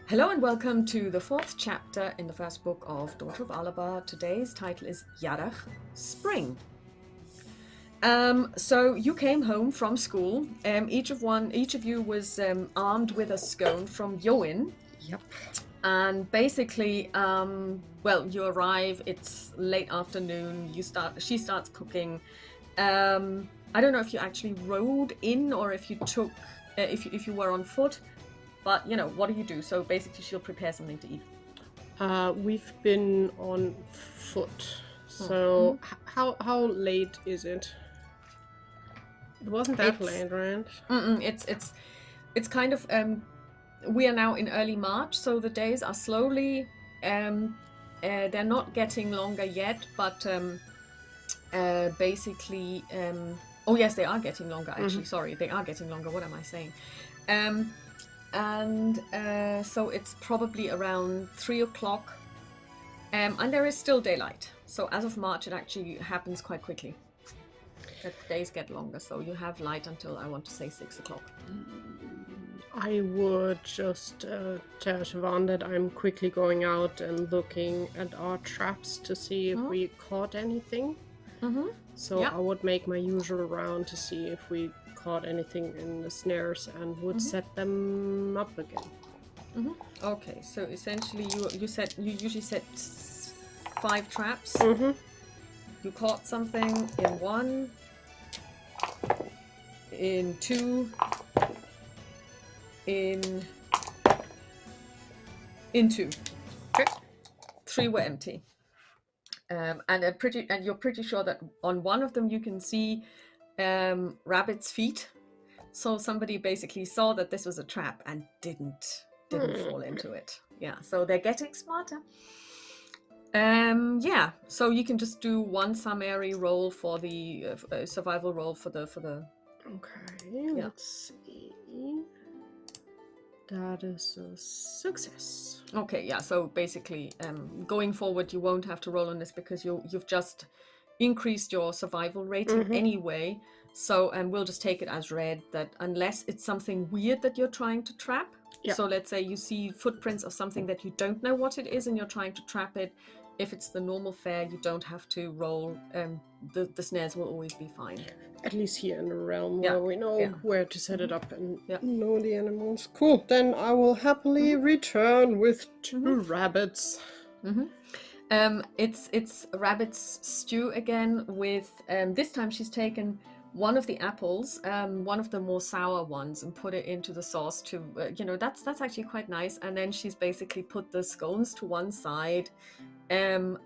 Hello and welcome to the fourth chapter in the first book of Daughter of Alba. Today's title is Earrach, Spring. So you came home from school. Each of you was armed with a scone from Yoin. Yep. And basically, you arrive. It's late afternoon. She starts cooking. I don't know if you actually rode in or if you took, if you were on foot. But what do you do? So basically, she'll prepare something to eat. We've been on foot. So how late is it? It wasn't that late, right? It's kind of we are now in early March, so the days are slowly they're not getting longer yet, but basically oh yes, they are getting longer actually. Sorry, they are getting longer. What am I saying? So it's probably around 3 o'clock, and there is still daylight. So as of March, it actually happens quite quickly. The days get longer, so you have light until, I want to say, 6 o'clock. I would just tell Siobhan that I'm quickly going out and looking at our traps to see if we caught anything. So I would make my usual round to see if we caught anything in the snares and would set them up again. Okay, so essentially you usually set 5 traps. You caught something in 1, in 2, in 2. Okay. 3 were empty. And you're pretty sure that on one of them you can see rabbit's feet. So somebody basically saw that this was a trap and didn't fall into it. Yeah, so they're getting smarter. So you can just do one summary roll for the survival roll for the. Okay, let's see. That is a success. Okay, yeah. So basically, going forward, you won't have to roll on this because you've just increased your survival rating anyway. So, and we'll just take it as read that unless it's something weird that you're trying to trap. Yeah. So let's say you see footprints of something that you don't know what it is and you're trying to trap it. If it's the normal fare, you don't have to roll. The snares will always be fine. At least here in the realm where we know where to set it up and know the animals. Cool. Then I will happily return with 2 rabbits. It's rabbit's stew again with this time she's taken one of the apples, one of the more sour ones, and put it into the sauce to that's actually quite nice. And then she's basically put the scones to one side, and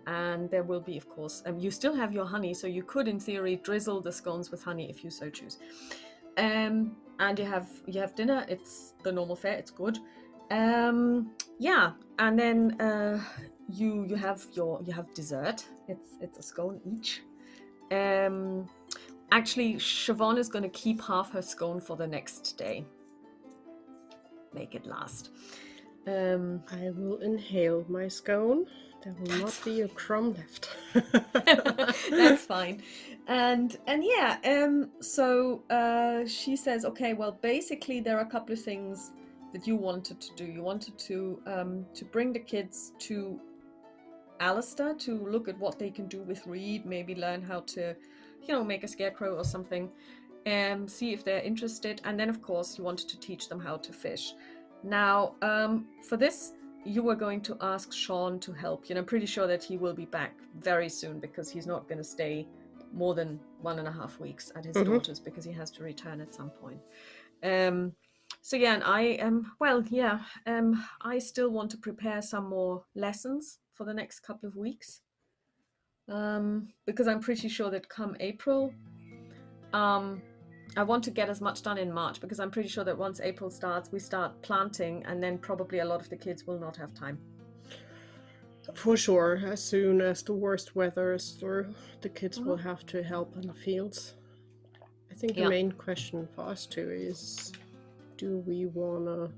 there will be, of course, you still have your honey, so you could in theory drizzle the scones with honey if you so choose. And you have dinner. It's the normal fare. It's good. And then you have dessert. It's a scone each. Actually, Siobhan is going to keep half her scone for the next day. Make it last. I will inhale my scone. There will not be a crumb left. That's fine. And so she says, okay, well, basically there are a couple of things that you wanted to do. You wanted to bring the kids to Alistair to look at what they can do with Reed, maybe learn how to, make a scarecrow or something, and see if they're interested. And then, of course, you wanted to teach them how to fish. Now, for this, you were going to ask Sean to help. I'm pretty sure that he will be back very soon because he's not going to stay more than 1.5 weeks at his daughter's because he has to return at some point. So yeah, and I still want to prepare some more lessons for the next couple of weeks, because I'm pretty sure that come April, I want to get as much done in March because I'm pretty sure that once April starts, we start planting, and then probably a lot of the kids will not have time. For sure, as soon as the worst weather is through, the kids will have to help in the fields. I think the main question for us too is, do we want to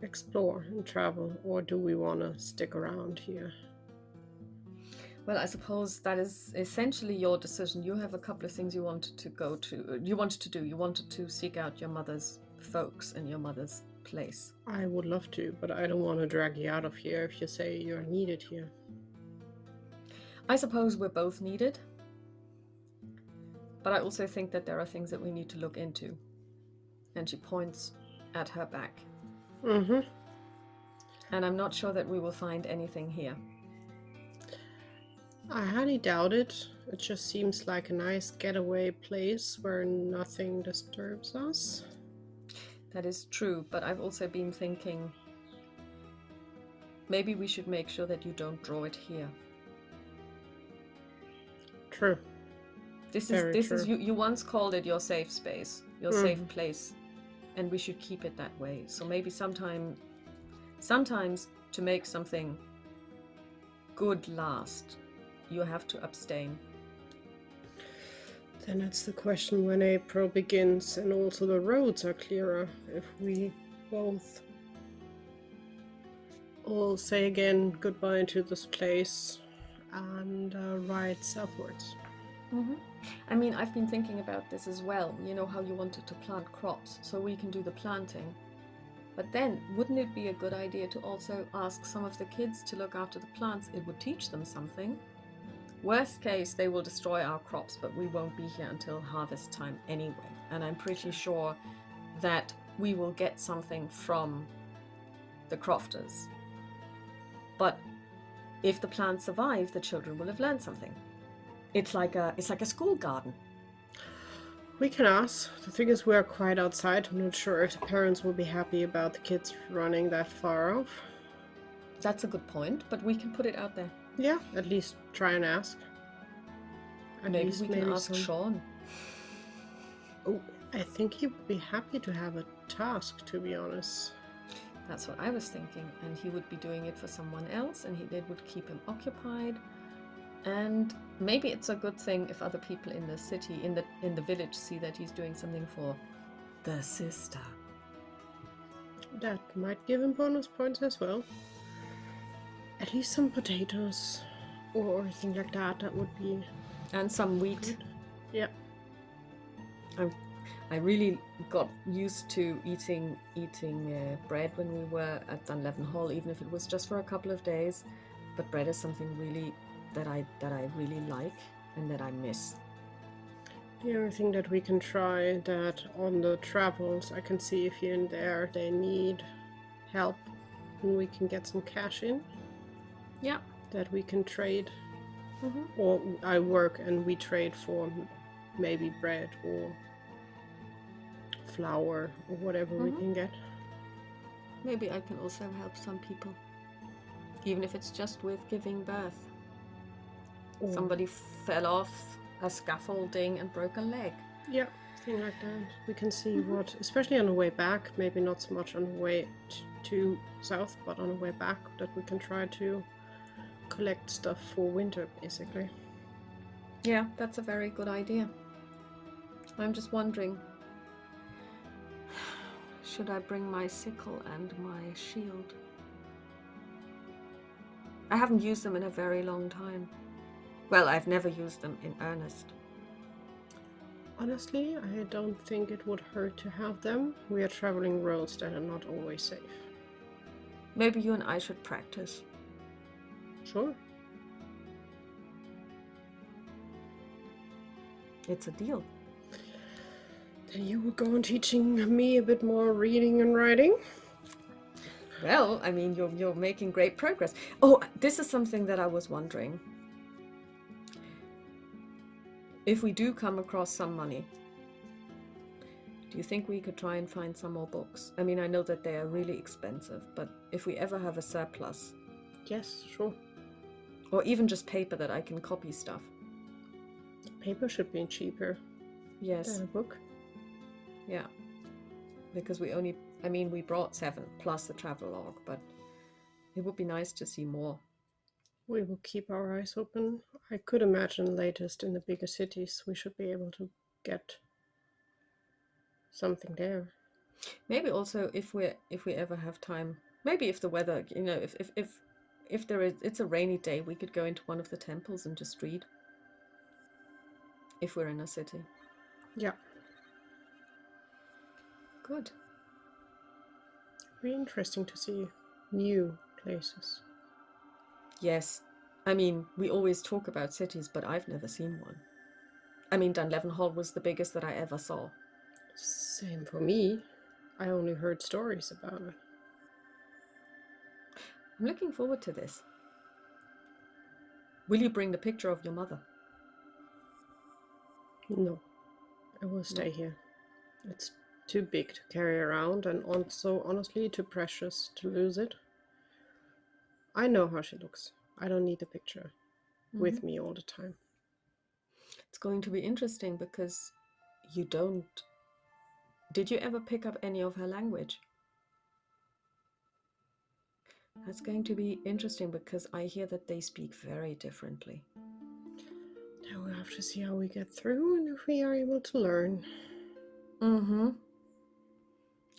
explore and travel, or do we want to stick around here? Well, I suppose that is essentially your decision. You have a couple of things you wanted to do. You wanted to seek out your mother's folks and your mother's place. I would love to, but I don't want to drag you out of here if you say you're needed here. I suppose we're both needed, but I also think that there are things that we need to look into. And she points at her back. Mm-hmm. And I'm not sure that we will find anything here. I highly doubt it. It just seems like a nice getaway place where nothing disturbs us. That is true, but I've also been thinking maybe we should make sure that you don't draw it here. True. This is you once called it your safe space, your safe place, and we should keep it that way. So maybe sometimes to make something good last, you have to abstain. Then it's the question when April begins and also the roads are clearer. If we both all say again goodbye to this place and ride southwards. Mm-hmm. I mean, I've been thinking about this as well. You know how you wanted to plant crops, so we can do the planting. But then, wouldn't it be a good idea to also ask some of the kids to look after the plants? It would teach them something. Worst case, they will destroy our crops, but we won't be here until harvest time anyway. And I'm pretty sure that we will get something from the crofters. But if the plants survive, the children will have learned something. It's like a school garden. We can ask. The thing is, we are quite outside. I'm not sure if the parents will be happy about the kids running that far off. That's a good point, but we can put it out there. Yeah, at least try and ask. Maybe we can ask Sean. Oh, I think he would be happy to have a task, to be honest. That's what I was thinking, and he would be doing it for someone else, and it would keep him occupied. And maybe it's a good thing if other people in the city, in the village, see that he's doing something for the sister. That might give him bonus points as well. At least some potatoes or anything like that. That would be. And some wheat. Good. Yeah. I really got used to eating bread when we were at Dunlevin Hall, even if it was just for a couple of days. But bread is something really that I really like and that I miss. The only thing that we can try that on the travels, I can see if here and there they need help and we can get some cash in. Yeah. That we can trade. Mm-hmm. Or I work and we trade for maybe bread or flour or whatever we can get. Maybe I can also help some people, even if it's just with giving birth. Or somebody fell off a scaffolding and broke a leg. Yeah, thing like that. We can see what, especially on the way back, maybe not so much on the way to south, but on the way back, that we can try to collect stuff for winter, basically. Yeah, that's a very good idea. I'm just wondering, should I bring my sickle and my shield? I haven't used them in a very long time. Well, I've never used them in earnest. Honestly, I don't think it would hurt to have them. We are traveling roads that are not always safe. Maybe you and I should practice. Sure. It's a deal. Then you will go on teaching me a bit more reading and writing. Well, I mean, you're making great progress. Oh, this is something that I was wondering. If we do come across some money, do you think we could try and find some more books? I mean, I know that they are really expensive, but if we ever have a surplus. Yes, sure. Or even just paper that I can copy stuff. Paper should be cheaper. Yes. Than a book. Yeah. Because we brought 7 plus the travel log, but it would be nice to see more. We will keep our eyes open. I could imagine latest in the bigger cities we should be able to get something there. Maybe also if we ever have time, maybe if the weather, if there is, it's a rainy day, we could go into one of the temples and just read. If we're in a city. Yeah. Good. Very interesting to see new places. Yes. I mean, we always talk about cities, but I've never seen one. I mean, Dunleven Hall was the biggest that I ever saw. Same for me. I only heard stories about it. I'm looking forward to this. Will you bring the picture of your mother? No, I will stay here. It's too big to carry around and also, honestly, too precious to lose it. I know how she looks. I don't need the picture with me all the time. It's going to be interesting because you don't... Did you ever pick up any of her language? That's going to be interesting because I hear that they speak very differently. Now we'll have to see how we get through and if we are able to learn.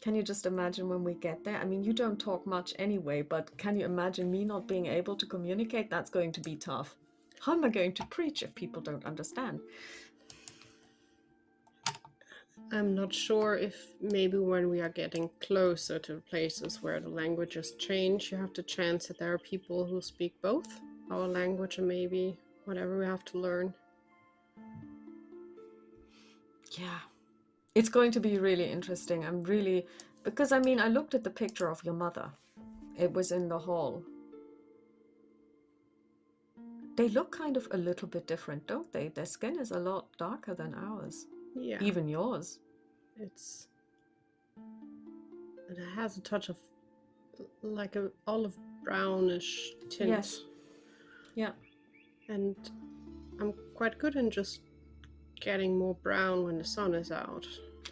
Can you just imagine when we get there? I mean, you don't talk much anyway, but can you imagine me not being able to communicate? That's going to be tough. How am I going to preach if people don't understand? I'm not sure if maybe when we are getting closer to places where the languages change, you have the chance that there are people who speak both our language and maybe whatever we have to learn. Yeah, it's going to be really interesting. Because I mean, I looked at the picture of your mother. It was in the hall. They look kind of a little bit different, don't they? Their skin is a lot darker than ours. Yeah. Even yours. It has a touch of like an olive brownish tint. Yes. Yeah. And I'm quite good in just getting more brown when the sun is out.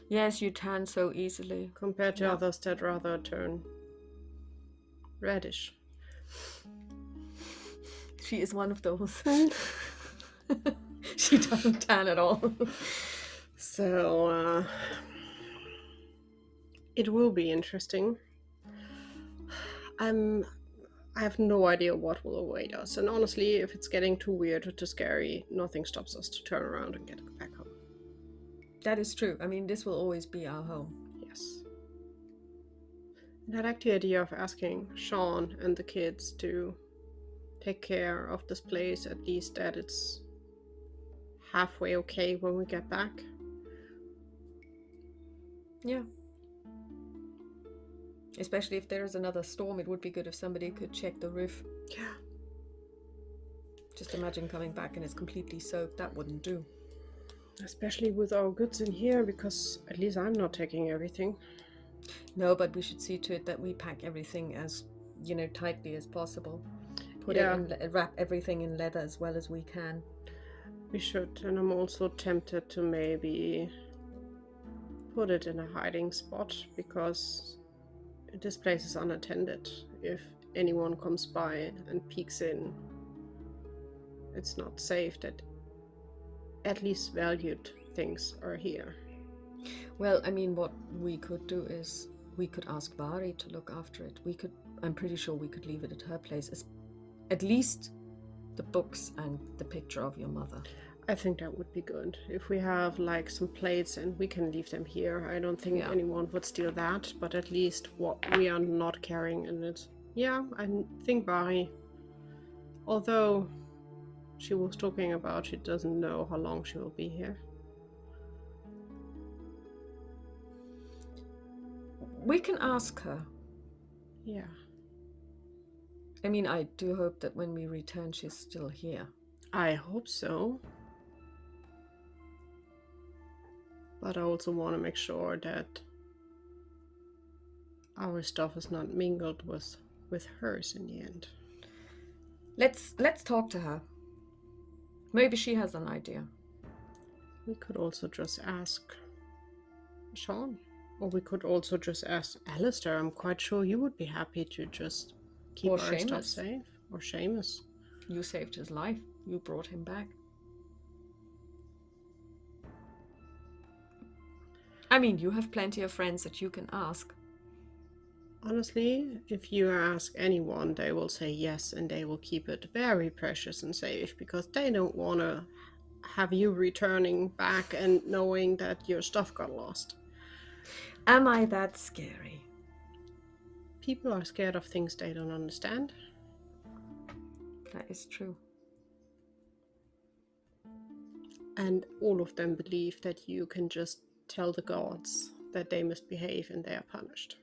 Yes, you tan so easily. Compared to others that rather turn reddish. She is one of those. She doesn't tan at all. So, it will be interesting. I have no idea what will await us. And honestly, if it's getting too weird or too scary, nothing stops us to turn around and get back home. That is true. I mean, this will always be our home. Yes. And I like the idea of asking Sean and the kids to take care of this place, at least that it's halfway okay when we get back. Yeah. Especially if there's another storm, it would be good if somebody could check the roof. Yeah. Just imagine coming back and it's completely soaked. That wouldn't do. Especially with our goods in here, because at least I'm not taking everything. No, but we should see to it that we pack everything as, tightly as possible. Wrap everything in leather as well as we can. We should, and I'm also tempted to maybe put it in a hiding spot, because this place is unattended. If anyone comes by and peeks in, it's not safe that at least valued things are here. Well, I mean, what we could do is we could ask Vari to look after it. I'm pretty sure we could leave it at her place. At least the books and the picture of your mother. I think that would be good. If we have like some plates and we can leave them here, I don't think anyone would steal that, but at least what we are not carrying in it. Yeah, I think Vari, although she was talking about she doesn't know how long she will be here. We can ask her. Yeah. I mean, I do hope that when we return, she's still here. I hope so. But I also want to make sure that our stuff is not mingled with hers in the end. Let's talk to her. Maybe she has an idea. We could also just ask Sean. Or we could also just ask Alistair. I'm quite sure you would be happy to just keep our stuff safe. Or Seamus. You saved his life. You brought him back. I mean, you have plenty of friends that you can ask. Honestly, if you ask anyone, they will say yes, and they will keep it very precious and safe, because they don't want to have you returning back and knowing that your stuff got lost. Am I that scary? people are scared of things they don't understand. That is true. And all of them believe that you can just tell the gods that they must behave and they are punished.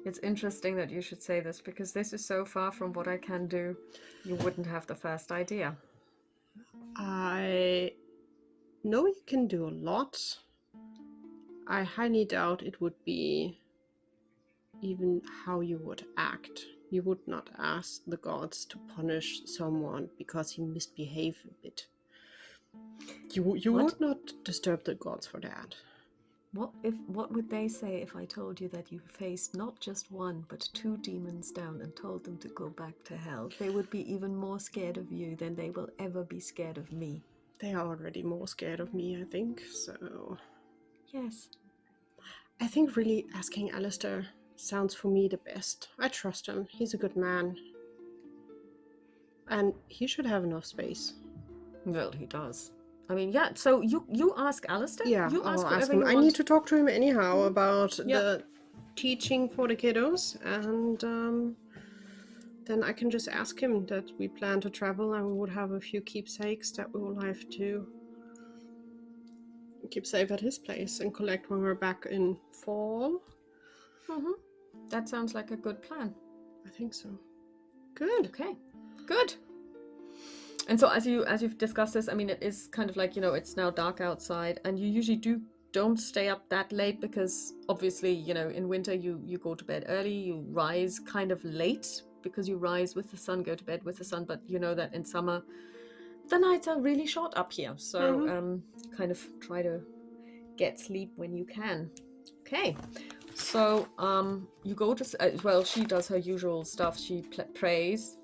It's interesting that you should say this, because this is so far from what I can do. You wouldn't have the first idea. I know you can do a lot. I highly doubt it would be even how you would act. You would not ask the gods to punish someone because he misbehaved a bit. You would not disturb the gods for that. What would they say if I told you that you faced not just one but 2 demons down and told them to go back to hell? They would be even more scared of you than they will ever be scared of me. They are already more scared of me, I think, so... Yes. I think really asking Alistair sounds for me the best. I trust him. He's a good man. And he should have enough space. Well, he does. I mean, yeah, so you ask Alistair? Yeah, you I'll ask him. I need to talk to him anyhow about the teaching for the kiddos, and then I can just ask him that we plan to travel and we would have a few keepsakes that we will have to keep safe at his place and collect when we're back in fall. Mm-hmm. That sounds like a good plan. I think so. Good. Okay, good. And so as you've discussed this, I mean, it is kind of like, it's now dark outside, and you usually don't stay up that late because obviously, in winter you go to bed early, you rise kind of late because you rise with the sun, go to bed with the sun, but you know that in summer the nights are really short up here. So kind of try to get sleep when you can. Okay. So you go to, well, she does her usual stuff. She prays.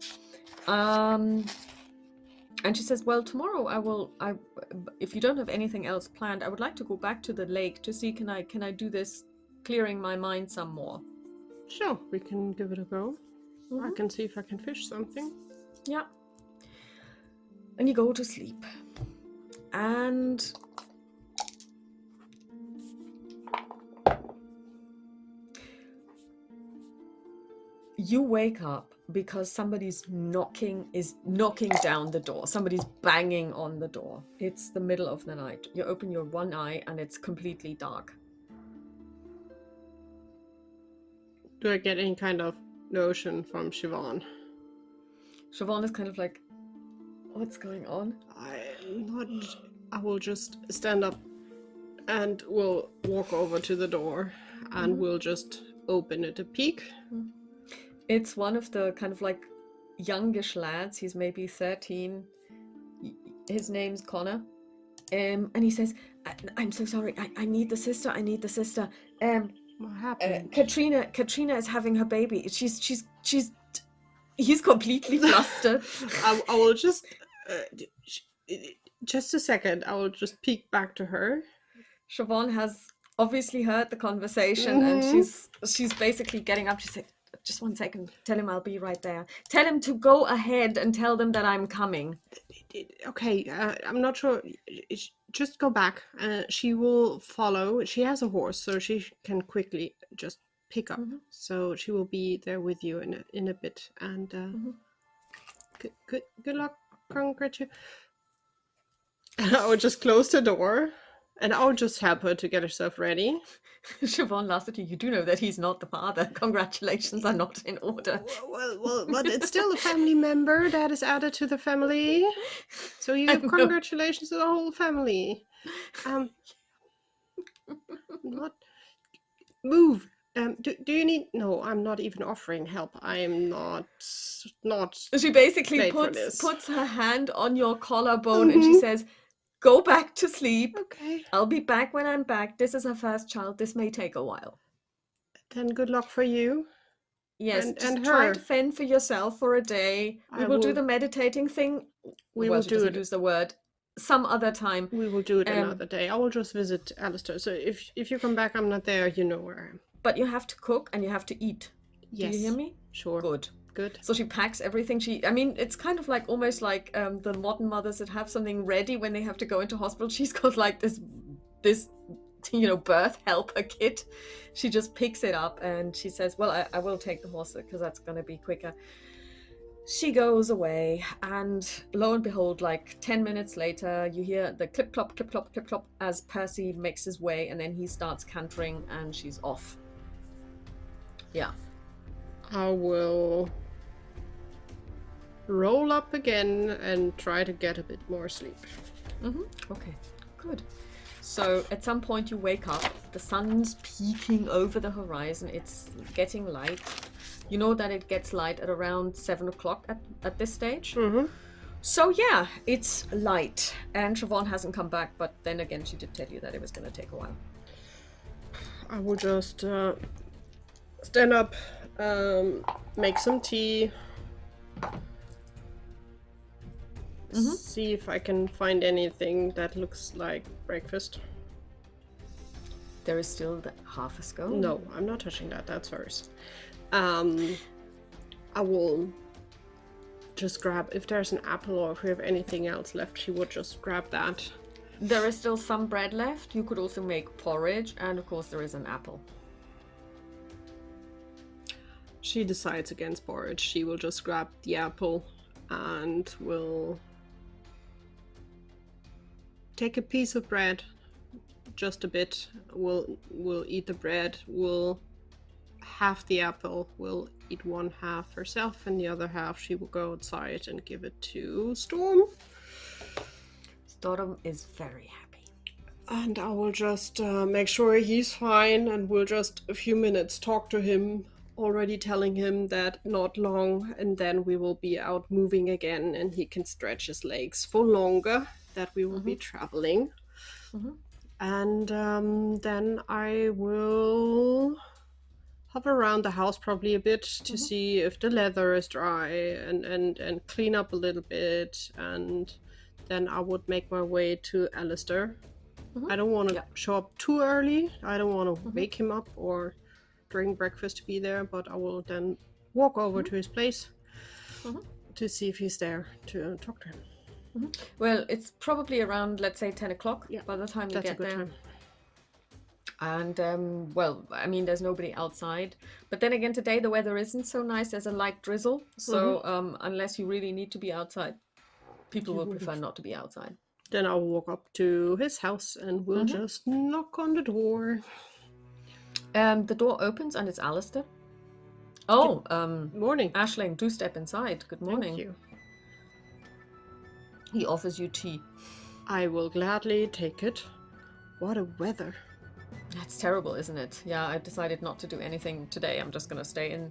And she says, well, tomorrow if you don't have anything else planned, I would like to go back to the lake to see, can I do this clearing my mind some more? Sure, we can give it a go. I can see if I can fish something. Yeah. And you go to sleep. And you wake up because somebody's knocking down the door. Somebody's banging on the door. It's the middle of the night. You open your one eye and it's completely dark. Do I get any kind of notion from Siobhan? Siobhan is kind of like, what's going on? I will just stand up and we'll walk over to the door and we'll just open it a peek. It's one of the kind of like youngish lads. He's maybe 13. His name's Connor. And he says, I'm so sorry. I need the sister. What happened? Katrina is having her baby. He's completely flustered. I will just a second. I will just peek back to her. Siobhan has obviously heard the conversation and she's basically getting up. She said, just 1 second. Tell him I'll be right there. Tell him to go ahead and tell them that I'm coming. Okay, I'm not sure. Just go back. She will follow. She has a horse, so she can quickly just pick up. So she will be there with you in a bit. And good luck. Congratulations. And I would just close the door. And I'll just help her to get herself ready. Siobhan laughs at you. You do know that he's not the father. Congratulations are not in order. Well, but it's still a family member that is added to the family. So you give congratulations to the whole family. Not move. Do you need? No, I'm not even offering help. I'm not. She basically puts her hand on your collarbone and she says, go back to sleep. Okay. I'll be back when I'm back. This is her first child. This may take a while. Then good luck for you. Yes, and try to fend for yourself for a day. We will do the meditating thing. We will do it. Use the word some other time. We will do it another day. I will just visit Alistair. So if you come back, I'm not there. You know where I am. But you have to cook and you have to eat. Yes. Do you hear me? Sure. Good. Good. So she packs everything. It's kind of like almost like the modern mothers that have something ready when they have to go into hospital. She's got like this birth helper kit. She just picks it up and she says, well, I will take the horse because that's going to be quicker. She goes away, and lo and behold, like 10 minutes later, you hear the clip clop, clip clop, clip clop as Percy makes his way, and then he starts cantering and she's off. Yeah. I will roll up again and try to get a bit more sleep. Okay, good. So at some point you wake up, the sun's peeking over the horizon, it's getting light. You know that it gets light at around 7 o'clock at this stage. So yeah, it's light, and Siobhan hasn't come back, but then again she did tell you that it was going to take a while. I will just stand up, make some tea, see if I can find anything that looks like breakfast. There is still half a scone. No, I'm not touching that. That's hers. I will just grab, if there's an apple or if we have anything else left, she would just grab that. There is still some bread left. You could also make porridge, and of course there is an apple. She decides against porridge. She will just grab the apple and will take a piece of bread, just a bit. We'll eat the bread. We'll half the apple. We'll eat one half herself, and the other half she will go outside and give it to Storm. Storm is very happy. And I will just make sure he's fine, and we'll just a few minutes talk to him, already telling him that not long, and then we will be out moving again, and he can stretch his legs for longer, that we will be traveling. And then I will hover around the house probably a bit to see if the leather is dry, and clean up a little bit, and then I would make my way to Alistair. I don't want to show up too early. I don't want to wake him up or during breakfast to be there, but I will then walk over to his place to see if he's there to talk to him. Well, it's probably around, let's say, 10 o'clock by the time you That's get a good there. time. And, well, I mean, there's nobody outside. But then again, today the weather isn't so nice. There's a light drizzle. So unless you really need to be outside, people will prefer not to be outside. Then I'll walk up to his house and we'll just knock on the door. The door opens and it's Alistair. Oh, morning. Aisling, do step inside. Good morning. Thank you. He offers you tea. I will gladly take it. What a weather. That's terrible, isn't it? Yeah, I've decided not to do anything today. I'm just going to stay in.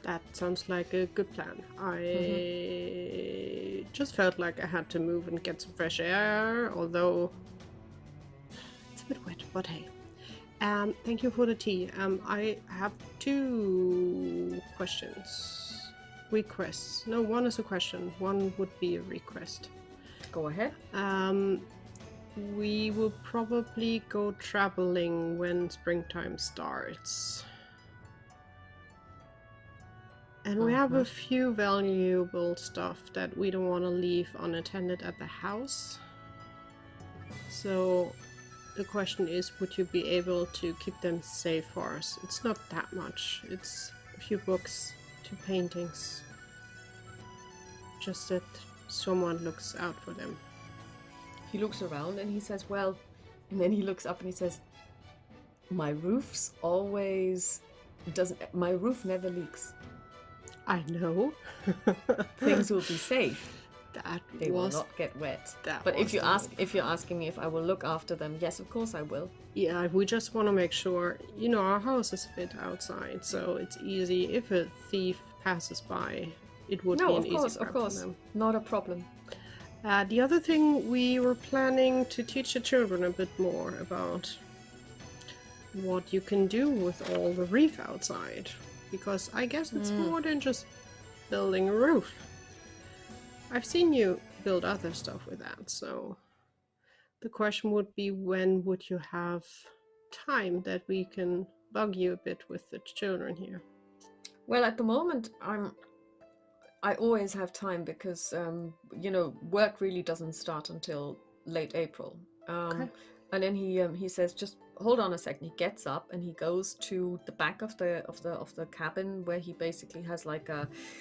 That sounds like a good plan. I just felt like I had to move and get some fresh air, although it's a bit wet, but hey. Thank you for the tea. I have 2 questions. Requests. No, one is a question. One would be a request. Go ahead. We will probably go traveling when springtime starts. And we have a few valuable stuff that we don't want to leave unattended at the house. So the question is, would you be able to keep them safe for us? It's not that much. It's a few books, 2 paintings. Just that someone looks out for them. He looks around and he says, well, and then he looks up and he says, my roof never leaks. I know. Things will be safe. They will not get wet. But if you're asking me if I will look after them, yes, of course I will. Yeah, we just want to make sure, our house is a bit outside, so it's easy. If a thief passes by, it would be an easy grab for them. Not a problem. The other thing, we were planning to teach the children a bit more about what you can do with all the reef outside, because I guess it's more than just building a roof. I've seen you build other stuff with that, so the question would be, when would you have time that we can bug you a bit with the children here? Well, at the moment, I always have time because, work really doesn't start until late April. Okay. And then he says, "Just hold on a second." He gets up and he goes to the back of the cabin where he basically has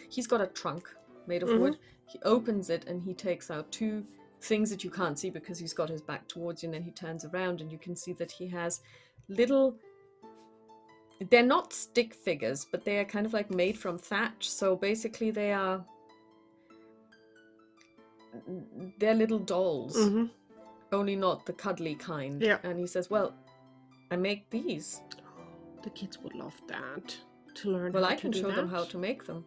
he's got a trunk made of wood. He opens it and he takes out two things that you can't see because he's got his back towards you, and then he turns around and you can see that he has little, they're not stick figures, but they are kind of like made from thatch. So basically they're little dolls. Only not the cuddly kind. Yeah. And he says, "Well, I make these." The kids would love that, to learn Well, how I to can do show that. them how to make them.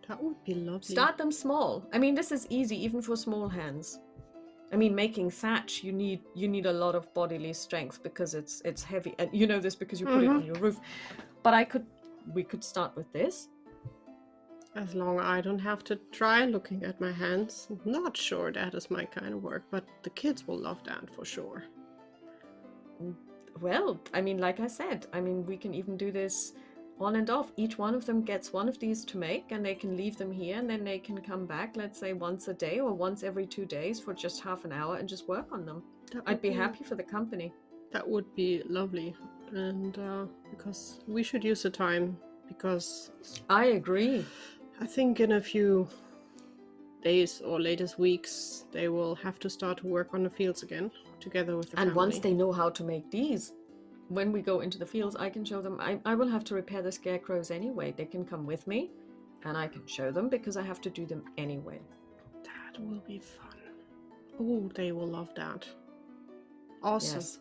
That would be lovely. Start them small. I mean, this is easy even for small hands. I mean, making thatch, you need a lot of bodily strength because it's heavy. And you know this because you put it on your roof. But we could start with this. As long as I don't have to try looking at my hands. I'm not sure that is my kind of work, but the kids will love that for sure. Well, I mean, like I said, I mean, we can even do this on and off. Each one of them gets one of these to make, and they can leave them here, and then they can come back, let's say once a day or once every 2 days for just half an hour and just work on them. I'd be happy for the company. That would be lovely. And because we should use the time, because I agree. I think in a few days or latest weeks they will have to start to work on the fields again together with the family. And once they know how to make these, when we go into the fields, I can show them. I will have to repair the scarecrows anyway. They can come with me and I can show them because I have to do them anyway. That will be fun. Oh, they will love that. Awesome. Yes.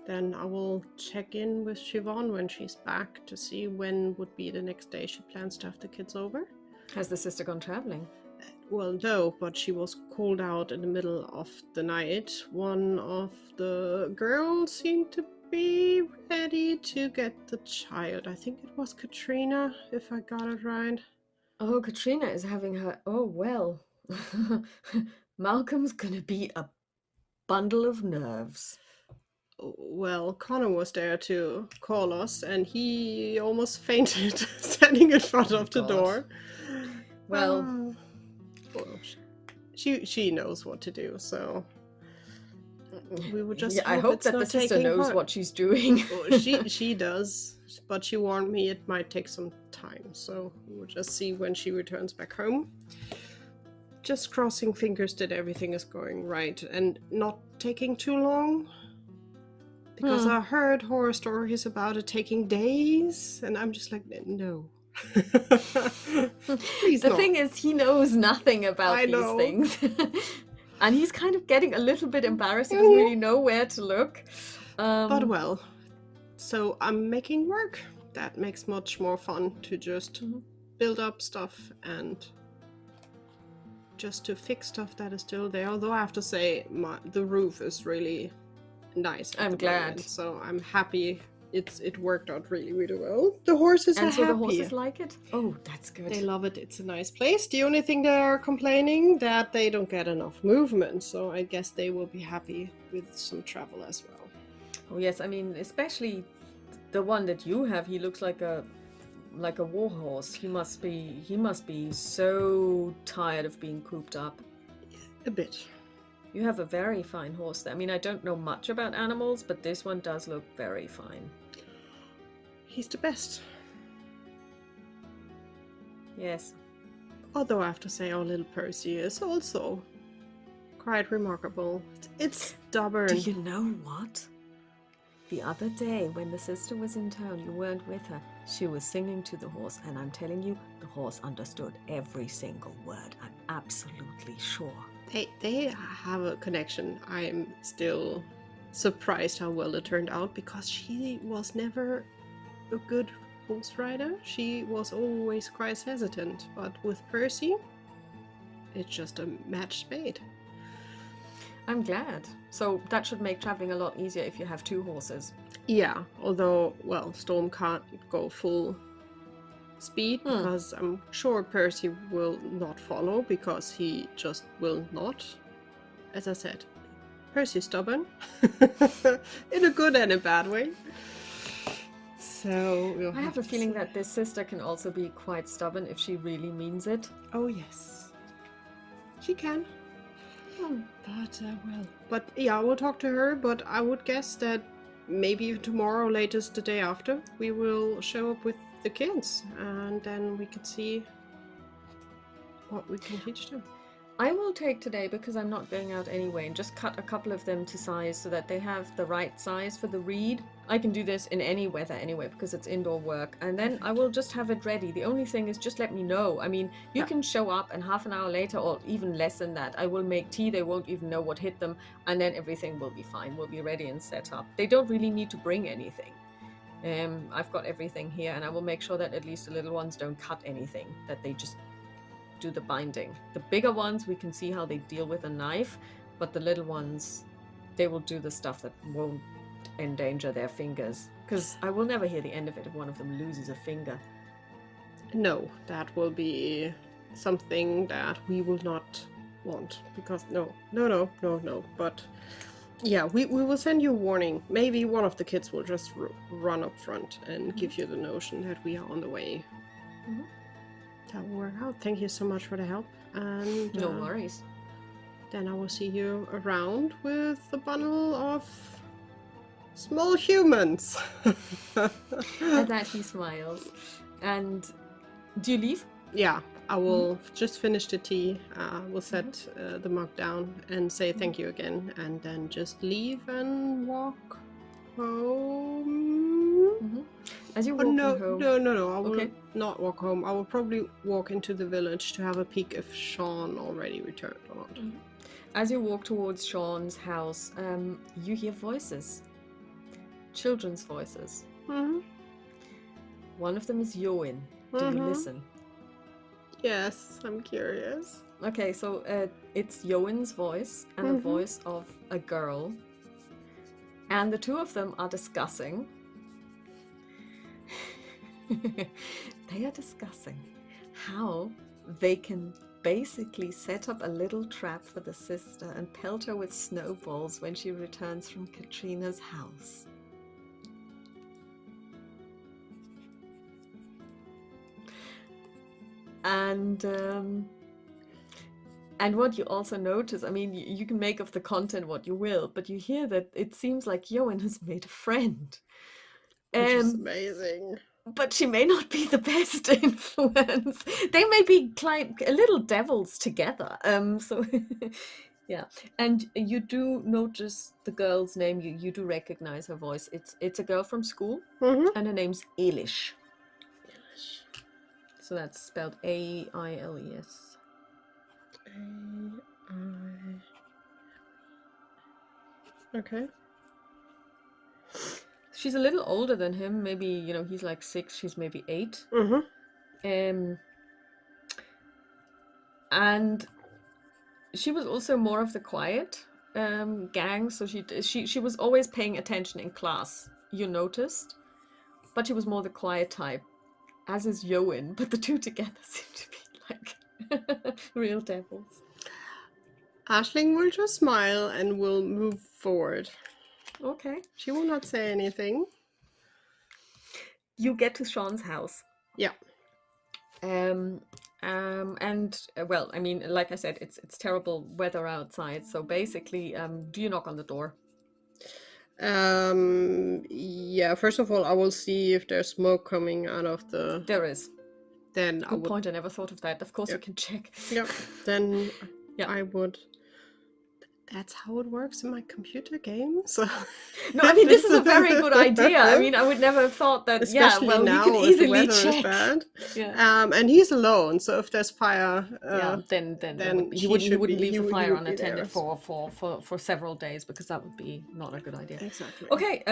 Then I will check in with Siobhan when she's back to see when would be the next day she plans to have the kids over. Has the sister gone traveling? Well, no, but she was called out in the middle of the night. One of the girls seemed to be ready to get the child. I think it was Katrina, if I got it right. Oh, Katrina is having her... Oh, well. Malcolm's gonna be a bundle of nerves. Well, Connor was there to call us, and he almost fainted standing in front of the door. Well, she knows what to do, so we would just. Yeah, I hope that the sister knows what she's doing. She does, but she warned me it might take some time, so we'll just see when she returns back home. Just crossing fingers that everything is going right and not taking too long. Because I heard horror stories about it taking days, and I'm just like, no. Please The thing is, he knows nothing about these things. And he's kind of getting a little bit embarrassed. He doesn't really know where to look. But well, so I'm making work. That makes much more fun to just build up stuff and just to fix stuff that is still there. Although I have to say, the roof is really nice. I'm glad. Moment, so I'm happy. It worked out really, really well. The horses are happy. And so the horses like it? Oh, that's good. They love it. It's a nice place. The only thing they are complaining that they don't get enough movement. So I guess they will be happy with some travel as well. Oh yes, I mean, especially the one that you have. He looks like a war horse. He must be so tired of being cooped up. A bit. You have a very fine horse there. I mean, I don't know much about animals, but this one does look very fine. He's the best. Yes. Although I have to say our little Percy is also quite remarkable. It's stubborn. Do you know what? The other day when the sister was in town, you weren't with her. She was singing to the horse, and I'm telling you, the horse understood every single word. I'm absolutely sure. They have a connection. I'm still surprised how well it turned out because she was never a good horse rider. She was always quite hesitant, but with Percy, it's just a match made. I'm glad. So that should make traveling a lot easier if you have two horses. Yeah, although, well, Storm can't go full speed because I'm sure Percy will not follow because he just will not. As I said, Percy's stubborn in a good and a bad way. So I have a feeling that this sister can also be quite stubborn if she really means it. Oh yes, she can. But yeah, I will talk to her, but I would guess that maybe tomorrow, latest the day after, we will show up with the kids, and then we could see what we can teach them. I will take today, because I'm not going out anyway, and just cut a couple of them to size so that they have the right size for the read. I can do this in any weather anyway, because it's indoor work, and then I will just have it ready. The only thing is just let me know. I mean, you can show up and half an hour later, or even less than that, I will make tea. They won't even know what hit them, and then everything will be fine. We'll be ready and set up. They don't really need to bring anything. I've got everything here, and I will make sure that at least the little ones don't cut anything, that they just do the binding. The bigger ones, we can see how they deal with a knife, but the little ones, they will do the stuff that won't endanger their fingers, because I will never hear the end of it if one of them loses a finger. No, that will be something that we will not want, because no. But yeah, we will send you a warning. Maybe one of the kids will just run up front and give you the notion that we are on the way. That will work out. Thank you so much for the help. And no worries. Then I will see you around with a bundle of small humans. At that he smiles. And do you leave? Yeah, I will just finish the tea. We'll set the mug down and say thank you again, and then just leave and walk home. As you walk home. No. I will not walk home. I will probably walk into the village to have a peek if Sean already returned or not. As you walk towards Sean's house, you hear voices. Children's voices. One of them is Yoin. Do you listen? Yes, I'm curious. Okay, so it's Yoin's voice and the voice of a girl. And the two of them are discussing. They are discussing how they can basically set up a little trap for the sister and pelt her with snowballs when she returns from Katrina's house. And what you also notice, I mean, you can make of the content what you will, but you hear that it seems like Yoan has made a friend. Which is amazing. But she may not be the best influence. They may be like little devils together. So yeah. And you do notice the girl's name. You do recognize her voice. It's a girl from school, and her name's Eilish. So that's spelled A-I-L-E-S. Okay. She's a little older than him. Maybe, he's like 6, she's maybe 8. And she was also more of the quiet gang. So she was always paying attention in class, you noticed. But she was more the quiet type, as is Yoin. But the two together seem to be like real devils. Aisling will just smile and will move forward. Okay. She will not say anything. You get to Sean's house. Yeah. And well, I mean, like I said, it's terrible weather outside. So basically, do you knock on the door? Yeah. First of all, I will see if there's smoke coming out of the. There is. Then good point. I never thought of that. Of course, you can check. Yep. Then I would. That's how it works in my computer games. No, I mean, this is a very good idea. I mean, I would never have thought that. Especially now, you can easily the check. Is bad. Yeah. And he's alone, so if there's fire, then he wouldn't leave the fire unattended for several days, because that would be not a good idea. Exactly. Okay.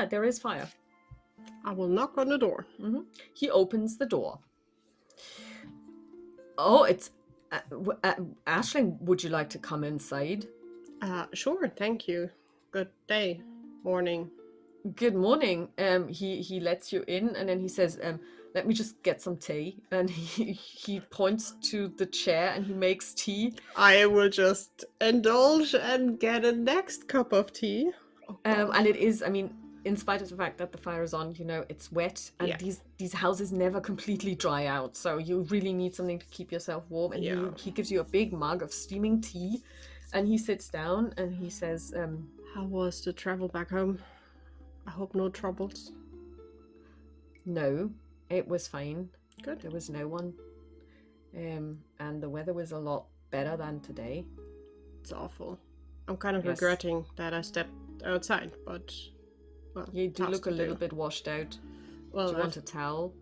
There is fire. I will knock on the door. He opens the door. Oh, it's Aisling. Would you like to come inside? Sure, thank you. Good day. Morning. Good morning. He lets you in, and then he says, let me just get some tea. And he points to the chair and he makes tea. I will just indulge and get a next cup of tea. And it is, I mean, in spite of the fact that the fire is on, it's wet, and these houses never completely dry out. So you really need something to keep yourself warm. And he gives you a big mug of steaming tea. And he sits down and he says, how was the travel back home? I hope no troubles. No, it was fine. Good. There was no one. And the weather was a lot better than today. It's awful. I'm kind of regretting that I stepped outside, but well, you do look a little bit washed out. Well, do you want a towel?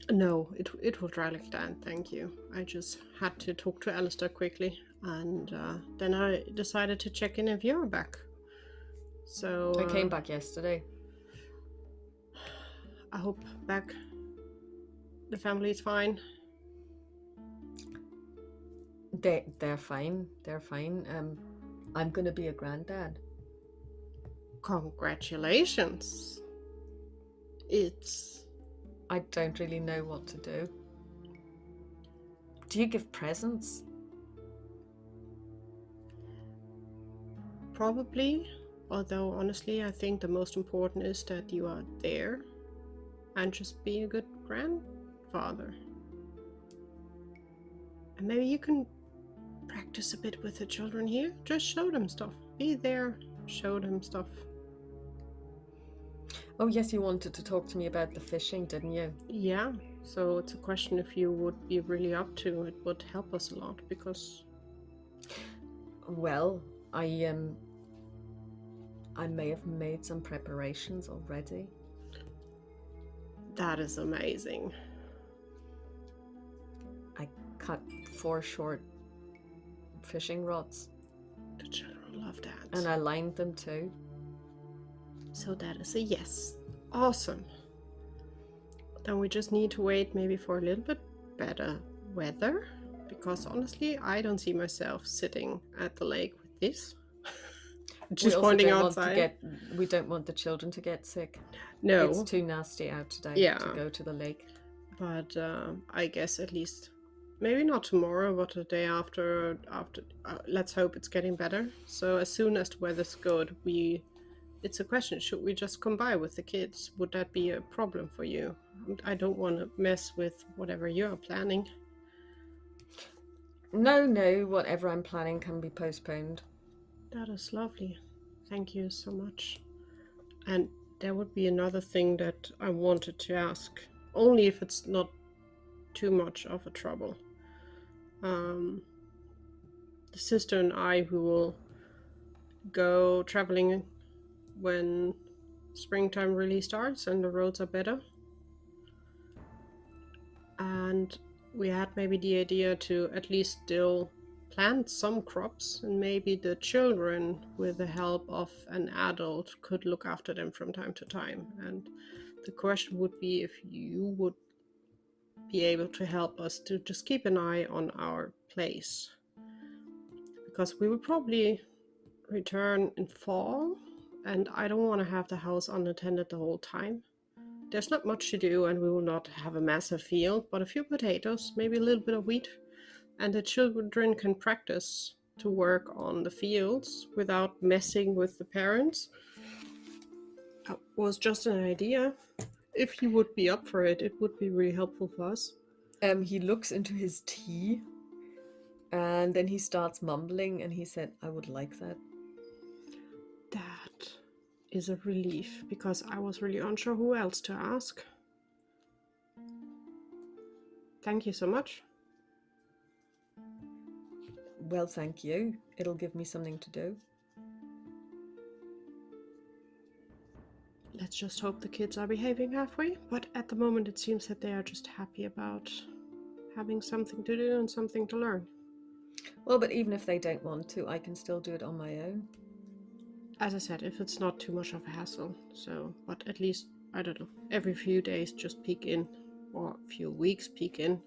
No, it will dry like that, thank you. I just had to talk to Alistair quickly, and then I decided to check in if you're back. So I came back yesterday. I hope back the family is fine. They're fine. They're fine. I'm gonna be a granddad. Congratulations. I don't really know what to do. Do you give presents? Probably, although honestly I think the most important is that you are there and just be a good grandfather. And maybe you can practice a bit with the children here. Just show them stuff. Be there, show them stuff. Oh yes, you wanted to talk to me about the fishing, didn't you? Yeah, so it's a question if you would be really up to it. Would help us a lot because... Well, I may have made some preparations already. That is amazing. I cut 4 short fishing rods. The children love that. And I lined them too. So that is a yes. Awesome. Then we just need to wait maybe for a little bit better weather, because honestly I don't see myself sitting at the lake with this. Just pointing outside. We don't want the children to get sick. No. It's too nasty out today to go to the lake. But I guess at least maybe not tomorrow, but the day after let's hope it's getting better. So as soon as the weather's good, it's a question, should we just come by with the kids? Would that be a problem for you? I don't want to mess with whatever you're planning. No, whatever I'm planning can be postponed. That is lovely. Thank you so much. And there would be another thing that I wanted to ask, only if it's not too much of a trouble. The sister and I, who will go traveling when springtime really starts and the roads are better. And we had maybe the idea to at least still plant some crops, and maybe the children, with the help of an adult, could look after them from time to time. And the question would be if you would be able to help us to just keep an eye on our place, because we will probably return in fall, and I don't want to have the house unattended the whole time. There's not much to do, and we will not have a massive field, but a few potatoes, maybe a little bit of wheat, and the children can practice to work on the fields without messing with the parents. That was just an idea. If you would be up for it, it would be really helpful for us. He looks into his tea, and then he starts mumbling, and he said, I would like that. That is a relief, because I was really unsure who else to ask. Thank you so much. Well, thank you. It'll give me something to do. Let's just hope the kids are behaving halfway, but at the moment it seems that they are just happy about having something to do and something to learn. Well, but even if they don't want to, I can still do it on my own. As I said, if it's not too much of a hassle. So, but at least, I don't know, every few days just peek in, or a few weeks peek in.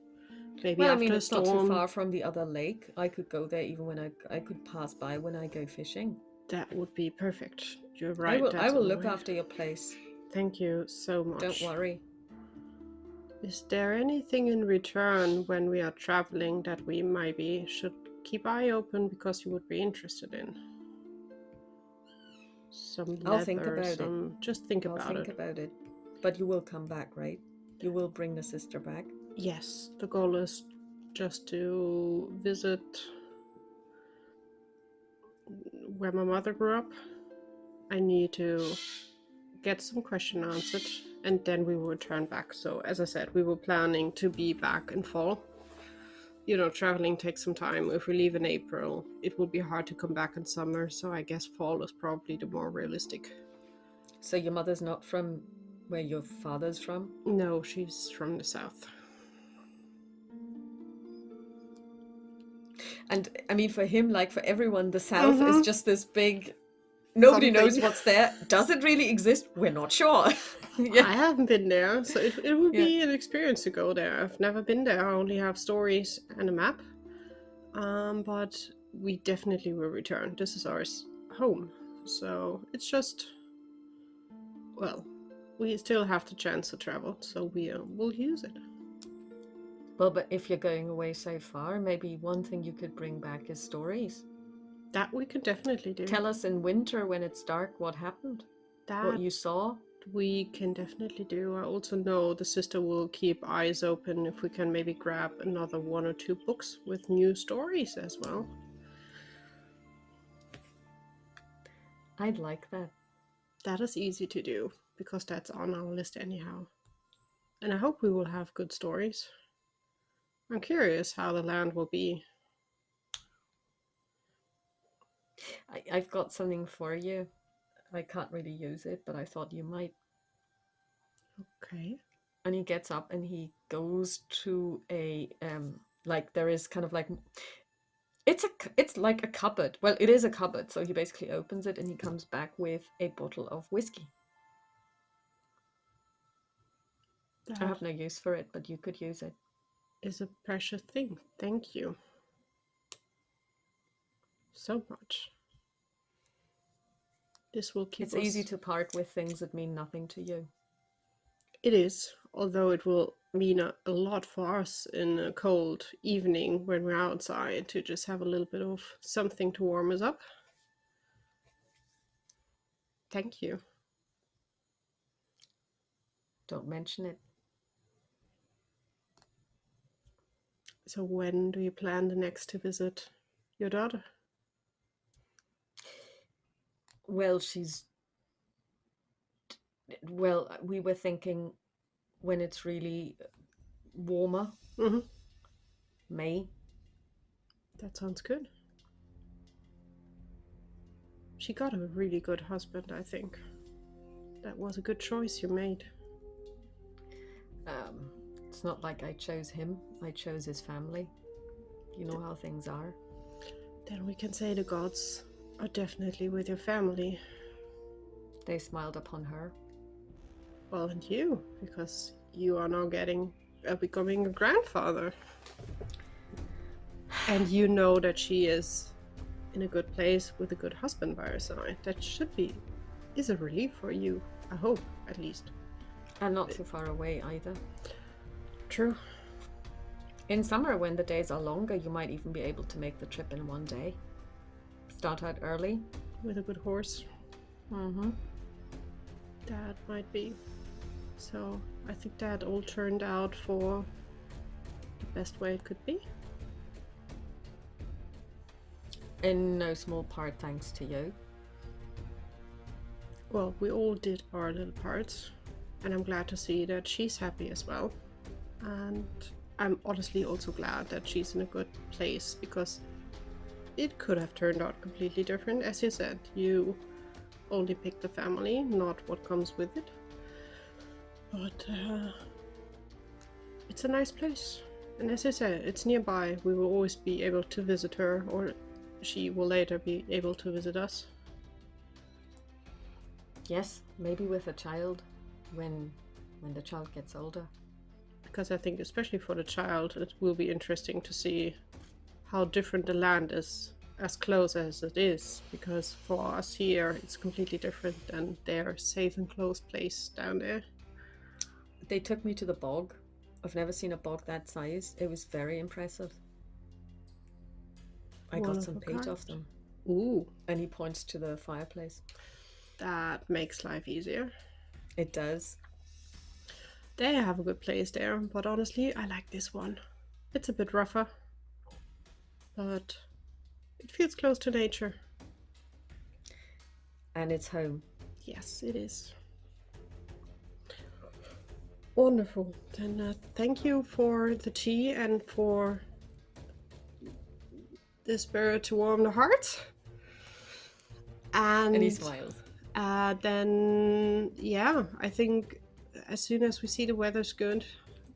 Maybe after a storm. It's not too far from the other lake. I could go there even when I could pass by when I go fishing. That would be perfect. You're right. I will look after your place. Thank you so much. Don't worry. Is there anything in return when we are traveling that we maybe should keep eye open because you would be interested in? Some leather, I'll think about it. Just think about it. I'll think about it. But you will come back, right? You will bring the sister back? Yes, the goal is just to visit where my mother grew up. I need to get some question answered, and then we will return back. So as I said, we were planning to be back in fall. Traveling takes some time. If we leave in April, it will be hard to come back in summer, so I guess fall is probably the more realistic. So your mother's not from where your father's from? No, she's from the south. And I mean, for him, like for everyone, the south is just this big... Nobody knows what's there. Does it really exist? We're not sure. Yeah. I haven't been there, so it would be an experience to go there. I've never been there. I only have stories and a map. But we definitely will return. This is our home. So it's just, well, we still have the chance to travel, so we'll use it. Well, but if you're going away so far, maybe one thing you could bring back is stories. That we can definitely do. Tell us in winter when it's dark what happened, what you saw. We can definitely do. I also know the sister will keep eyes open if we can maybe grab another 1 or 2 books with new stories as well. I'd like that. That is easy to do, because that's on our list anyhow. And I hope we will have good stories. I'm curious how the land will be. I've got something for you. I can't really use it, but I thought you might. Okay. And he gets up and he goes to a like there is kind of like it's like a cupboard. Well, it is a cupboard, so he basically opens it and he comes back with a bottle of whiskey. I have no use for it, but you could use it. Is a precious thing. Thank you so much. This will keep us... It's easy to part with things that mean nothing to you. It is, although it will mean a lot for us in a cold evening when we're outside, to just have a little bit of something to warm us up. Thank you. Don't mention it. So when do you plan the next to visit your daughter? Well, we were thinking when it's really warmer. Mm-hmm. May. That sounds good. She got a really good husband, I think. That was a good choice you made. It's not like I chose him. I chose his family. You know how things are. Then we can say the gods are definitely with your family. They smiled upon her. Well, and you, because you are now becoming a grandfather. And you know that she is in a good place with a good husband by her side. That is a relief for you, I hope, at least. And not too far away either. True. In summer, when the days are longer, you might even be able to make the trip in one day. Start out early. With a good horse. Mm-hmm. That might be. So I think that all turned out for the best way it could be. In no small part thanks to you. Well, we all did our little parts, and I'm glad to see that she's happy as well. And I'm honestly also glad that she's in a good place, because it could have turned out completely different. As you said, you only pick the family, not what comes with it. But it's a nice place. And as I said, it's nearby. We will always be able to visit her, or she will later be able to visit us. Yes, maybe with a child when the child gets older. Because I think especially for the child, it will be interesting to see how different the land is, as close as it is. Because for us here, it's completely different than their safe and close place down there. They took me to the bog. I've never seen a bog that size. It was very impressive. I got some peat off them. Ooh. And he points to the fireplace. That makes life easier. It does. They have a good place there, but honestly, I like this one. It's a bit rougher, but it feels close to nature. and it's home. Yes, it is. Wonderful. Then thank you for the tea and for the spirit to warm the heart. And he smiles. Then, yeah, I think as soon as we see the weather's good,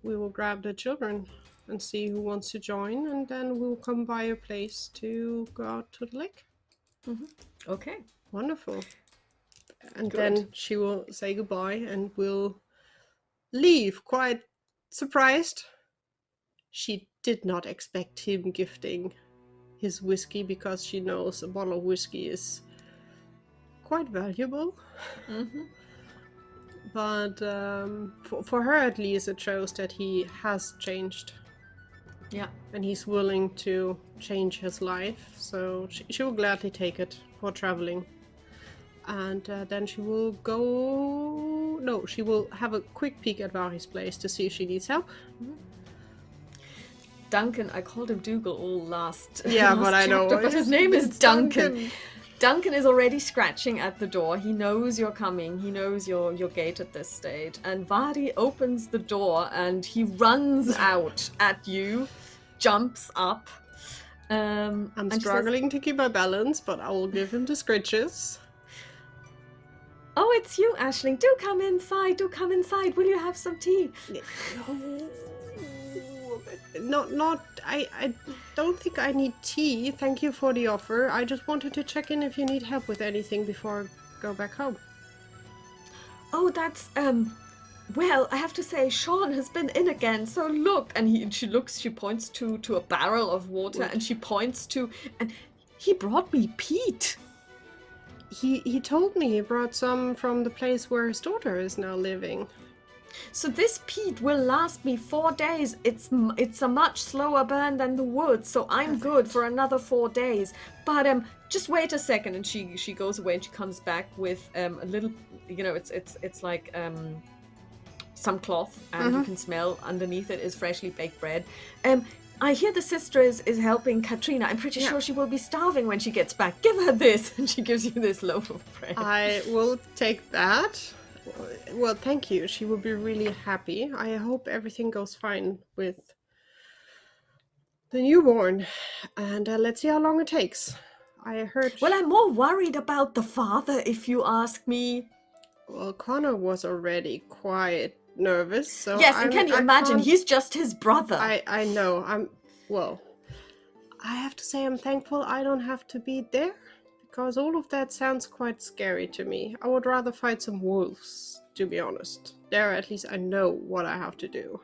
we will grab the children and see who wants to join, and then we'll come by a place to go out to the lake. Okay. Wonderful. And Good. then she will say goodbye and we'll leave, quite surprised. She did not expect him gifting his whiskey because she knows a bottle of whiskey is quite valuable. But for her at least, it shows that he has changed. Yeah. And he's willing to change his life, so she will gladly take it for traveling. And then she will go... No, she will have a quick peek at Vari's place to see if she needs help. Duncan, I called him Dougal all last Yeah, but I know. But his name is Duncan. Duncan is already scratching at the door. He knows you're coming. He knows your gate at this stage. And Vari opens the door and he runs out at you, jumps up. I'm struggling to keep my balance, but I will give him the scritches. Oh, it's you, Aisling. Do come inside. Do come inside. Will you have some tea? I don't think I need tea. Thank you for the offer. I just wanted to check in if you need help with anything before I go back home. Oh, that's, well, I have to say, Sean has been in again, so look. And she points to a barrel of water, and she points to, and he brought me peat. He told me he brought some from the place where his daughter is now living. So this peat will last me 4 days. It's a much slower burn than the wood, so I'm good for another 4 days. But just wait a second, and she goes away and she comes back with a little, it's like some cloth, and you can smell underneath it is freshly baked bread. I hear the sister is helping Katrina. I'm pretty sure she will be starving when she gets back. Give her this, and she gives you this loaf of bread. I will take that. Well, thank you. She will be really happy. I hope everything goes fine with the newborn. And let's see how long it takes. I heard... Well, I'm more worried about the father, if you ask me. Well, Connor was already quite nervous, so... Yes, and can you imagine? He's just his brother. I know. Well, I have to say I'm thankful I don't have to be there, because all of that sounds quite scary to me. I would rather fight some wolves, to be honest. There, at least I know what I have to do.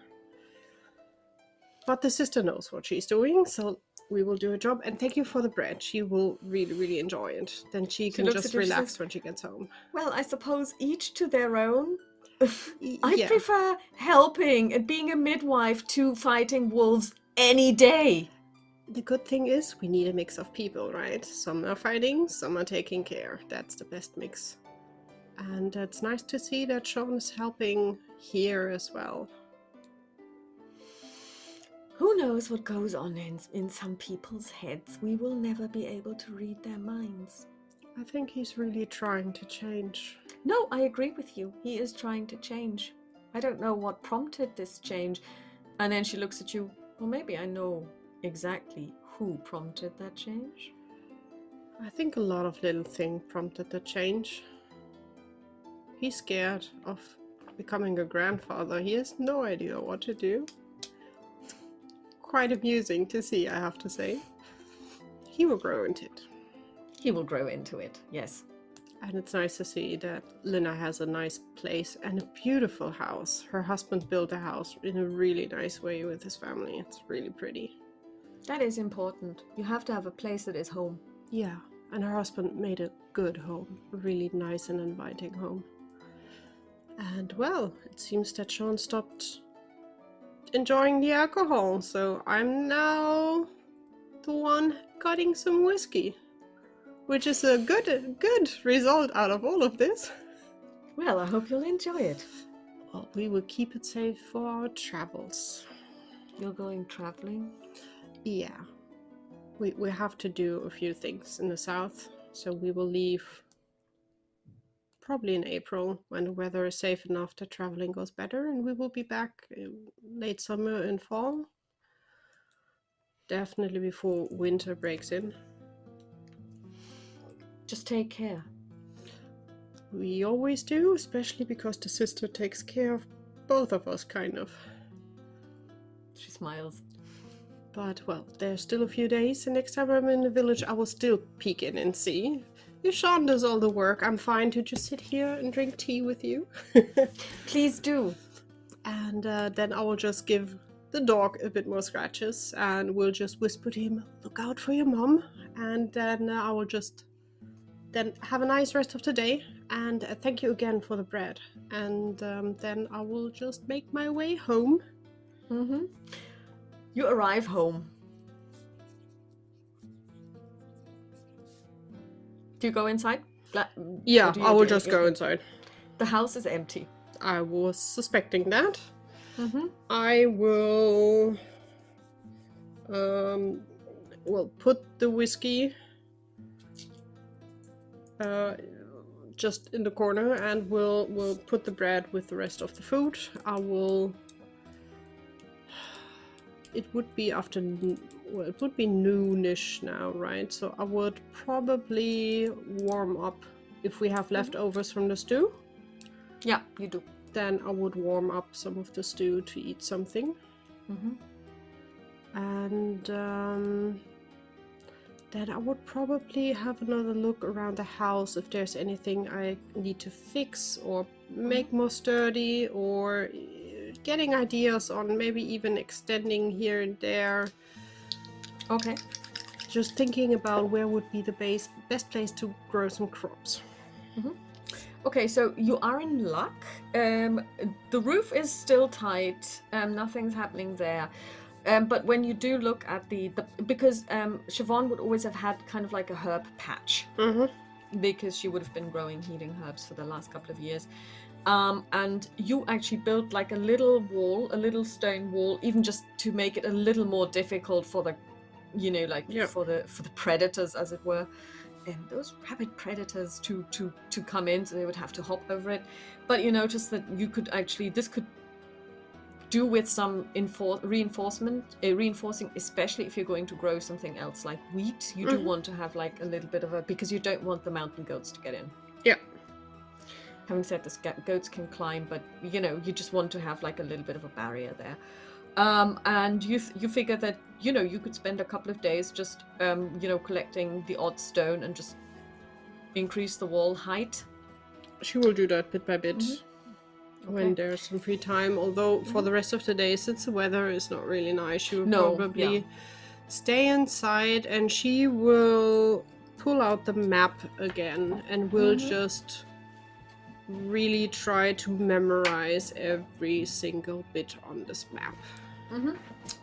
But the sister knows what she's doing, so we will do a job. And thank you for the bread. She will really, really enjoy it. Then she can just relax when she gets home. Well, I suppose each to their own. I prefer helping and being a midwife to fighting wolves any day. The good thing is we need a mix of people, right? Some are fighting, some are taking care. That's the best mix. And it's nice to see that Sean is helping here as well. Who knows what goes on in some people's heads? We will never be able to read their minds. I think he's really trying to change. No, I agree with you. He is trying to change. I don't know what prompted this change. And then she looks at you. Well, maybe I know exactly who prompted that change. I think a lot of little things prompted the change. He's scared of becoming a grandfather. He has no idea what to do. Quite amusing to see, I have to say. He will grow into it. He will grow into it, yes. And it's nice to see that Lina has a nice place and a beautiful house. Her husband built a house in a really nice way with his family. It's really pretty. That is important. You have to have a place that is home. Yeah, and her husband made a good home. A really nice and inviting home. And well, it seems that Sean stopped enjoying the alcohol, so I'm now the one cutting some whiskey, which is a good result out of all of this. Well, I hope you'll enjoy it. Well, we will keep it safe for our travels. You're going traveling? Yeah. We have to do a few things in the south, so we will leave probably in April, when the weather is safe enough that traveling goes better, and we will be back late summer and fall. Definitely before winter breaks in. Just take care. We always do, especially because the sister takes care of both of us, kind of. She smiles. But, well, there's still a few days, and next time I'm in the village, I will still peek in and see. If Sean does all the work, I'm fine to just sit here and drink tea with you. Please do. And then I will just give the dog a bit more scratches, and we'll just whisper to him, look out for your mom. And then I will just then have a nice rest of the day, and thank you again for the bread. And then I will just make my way home. Mm-hmm. You arrive home. Do you go inside? Yeah, I will just go inside. The house is empty. I was suspecting that. Mm-hmm. I will put the whiskey just in the corner, and we'll put the bread with the rest of the food. It would be it would be noonish now, right? So I would probably warm up if we have leftovers from the stew. Yeah, you do. Then I would warm up some of the stew to eat something. Mm-hmm. And then I would probably have another look around the house if there's anything I need to fix or make more sturdy, or getting ideas on maybe even extending here and there. Okay. Just thinking about where would be the best place to grow some crops. Mm-hmm. Okay, so you are in luck. The roof is still tight. Nothing's happening there. But when you do look at because Siobhan would always have had kind of like a herb patch, because she would have been growing healing herbs for the last couple of years. And you actually built like a little wall, a little stone wall, even just to make it a little more difficult for the, for the predators, as it were. Those rabbit predators to come in, so they would have to hop over it. But you notice that you could actually, this could do with some reinforcing, especially if you're going to grow something else like wheat. You do want to have like a little bit of because you don't want the mountain goats to get in. Yeah. Having said this, goats can climb, but you just want to have like a little bit of a barrier there. And you figure that you could spend a couple of days just collecting the odd stone and just increase the wall height. She will do that bit by bit when there's some free time. Although for the rest of the day, since the weather is not really nice, she will probably stay inside, and she will pull out the map again and will just really try to memorize every single bit on this map.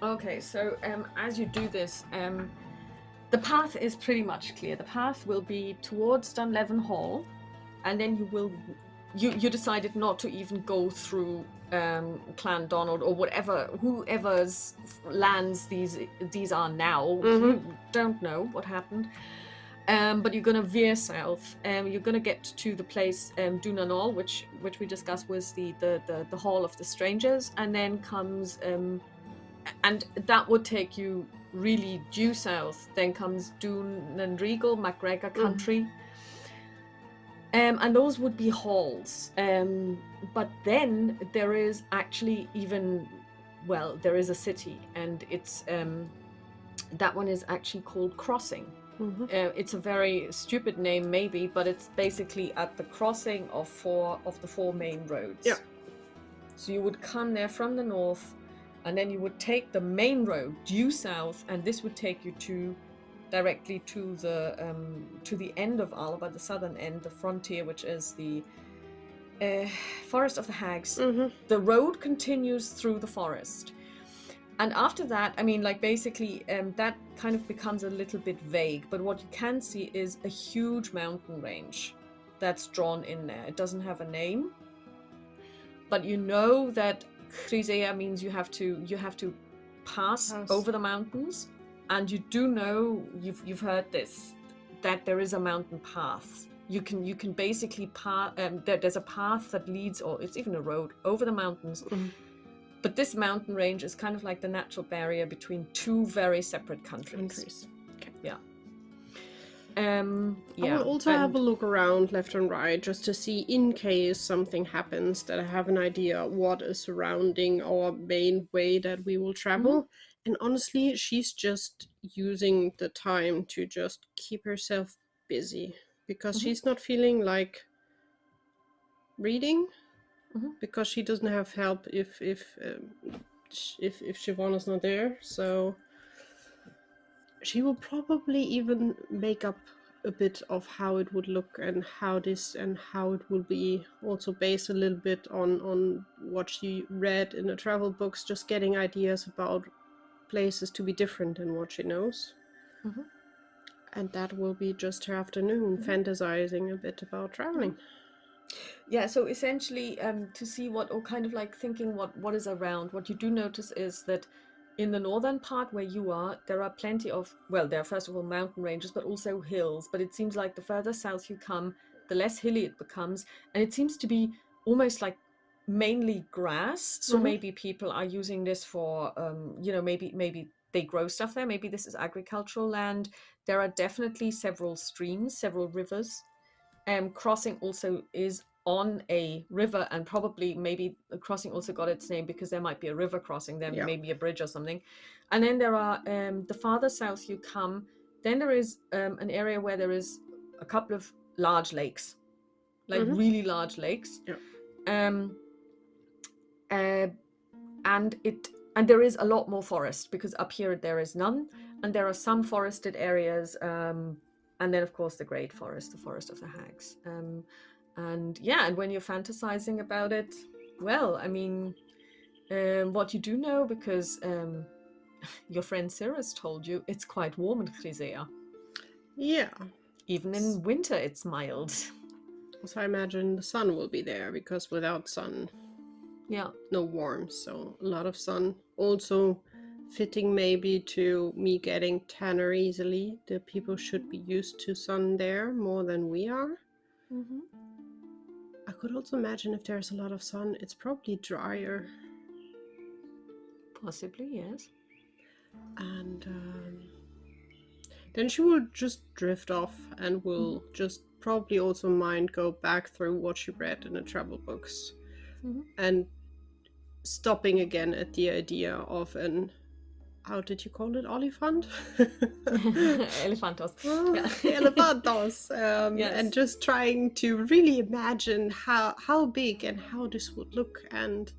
Okay, so as you do this, the path is pretty much clear. The path will be towards Dunlevin Hall, and then you decided not to even go through Clan Donald or whoever's lands these are now. You don't know what happened. But you're going to veer south. You're going to get to the place Dunanol, which we discussed was the Hall of the Strangers, and then comes and that would take you really due south. Then comes Dún and Regal, MacGregor country, and those would be halls. But then there is actually there is a city, and it's that one is actually called Crossing. It's a very stupid name, maybe, but it's basically at the crossing of the four main roads. Yeah. So you would come there from the north, and then you would take the main road due south, and this would take you directly to the end of Alba, the southern end, the frontier, which is the Forest of the Hags. The road continues through the forest. And after that, basically, that kind of becomes a little bit vague. But what you can see is a huge mountain range that's drawn in there. It doesn't have a name, but you know that Chrysaea means you have to pass over the mountains, and you do know you've heard this, that there is a mountain path you can basically there's a path that leads, or it's even a road over the mountains. But this mountain range is kind of like the natural barrier between two very separate countries. Okay. Yeah. I will also have a look around left and right just to see, in case something happens, that I have an idea what is surrounding our main way that we will travel. And honestly, she's just using the time to just keep herself busy, because she's not feeling like reading, because she doesn't have help if Siobhan is not there. So she will probably even make up a bit of how it would look and how it will be, also based a little bit on what she read in the travel books, just getting ideas about places to be different than what she knows. And that will be just her afternoon, fantasizing a bit about traveling. Yeah, so essentially to see what, or kind of like thinking what is around. What you do notice is that in the northern part where you are, there are plenty of, well, there are first of all mountain ranges, but also hills. But it seems like the further south you come, the less hilly it becomes. And it seems to be almost like mainly grass. So maybe people are using this for, maybe they grow stuff there. Maybe this is agricultural land. There are definitely several streams, several rivers. Crossing also is on a river, and probably maybe the crossing also got its name because there might be a river crossing, there may be a bridge or something. And then there are, the farther south you come, then there is an area where there is a couple of large lakes, like really large lakes. And there is a lot more forest, because up here there is none, and there are some forested areas, and then of course the great forest, the forest of the hags. And when you're fantasizing about it, well, I mean, what you do know, because your friend Cirrus told you, it's quite warm in Chrysaea. Yeah. Even in winter it's mild. So I imagine the sun will be there, because without sun, no warmth, so a lot of sun. Also fitting maybe to me getting tanner easily. The people should be used to sun there more than we are. I could also imagine if there's a lot of sun, it's probably drier. Possibly, yes. And then she will just drift off and will just probably also go back through what she read in the travel books. And stopping again at the idea of an, how did you call it, Oliphant? Elephantos. Elephantos. Yes. And just trying to really imagine how big and how this would look, and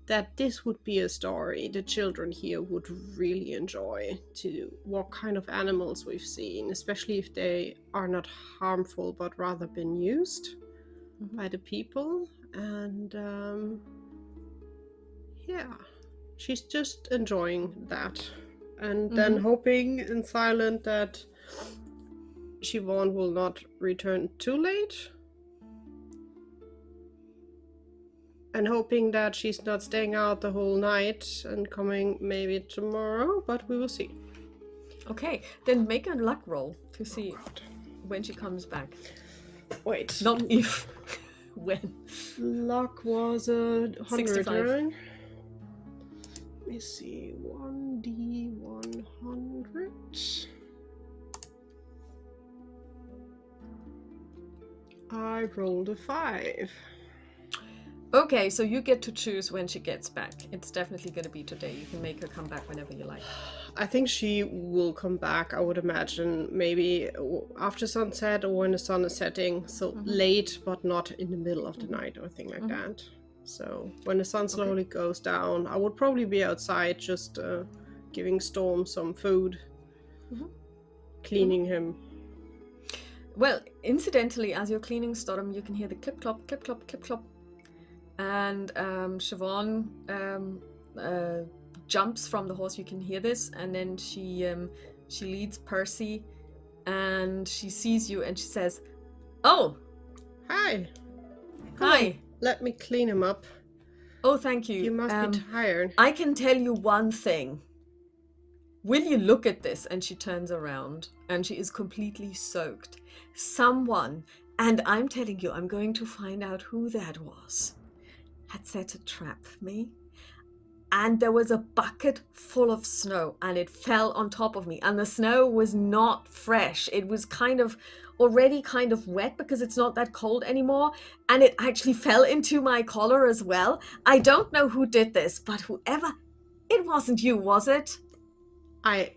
that this would be a story the children here would really enjoy, to what kind of animals we've seen, especially if they are not harmful but rather been used by the people. And she's just enjoying that, and then hoping in silence that Siobhan will not return too late, and hoping that she's not staying out the whole night and coming maybe tomorrow, but we will see. Okay, then make a luck roll to see when she comes back. Wait. Not if, when. Luck was a 100. 65. Right? Let me see. 1d100. I rolled a 5. Okay, so you get to choose when she gets back. It's definitely going to be today. You can make her come back whenever you like. I think she will come back, I would imagine, maybe after sunset or when the sun is setting. So late, but not in the middle of the night or anything like that. So when the sun slowly goes down, I would probably be outside just giving Storm some food, cleaning him. Well, incidentally, as you're cleaning Storm, you can hear the clip-clop, clip-clop, clip-clop. And Siobhan jumps from the horse. You can hear this, and then she leads Percy, and she sees you, and she says, "Oh, hi, hi. Let me clean him up. Oh, thank you. You must be tired. I can tell you one thing. Will you look at this?" And she turns around, and she is completely soaked. Someone, And I'm telling you, I'm going to find out who that was. Had set a trap for me. And there was a bucket full of snow and it fell on top of me. And the snow was not fresh. It was already kind of wet because it's not that cold anymore. And it actually fell into my collar as well. I don't know who did this, but whoever, it wasn't you, was it? I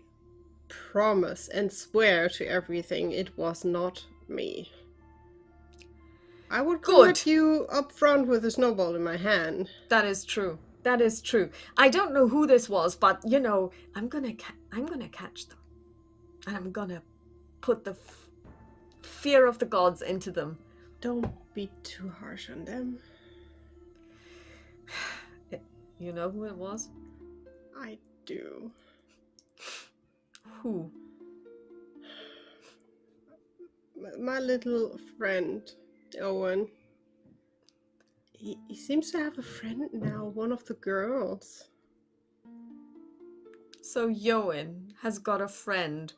promise and swear to everything it was not me. I would come Good. at you up front with a snowball in my hand. That is true. That is true. I don't know who this was, but I'm gonna catch them, and I'm gonna put the fear of the gods into them. Don't be too harsh on them. You know who it was? I do. Who? My little friend, Owen. He seems to have a friend now, one of the girls. So Yoan has got a friend,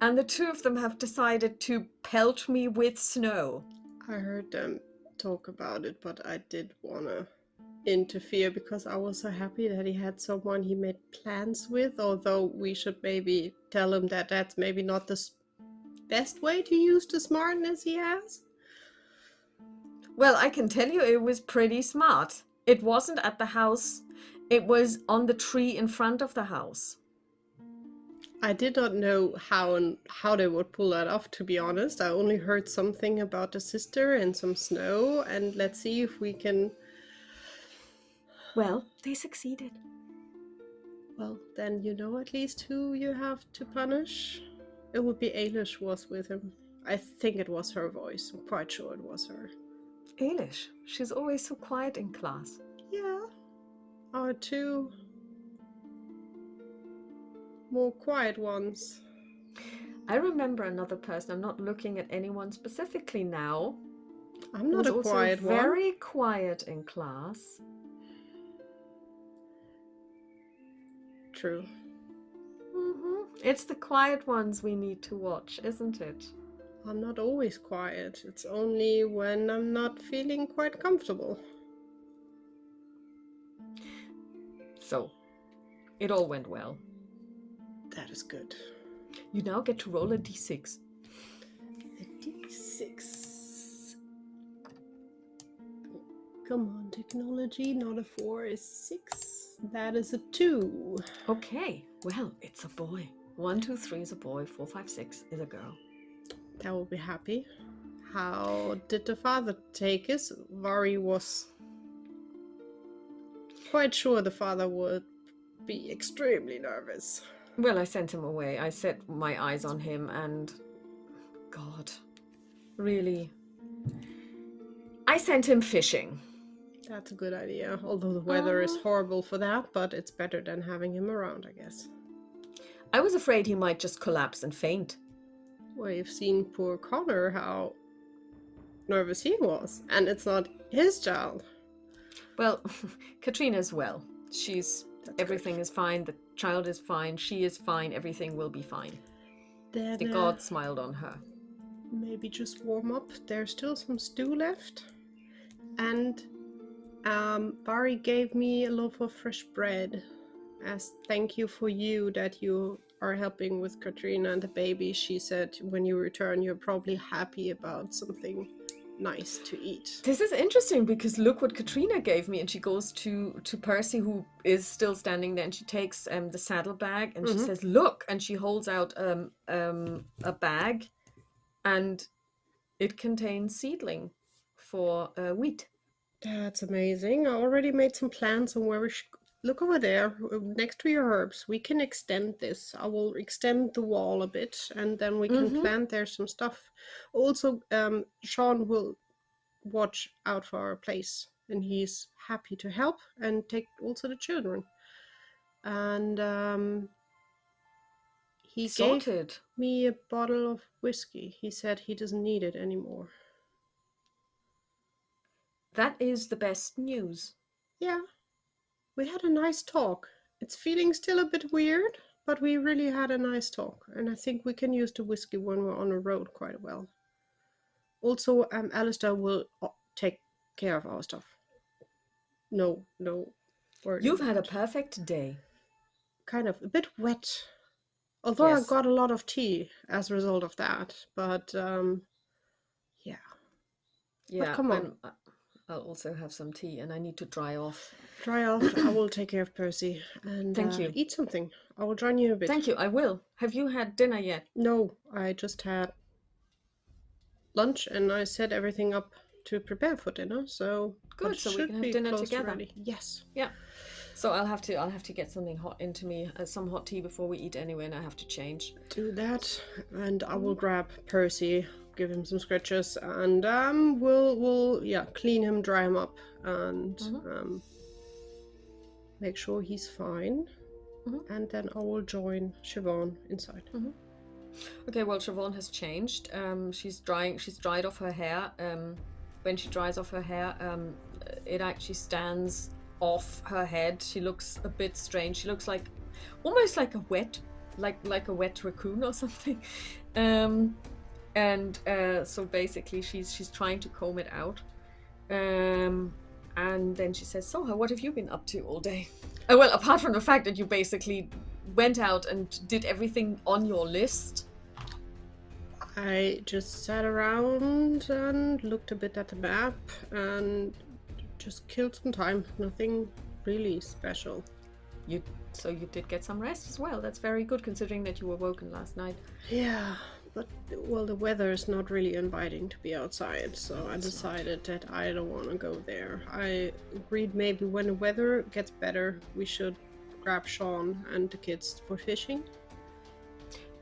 and the two of them have decided to pelt me with snow. I heard them talk about it, but I did want to interfere because I was so happy that he had someone he made plans with, although we should maybe tell him that that's maybe not the best way to use the smartness he has. Well, I can tell you it was pretty smart. It wasn't at the house. It was on the tree in front of the house. I did not know how they would pull that off, to be honest. I only heard something about the sister and some snow, and let's see if we can... Well, they succeeded. Well, then you know at least who you have to punish. It would be Eilish was with him. I think it was her voice. I'm quite sure it was her. Eilish, she's always so quiet in class. Yeah. Our two more quiet ones. I remember another person. I'm not looking at anyone specifically now. I'm not a quiet one. Very quiet in class. True. It's the quiet ones we need to watch, isn't it? I'm not always quiet. It's only when I'm not feeling quite comfortable. So, it all went well. That is good. You now get to roll a d6. A d6. Come on, technology. Not a 4 is 6. That is a 2. Okay, well, it's a boy. 1, 2, 3 is a boy. 4, 5, 6 is a girl. That will be happy. How did the father take it? Vari was quite sure the father would be extremely nervous. Well, I sent him away. I set my eyes on him and... God. Really. I sent him fishing. That's a good idea. Although the weather is horrible for that, but it's better than having him around, I guess. I was afraid he might just collapse and faint. Well, you've seen poor Connor, how nervous he was. And it's not his child. Well, Katrina as well. Everything good. is fine. The child is fine. She is fine. Everything will be fine. Then, the god smiled on her. Maybe just warm up. There's still some stew left. And Vari gave me a loaf of fresh bread as thank you for you that you are helping with Katrina and the baby. She said when you return you're probably happy about something nice to eat. This is interesting because look what Katrina gave me, and she goes to Percy, who is still standing there, and she takes the saddlebag and she says, look, and she holds out a bag, and it contains seedling for wheat. That's amazing. I already made some plans on where we should look over there next to your herbs. We can extend this. I will extend the wall a bit and then we can plant there some stuff. Also, Sean will watch out for our place and he's happy to help and take also the children. And he gave me a bottle of whiskey. He said he doesn't need it anymore. That is the best news. Yeah. We had a nice talk. It's feeling still a bit weird, but we really had a nice talk. And I think we can use the whiskey when we're on the road quite well. Also, Alistair will take care of our stuff. No word You've in had a that. perfect day. Kind of a bit wet. Although I Yes. got a lot of tea as a result of that. But, yeah. But Yeah, come on. I'll also have some tea, and I need to dry off. Dry off. I will take care of Percy. And Thank you. eat something. I will join you in a bit. Thank you, I will. Have you had dinner yet? No, I just had lunch and I set everything up to prepare for dinner, so Good, it so we should can have be dinner close to together. ready. Yes. Yeah. So I'll have to get something hot into me, some hot tea before we eat anyway, and I have to change. Do that, and I will grab Percy, give him some scratches, and we'll clean him, dry him up, and make sure he's fine. And then I will join Siobhan inside. Okay, well, Siobhan has changed. She's dried off her hair. When she dries off her hair, it actually stands off her head. She looks a bit strange. She looks like almost like a wet raccoon or something. So basically she's trying to comb it out. And then she says, "So, what have you been up to all day?" Well, apart from the fact that you basically went out and did everything on your list. I just sat around and looked a bit at the map and just killed some time. Nothing really special. So you did get some rest as well. That's very good, considering that you were woken last night. Yeah, but, well, the weather is not really inviting to be outside, so I decided that I don't want to go there. I agreed maybe when the weather gets better, we should grab Sean and the kids for fishing.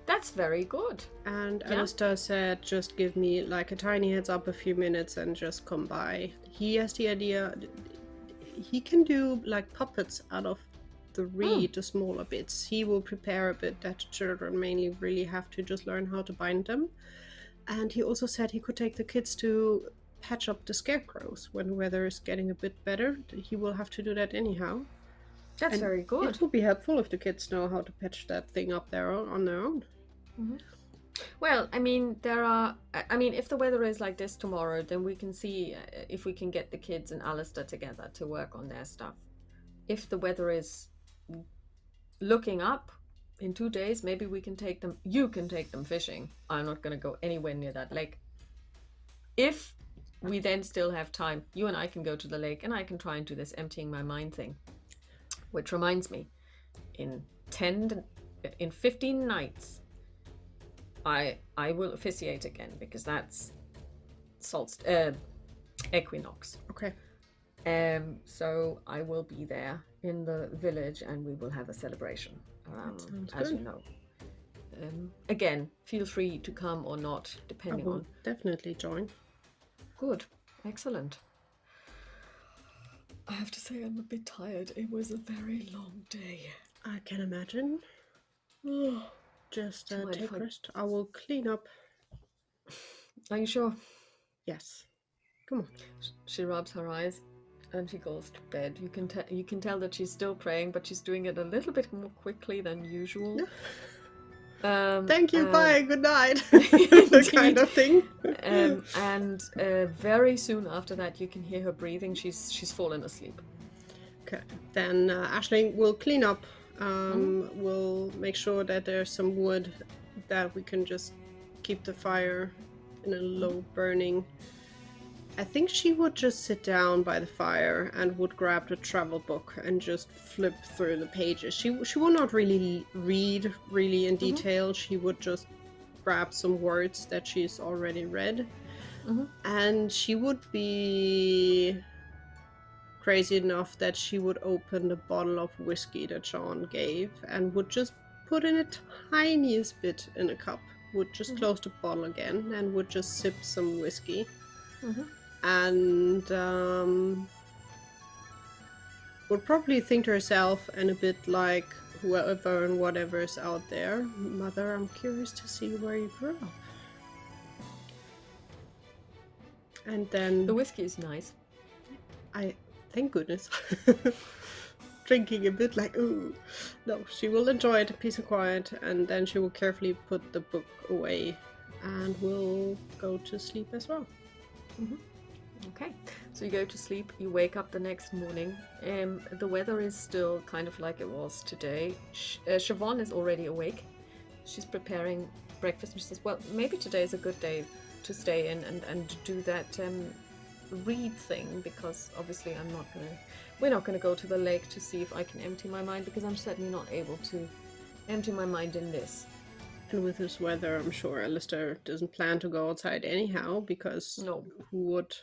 That's very good. And Yeah. Alistair said, just give me like a tiny heads up, a few minutes, and just come by. He has the idea, he can do like puppets out of the reed, the smaller bits. He will prepare a bit that children mainly really have to just learn how to bind them. And he also said he could take the kids to patch up the scarecrows when the weather is getting a bit better. He will have to do that anyhow. That's And very good. It will be helpful if the kids know how to patch that thing up there on their own. Well, I mean, if the weather is like this tomorrow, then we can see if we can get the kids and Alistair together to work on their stuff. If the weather is looking up in 2 days, maybe we can take them. You can take them fishing. I'm not going to go anywhere near that lake. If we then still have time, you and I can go to the lake, and I can try and do this emptying my mind thing. Which reminds me, in 15 nights, I will officiate again, because that's equinox. Okay. So I will be there in the village, and we will have a celebration. As you know. Again, feel free to come or not, depending I will on. definitely join. Good, excellent. I have to say, I'm a bit tired. It was a very long day. I can imagine. Just take rest. I will clean up. Are you sure? Yes. Come on. She rubs her eyes and she goes to bed. You can tell that she's still praying, but she's doing it a little bit more quickly than usual. Thank you, bye, good night. The kind of thing. And very soon after that, you can hear her breathing. She's fallen asleep. Okay, then Aisling will clean up. We'll make sure that there's some wood that we can just keep the fire in a low burning. I think she would just sit down by the fire and would grab the travel book and just flip through the pages. She will not really read really in detail. She would just grab some words that she's already read. And she would be crazy enough that she would open the bottle of whiskey that Sean gave and would just put in a tiniest bit in a cup. Would just close the bottle again and would just sip some whiskey. And would probably think to herself, and a bit like whoever and whatever is out there, Mother, I'm curious to see where you grew up. And then the whiskey is nice. Thank goodness. Drinking a bit like, ooh. No, she will enjoy it, peace and quiet, and then she will carefully put the book away and we'll go to sleep as well. Okay, so you go to sleep, you wake up the next morning. The weather is still kind of like it was today. Siobhan is already awake. She's preparing breakfast, and she says, well, maybe today is a good day to stay in and do that read thing, because obviously we're not gonna go to the lake to see if I can empty my mind, because I'm certainly not able to empty my mind in this. And with this weather, I'm sure Alistair doesn't plan to go outside anyhow, because who would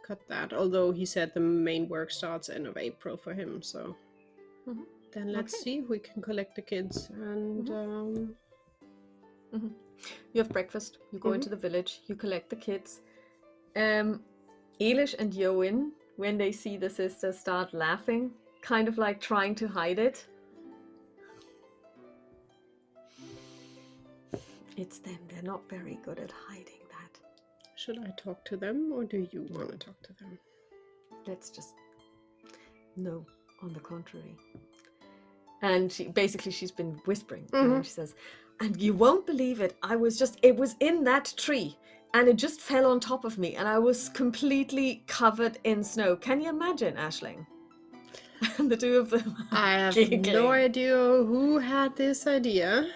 cut that? Although he said the main work starts end of April for him, so then let's see if we can collect the kids. And you have breakfast, you go into the village, you collect the kids. Eilish and Yoin, when they see the sisters, start laughing, kind of like trying to hide it. It's them, they're not very good at hiding that. Should I talk to them, or do you want to talk to them? Let's just... No, on the contrary. And she's been whispering, and she says, and you won't believe it, it was in that tree, and it just fell on top of me, and I was completely covered in snow. Can you imagine, Aisling? And the two of them I have giggling. No idea who had this idea.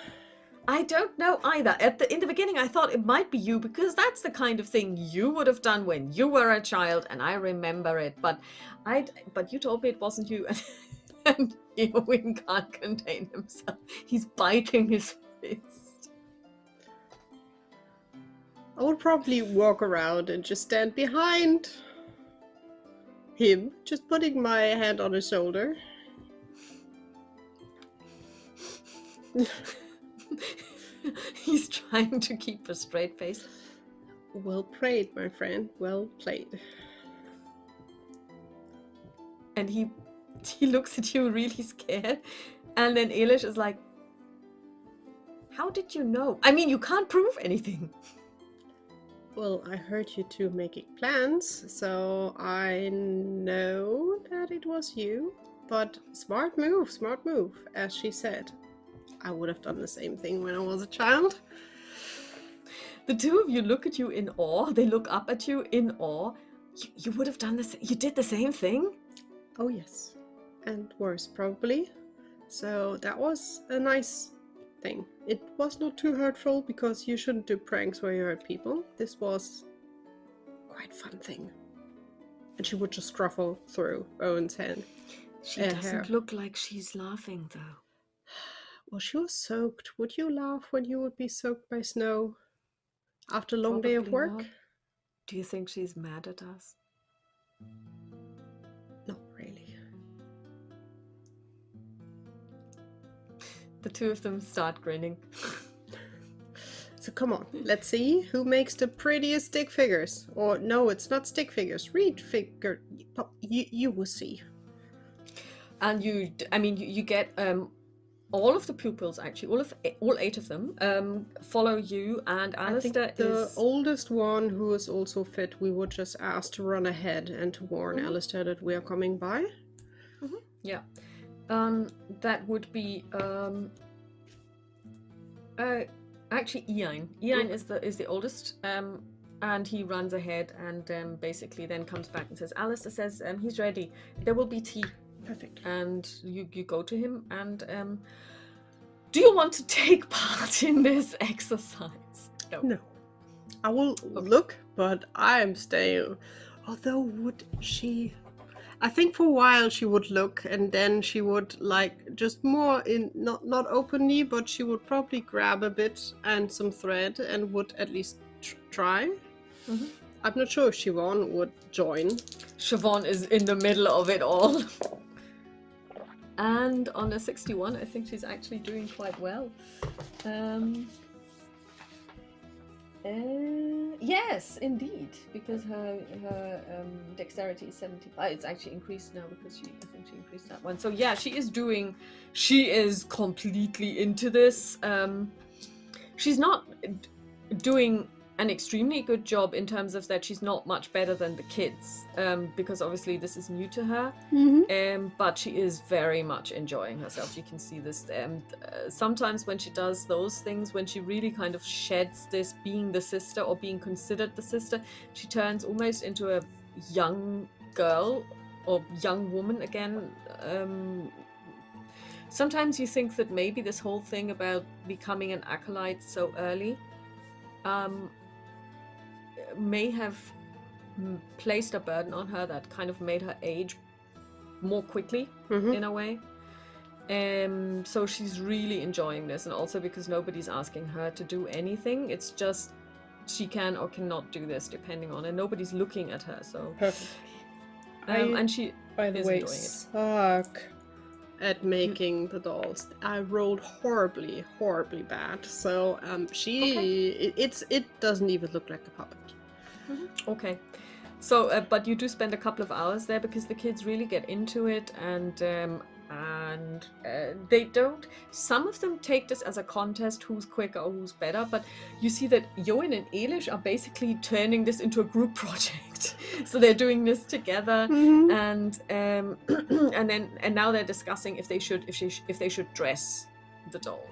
I don't know either. In the beginning, I thought it might be you, because that's the kind of thing you would have done when you were a child, and I remember it. But you told me it wasn't you, and Eowyn can't contain himself. He's biting his fist. I would probably walk around and just stand behind him, just putting my hand on his shoulder. He's trying to keep a straight face. Well played, my friend. Well played. And he looks at you really scared. And then Eilish is like, how did you know? I mean, you can't prove anything. Well, I heard you two making plans, so I know that it was you. But smart move, as she said. I would have done the same thing when I was a child. The two of you look at you in awe. They look up at you in awe. You would have done this. You did the same thing? Oh, yes. And worse, probably. So that was a nice thing. It was not too hurtful, because you shouldn't do pranks where you hurt people. This was quite a fun thing. And she would just ruffle through Owen's hand. She doesn't look like she's laughing, though. Well, she was soaked. Would you laugh when you would be soaked by snow after a long day of work? Not. Do you think she's mad at us? Not really. The two of them start grinning. So come on, let's see who makes the prettiest stick figures. Or no, it's not stick figures. Reed figure. You will see. And you get all of the pupils, actually, all 8 of them, follow you, and Alistair I think the oldest one, who is also fit, we would just ask to run ahead and to warn Alistair that we are coming by. Yeah. That would be actually Ian. Ian is the oldest, and he runs ahead and basically then comes back and says, Alistair says he's ready. There will be tea. Perfect. And you go to him and do you want to take part in this exercise? No. I will look, but I am staying. Although would she... I think for a while she would look, and then she would just more in not openly, but she would probably grab a bit and some thread and would at least try. I'm not sure if Siobhan would join. Siobhan is in the middle of it all. And on a 61, I think she's actually doing quite well. Yes, indeed, because her dexterity is 75. It's actually increased now because I think she increased that one. So yeah, she is completely into this. She's not doing an extremely good job in terms of that she's not much better than the kids, because obviously this is new to her. But she is very much enjoying herself. You can see this. Sometimes when she does those things, when she really kind of sheds this being the sister or being considered the sister, she turns almost into a young girl or young woman again. Sometimes you think that maybe this whole thing about becoming an acolyte so early may have placed a burden on her that kind of made her age more quickly in a way. So she's really enjoying this, and also because nobody's asking her to do anything. It's just she can or cannot do this depending on, and nobody's looking at her. So perfect. and she by the is way, enjoying it. Suck at making the dolls. I rolled horribly bad. So it doesn't even look like a puppet. Okay. So, but you do spend a couple of hours there because the kids really get into it, and they don't. Some of them take this as a contest, who's quicker or who's better. But you see that Johan and Elish are basically turning this into a group project. So they're doing this together, and now they're discussing if they should dress the doll.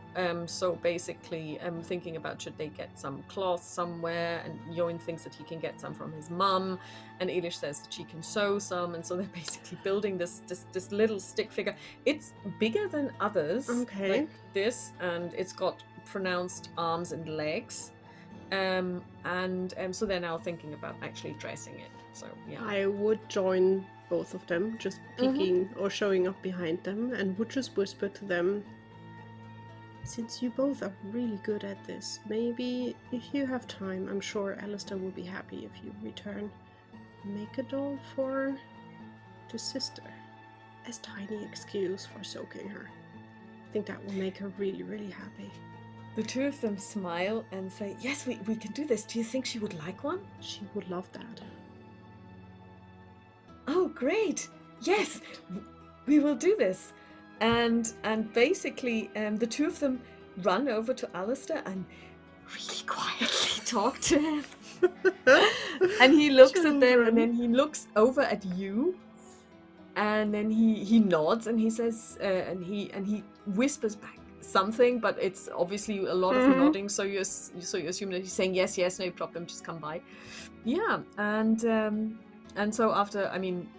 So basically, thinking about should they get some cloth somewhere, and Johan thinks that he can get some from his mum, and Elish says that she can sew some, and so they're basically building this little stick figure. It's bigger than others, like this, and it's got pronounced arms and legs, and so they're now thinking about actually dressing it. So yeah, I would join both of them, just peeking or showing up behind them, and would just whisper to them, since you both are really good at this, maybe if you have time, I'm sure Alistair will be happy if you return. Make a doll for the sister as tiny excuse for soaking her. I think that will make her really, really happy. The two of them smile and say, yes, we can do this. Do you think she would like one? She would love that. Oh, great. Yes, we will do this. And basically, the two of them run over to Alistair and really quietly talk to him. And he looks at them, and then he looks over at you, and then he nods, and he says, and he whispers back something, but it's obviously a lot of nodding. So you assume that he's saying yes, no problem, just come by. Yeah, and so after, I mean,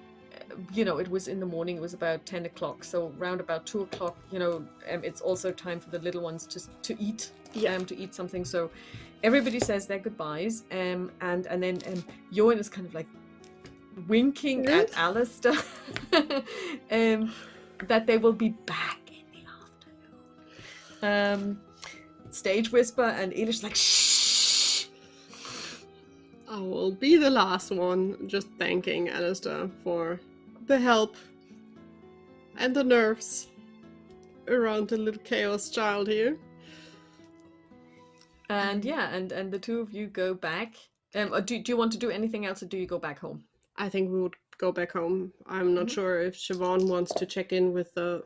it was in the morning, it was about 10 o'clock, so round about 2 o'clock, it's also time for the little ones to eat, to eat something. So everybody says their goodbyes, and then Johan is kind of like winking at Alistair that they will be back in the afternoon. Stage whisper, and Elish like, shh. I will be the last one, just thanking Alistair for the help and the nerves around the little chaos child here. And and the two of you go back. Or do you want to do anything else, or do you go back home? I think we would go back home. I'm not sure if Siobhan wants to check in with the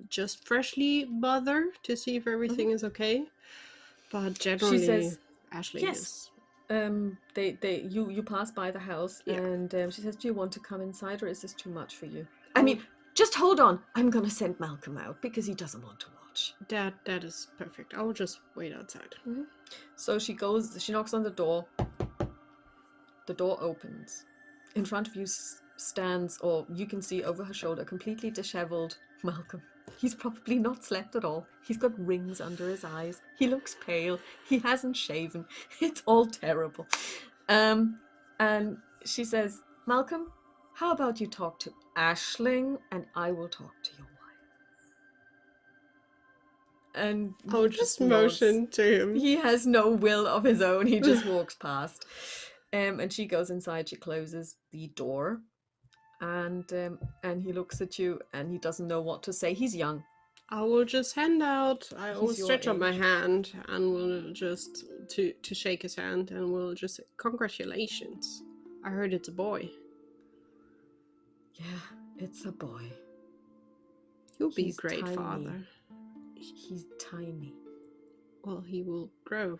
just freshly mother to see if everything is okay. But generally, she says, Ashley yes. You pass by the house, and she says, do you want to come inside, or is this too much for you? I mean, just hold on. I'm gonna send Malcolm out because he doesn't want to watch. That is perfect. I will just wait outside. So she knocks on the door. The door opens. In front of you stands, or you can see over her shoulder, completely disheveled Malcolm. He's probably not slept at all. He's got rings under his eyes. He looks pale. He hasn't shaven. It's all terrible. And she says, Malcolm, how about you talk to Aisling, and I will talk to your wife. And I'll just motion to him. He has no will of his own. He just walks past. And she goes inside. She closes the door. And he looks at you, and he doesn't know what to say. He's young. I will just hand out. I will stretch out my hand, and we'll just to shake his hand, and we'll just say, congratulations. I heard it's a boy. Yeah, it's a boy. You'll be a great father. He's tiny. Well, he will grow.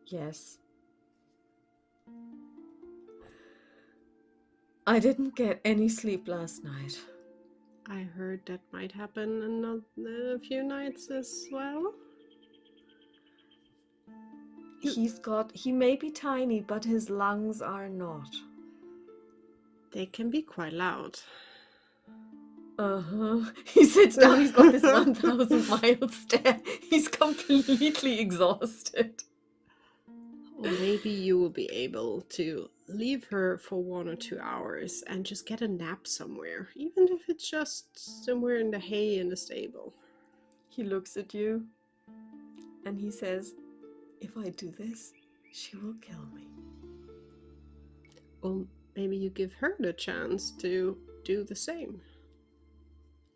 Yes. I didn't get any sleep last night. I heard that might happen in a few nights as well. He may be tiny, but his lungs are not. They can be quite loud. He sits down, he's got this 1,000-mile stare. He's completely exhausted. Or maybe you will be able to leave her for 1 or 2 hours and just get a nap somewhere, even if it's just somewhere in the hay in the stable. He looks at you and he says, if I do this, she will kill me. Well, maybe you give her the chance to do the same.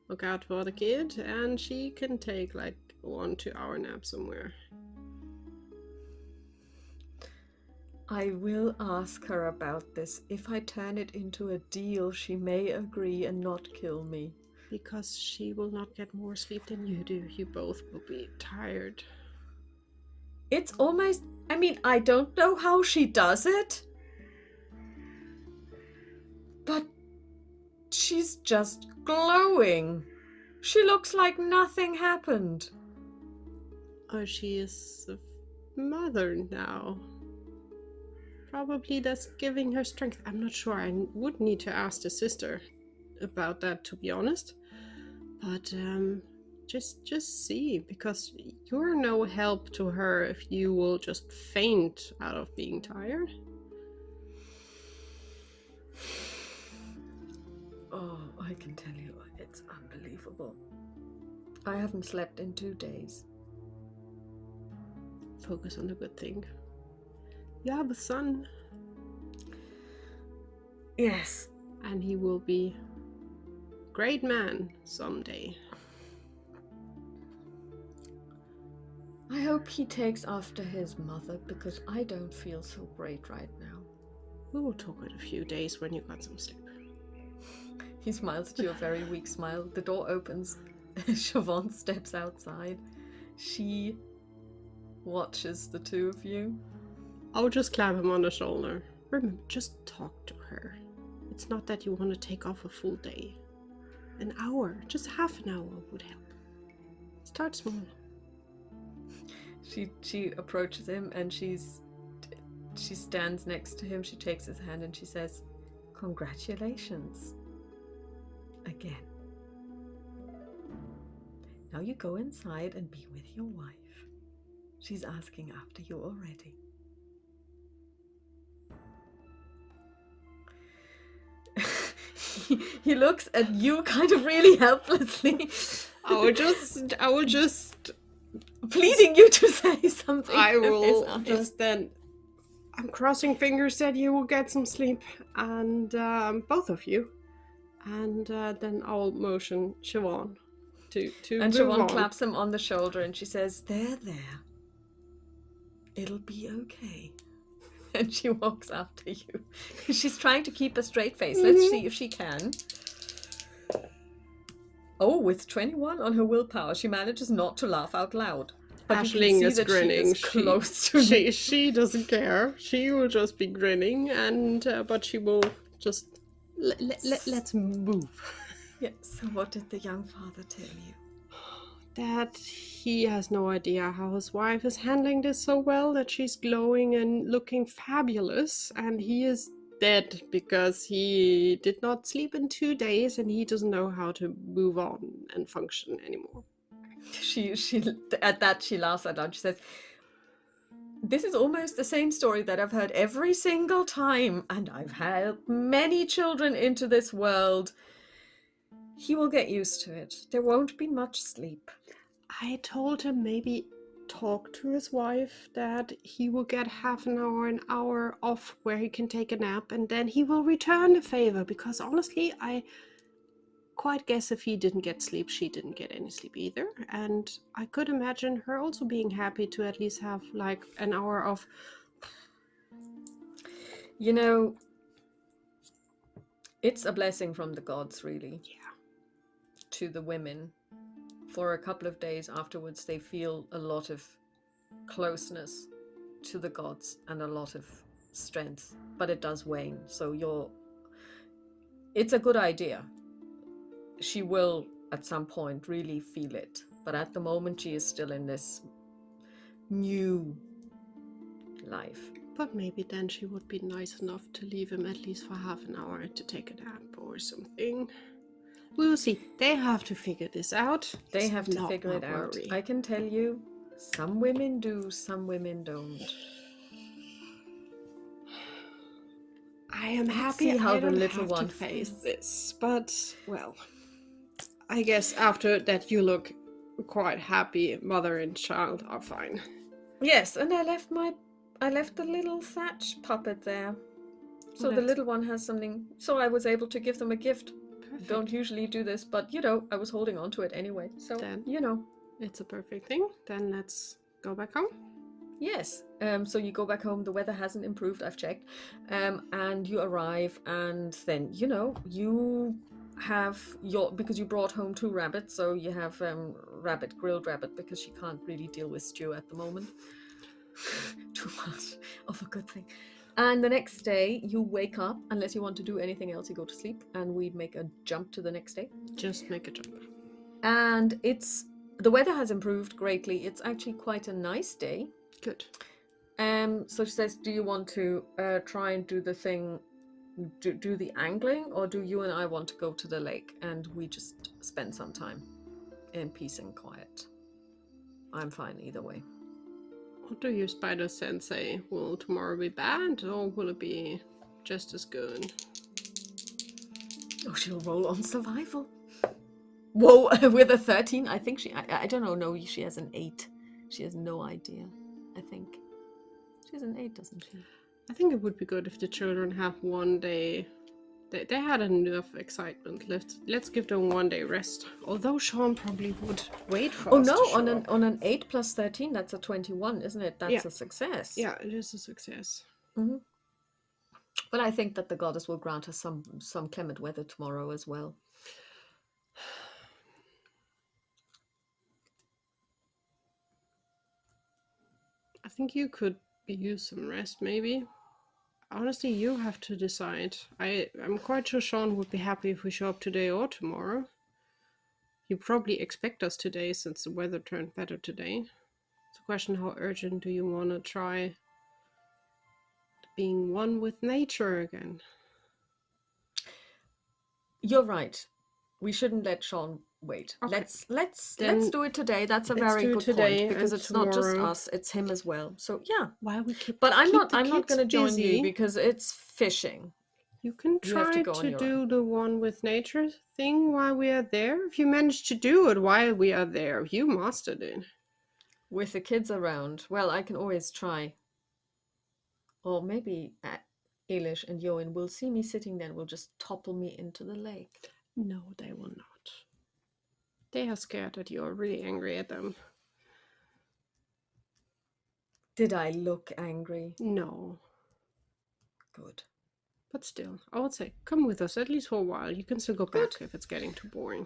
Look out for the kid, and she can take like 1-2 hour nap somewhere. I will ask her about this. If I turn it into a deal, she may agree and not kill me. Because she will not get more sleep than you do. You both will be tired. It's almost... I mean, I don't know how she does it. But she's just glowing. She looks like nothing happened. Oh, she is a mother now. Probably that's giving her strength. I'm not sure. I would need to ask the sister about that, to be honest. But just see, because you're no help to her if you will just faint out of being tired. Oh, I can tell you, it's unbelievable. I haven't slept in 2 days. Focus on the good thing. You have a son. Yes. And he will be a great man someday. I hope he takes after his mother, because I don't feel so great right now. We will talk in a few days when you got some sleep. He smiles at you, a very weak smile. The door opens. Siobhan steps outside. She watches the two of you. I'll just clap him on the shoulder. Remember, just talk to her. It's not that you want to take off a full day. An hour, just half an hour would help. Start small. She approaches him and she stands next to him. She takes his hand and she says, "Congratulations. Again. Now you go inside and be with your wife. She's asking after you already." He looks at you kind of really helplessly. I will just pleading you to say something. I will just then. I'm crossing fingers that you will get some sleep, and both of you. And then I'll motion Siobhan to and move Siobhan on. claps him on the shoulder and she says, there. It'll be okay. And she walks after you. She's trying to keep a straight face. Let's see if she can. Oh, with 21 on her willpower, she manages not to laugh out loud. But Aisling is grinning. She doesn't care. She will just be grinning, and but she will just let's move. Yeah. So what did the young father tell you? That he has no idea how his wife is handling this so well, that she's glowing and looking fabulous, and he is dead because he did not sleep in 2 days and he doesn't know how to move on and function anymore. She at that she laughs out loud. She says, "This is almost the same story that I've heard every single time, and I've helped many children into this world. He will get used to it. There won't be much sleep." I told him maybe talk to his wife, that he will get half an hour off where he can take a nap, and then he will return the favor, because honestly, I quite guess if he didn't get sleep, she didn't get any sleep either, and I could imagine her also being happy to at least have like an hour off. You know, it's a blessing from the gods, really. Yeah. To the women. For a couple of days afterwards, they feel a lot of closeness to the gods and a lot of strength, but it does wane. So it's a good idea. She will at some point really feel it, but at the moment she is still in this new life. But maybe then she would be nice enough to leave him at least for half an hour to take a nap or something. We will see. They have to figure this out. They have to figure it out. I can tell you, some women do, some women don't. I am happy how I the don't little have one to face this, but well, I guess after that you look quite happy. Mother and child are fine. Yes, and I left the little Thatch puppet there. So the little one has something. So I was able to give them a gift. Perfect. Don't usually do this, but I was holding on to it anyway. So then, it's a perfect thing. Then let's go back home. Yes. So you go back home. The weather hasn't improved. I've checked. And you arrive, and then you have because you brought home 2 rabbits, so you have grilled rabbit, because she can't really deal with stew at the moment. Too much of a good thing. And the next day you wake up, unless you want to do anything else, you go to sleep, and we make a jump to the next day. Just make a jump. And the weather has improved greatly. It's actually quite a nice day. Good. So she says, do you want to try and do the thing, do the angling, or do you and I want to go to the lake and we just spend some time in peace and quiet? I'm fine either way. What do your spider sense say? Will tomorrow be bad, or will it be just as good? Oh, she'll roll on survival. Whoa, with a 13, I think I don't know, no, she has an 8. She has no idea, I think. She has an 8, doesn't she? I think it would be good if the children have one day. They had enough excitement. Let's give them one day rest. Although Sean probably would wait for us. Oh no, on an 8 plus 13, that's a 21, isn't it? That's a success. Yeah, it is a success. Mm-hmm. But I think that the goddess will grant us some clement weather tomorrow as well. I think you could use some rest, maybe. Honestly, you have to decide. I'm quite sure Sean would be happy if we show up today or tomorrow. You probably expect us today, since the weather turned better today. It's a question, how urgent do you want to try being one with nature again? You're right. We shouldn't let Sean wait. Okay. Let's do it today. That's a very good point, because it's not just us, it's him as well. So yeah. Why we keep But I'm not going to join you because it's fishing. You can try to do the one with nature thing while we are there. If you manage to do it while we are there, you mastered it. With the kids around, well, I can always try. Or maybe Eilish and Johan will see me sitting there and will just topple me into the lake. No, they will not. They are scared that you are really angry at them. Did I look angry? No. Good. But still, I would say, come with us, at least for a while. You can still go back if it's getting too boring.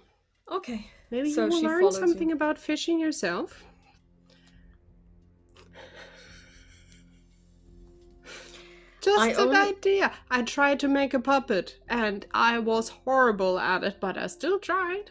Okay. Maybe you will learn something about fishing yourself. Just an idea. I tried to make a puppet, and I was horrible at it, but I still tried.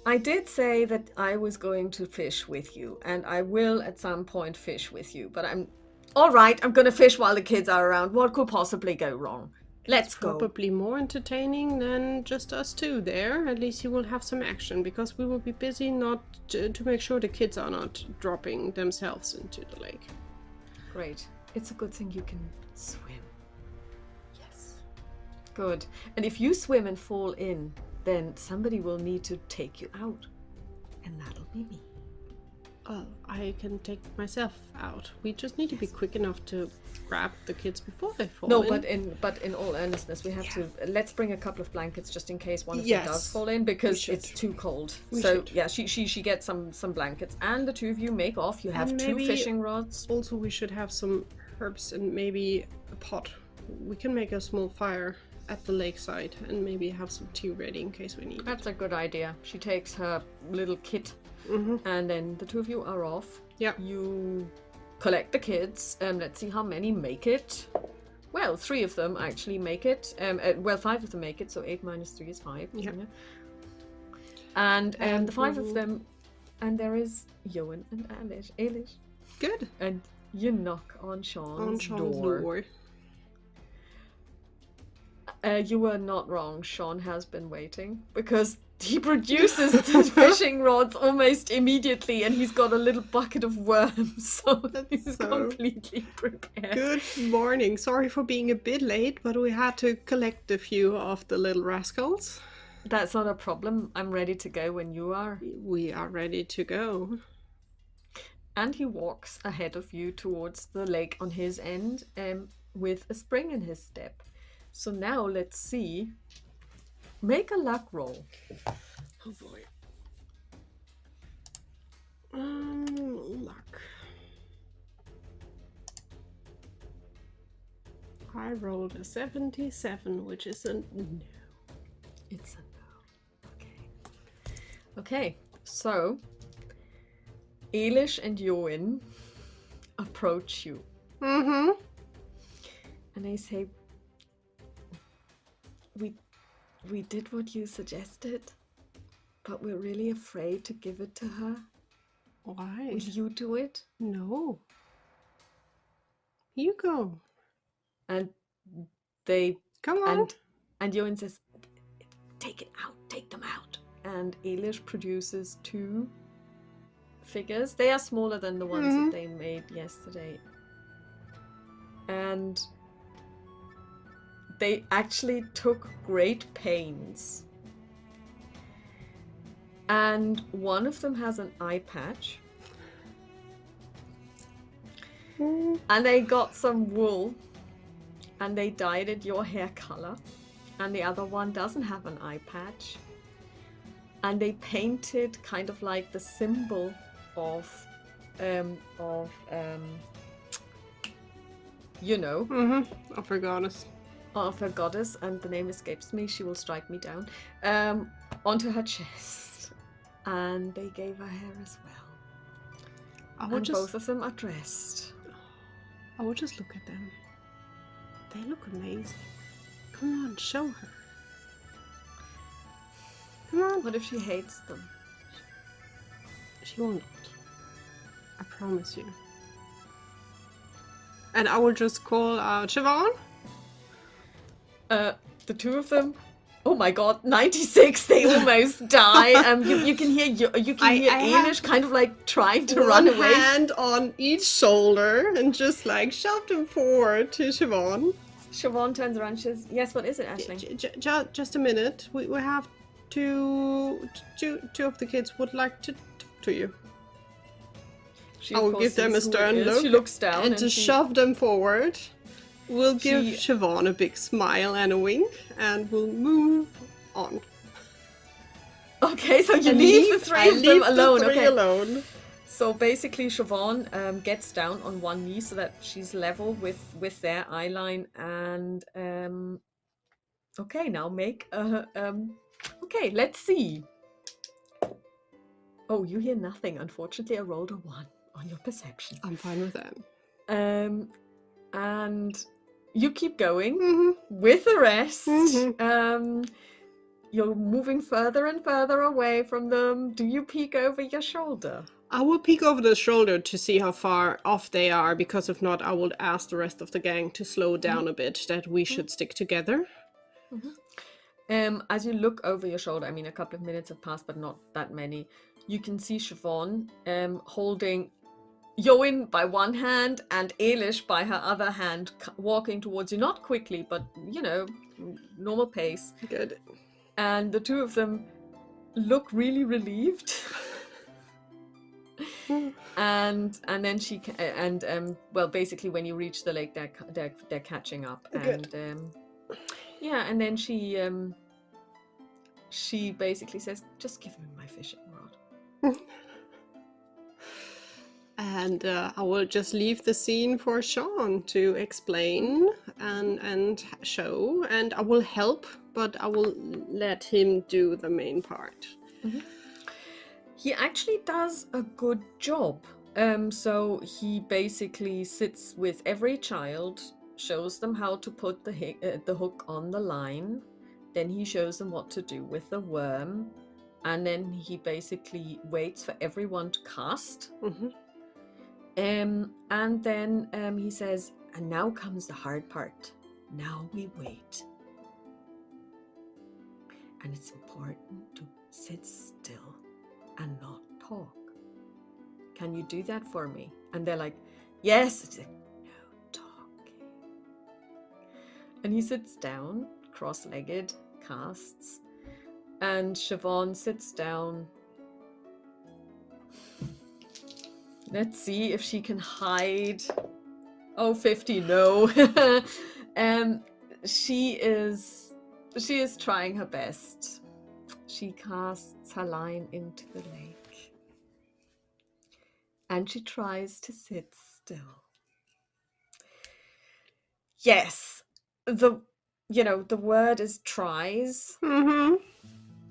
I did say that I was going to fish with you, and I will at some point fish with you, but I'm all right. I'm going to fish while the kids are around. What could possibly go wrong? Let's go. Probably more entertaining than just us two there. At least you will have some action, because we will be busy not to make sure the kids are not dropping themselves into the lake. Great. It's a good thing you can swim. Yes. Good. And if you swim and fall in, then somebody will need to take you out. And that'll be me. Oh, I can take myself out. We just need to be quick enough to grab the kids before they fall in. No, but in all earnestness, we have to. Let's bring a couple of blankets just in case one of them does fall in, because it's too cold. She gets some blankets, and the two of you make off. You have 2 fishing rods. Also, we should have some herbs and maybe a pot. We can make a small fire at the lakeside and maybe have some tea ready in case we need it. That's a good idea. She takes her little kit and then the two of you are off. Yeah. You collect the kids. Let's see how many make it. Well, 3 of them actually make it. 5 of them make it, so 8 minus 3 is 5. Yeah. And the 5 of them, and there is Johan and Eilish. Good. And you knock on Sean's door. You were not wrong. Sean has been waiting because he produces the fishing rods almost immediately, and he's got a little bucket of worms, so he's completely prepared. Good morning. Sorry for being a bit late, but we had to collect a few of the little rascals. That's not a problem. I'm ready to go when you are. We are ready to go. And he walks ahead of you towards the lake on his end, with a spring in his step. So now let's see. Make a luck roll. Oh boy. Luck. I rolled a 77, which is a no. It's a no. Okay. Okay, so Eilish and Johan approach you. Mm-hmm. And they say, we did what you suggested, but we're really afraid to give it to her. Why? Will you do it? No. You go. And they... Come on. And Johan says, take it out, take them out. And Eilish produces 2 figures. They are smaller than the ones that they made yesterday. And they actually took great pains. And one of them has an eye patch. And they got some wool. And they dyed it your hair color. And the other one doesn't have an eye patch. And they painted kind of like the symbol of Of her goddess. Of her goddess, and the name escapes me, she will strike me down, onto her chest. And they gave her hair as well. Both of them are dressed. I will just look at them. They look amazing. Come on, show her. Come on. What if she hates them? She will not. I promise you. And I will just call out Siobhan. The 2 of them. Oh my god, 96! They almost die. You can hear Eilish kind of like trying to run away. One hand on each shoulder and just like shove them forward to Siobhan. Siobhan turns around and says, "Yes, what is it, Aisling?" Just a minute. We have two of the kids would like to talk to you. I will give them a stern look. She looks down and to shove them forward. We'll give Siobhan a big smile and a wink, and we'll move on. Okay, so you leave the 3 of them alone. Okay. Alone. So basically, Siobhan gets down on one knee so that she's level with their eye line, and okay, now make a okay. Let's see. Oh, you hear nothing. Unfortunately, I rolled a 1 on your perception. I'm fine with that. And you keep going with the rest. You're moving further and further away from them. Do you peek over your shoulder? I will peek over the shoulder to see how far off they are, because if not, I will ask the rest of the gang to slow down a bit, that we should stick together. As you look over your shoulder, I mean, a couple of minutes have passed, but not that many. You can see Siobhan holding Johan by one hand and Eilish by her other hand, walking towards you, not quickly, but, normal pace. Good. And the 2 of them look really relieved. and then she basically when you reach the lake, they're catching up. Good. And and then she basically says, "Just give me my fishing rod." And I will just leave the scene for Sean to explain and show, and I will help, but I will let him do the main part. He actually does a good job. So he basically sits with every child, shows them how to put the hook on the line. Then he shows them what to do with the worm. And then he basically waits for everyone to cast. And then he says, and now comes the hard part. Now we wait. And it's important to sit still and not talk. Can you do that for me? And they're like, yes. It's like, no talking. And he sits down, cross-legged, casts. And Siobhan sits down. Let's see if she can hide. Oh, 50, no. She is trying her best. She casts her line into the lake. And she tries to sit still. Yes, the word is tries.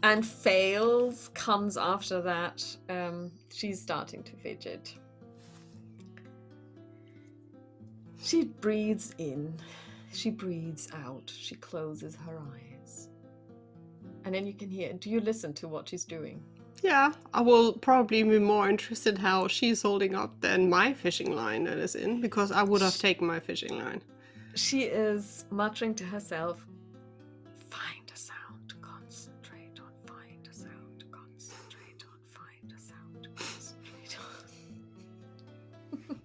And fails comes after that. She's starting to fidget. She breathes in, she breathes out, she closes her eyes. And then you can hear, do you listen to what she's doing? Yeah, I will probably be more interested how she's holding up than my fishing line that is in, because I would have taken my fishing line. She is muttering to herself, find a sound, concentrate on, find a sound, concentrate on, find a sound, concentrate on.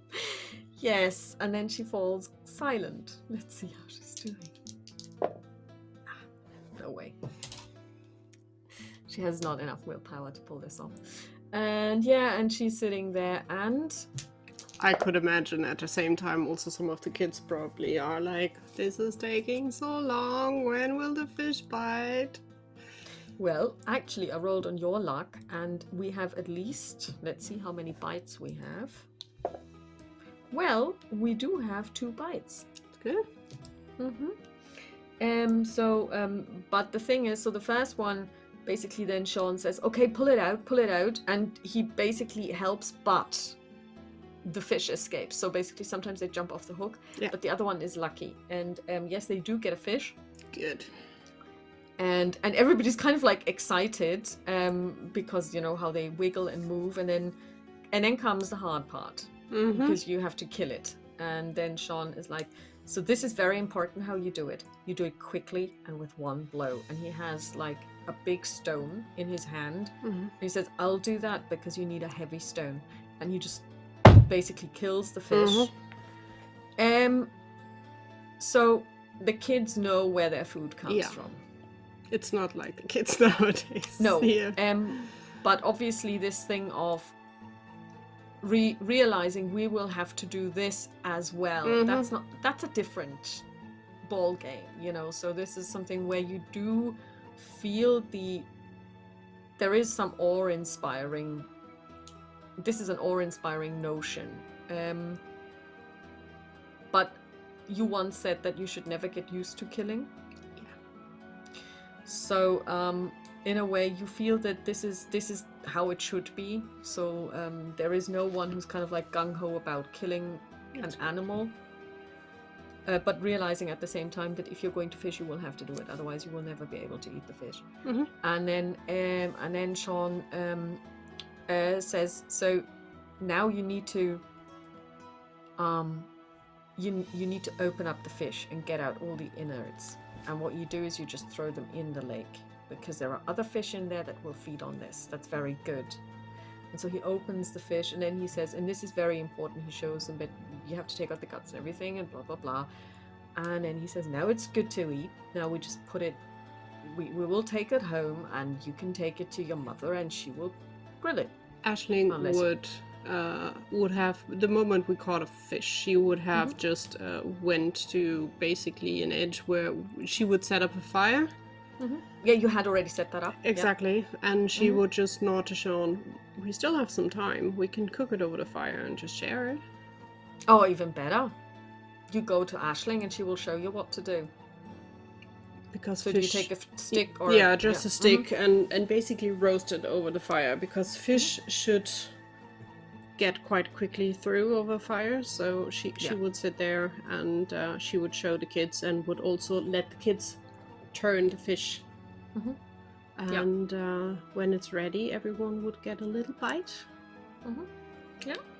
Yes, and then she falls silent. Let's see how she's doing. No way. She has not enough willpower to pull this off. And yeah, and she's sitting there, and I could imagine at the same time also some of the kids probably are like, this is taking so long, when will the fish bite? Well, actually I rolled on your luck, and we have at least, let's see how many bites we have. Well, we do have 2 bites. Good. But the thing is, so the first one, basically then Sean says, okay, pull it out, and he basically helps, but the fish escapes. So basically sometimes they jump off the hook, but the other one is lucky. And yes, they do get a fish. Good. And everybody's kind of like excited, because you know how they wiggle and move, and then comes the hard part, because you have to kill it. And then Sean is like, so this is very important how you do it. You do it quickly and with one blow. And he has like a big stone in his hand. And he says, I'll do that because you need a heavy stone. And he just basically kills the fish. So the kids know where their food comes from. It's not like the kids nowadays. No. But obviously this thing of realizing we will have to do this as well, that's a different ball game, you know. So this is something where you do feel there is some awe-inspiring, this is an awe-inspiring notion. But you once said that you should never get used to killing. So in a way you feel that this is how it should be. So there is no one who's kind of like gung-ho about killing an animal, but realizing at the same time that if you're going to fish, you will have to do it, otherwise you will never be able to eat the fish. And then Sean says, so now you need to you need to open up the fish and get out all the innards. And what you do is you just throw them in the lake, because there are other fish in there that will feed on this. That's very good. And so he opens the fish, and then he says, and this is very important, he shows them that you have to take out the guts and everything and blah, blah, blah. And then he says, now it's good to eat. Now we just put it, we will take it home, and you can take it to your mother and she will grill it. Aisling would have, the moment we caught a fish, she would have just went to basically an edge where she would set up a fire. Yeah, you had already set that up. Exactly. Yeah. And she would just nod to Sean, we still have some time, we can cook it over the fire and just share it. Oh, even better. You go to Aisling and she will show you what to do. because So fish... do you take a stick or... Yeah, just a stick and basically roast it over the fire, because fish should get quite quickly through over fire. So she would sit there and she would show the kids and would also let the kids turn the fish. And when it's ready, everyone would get a little bite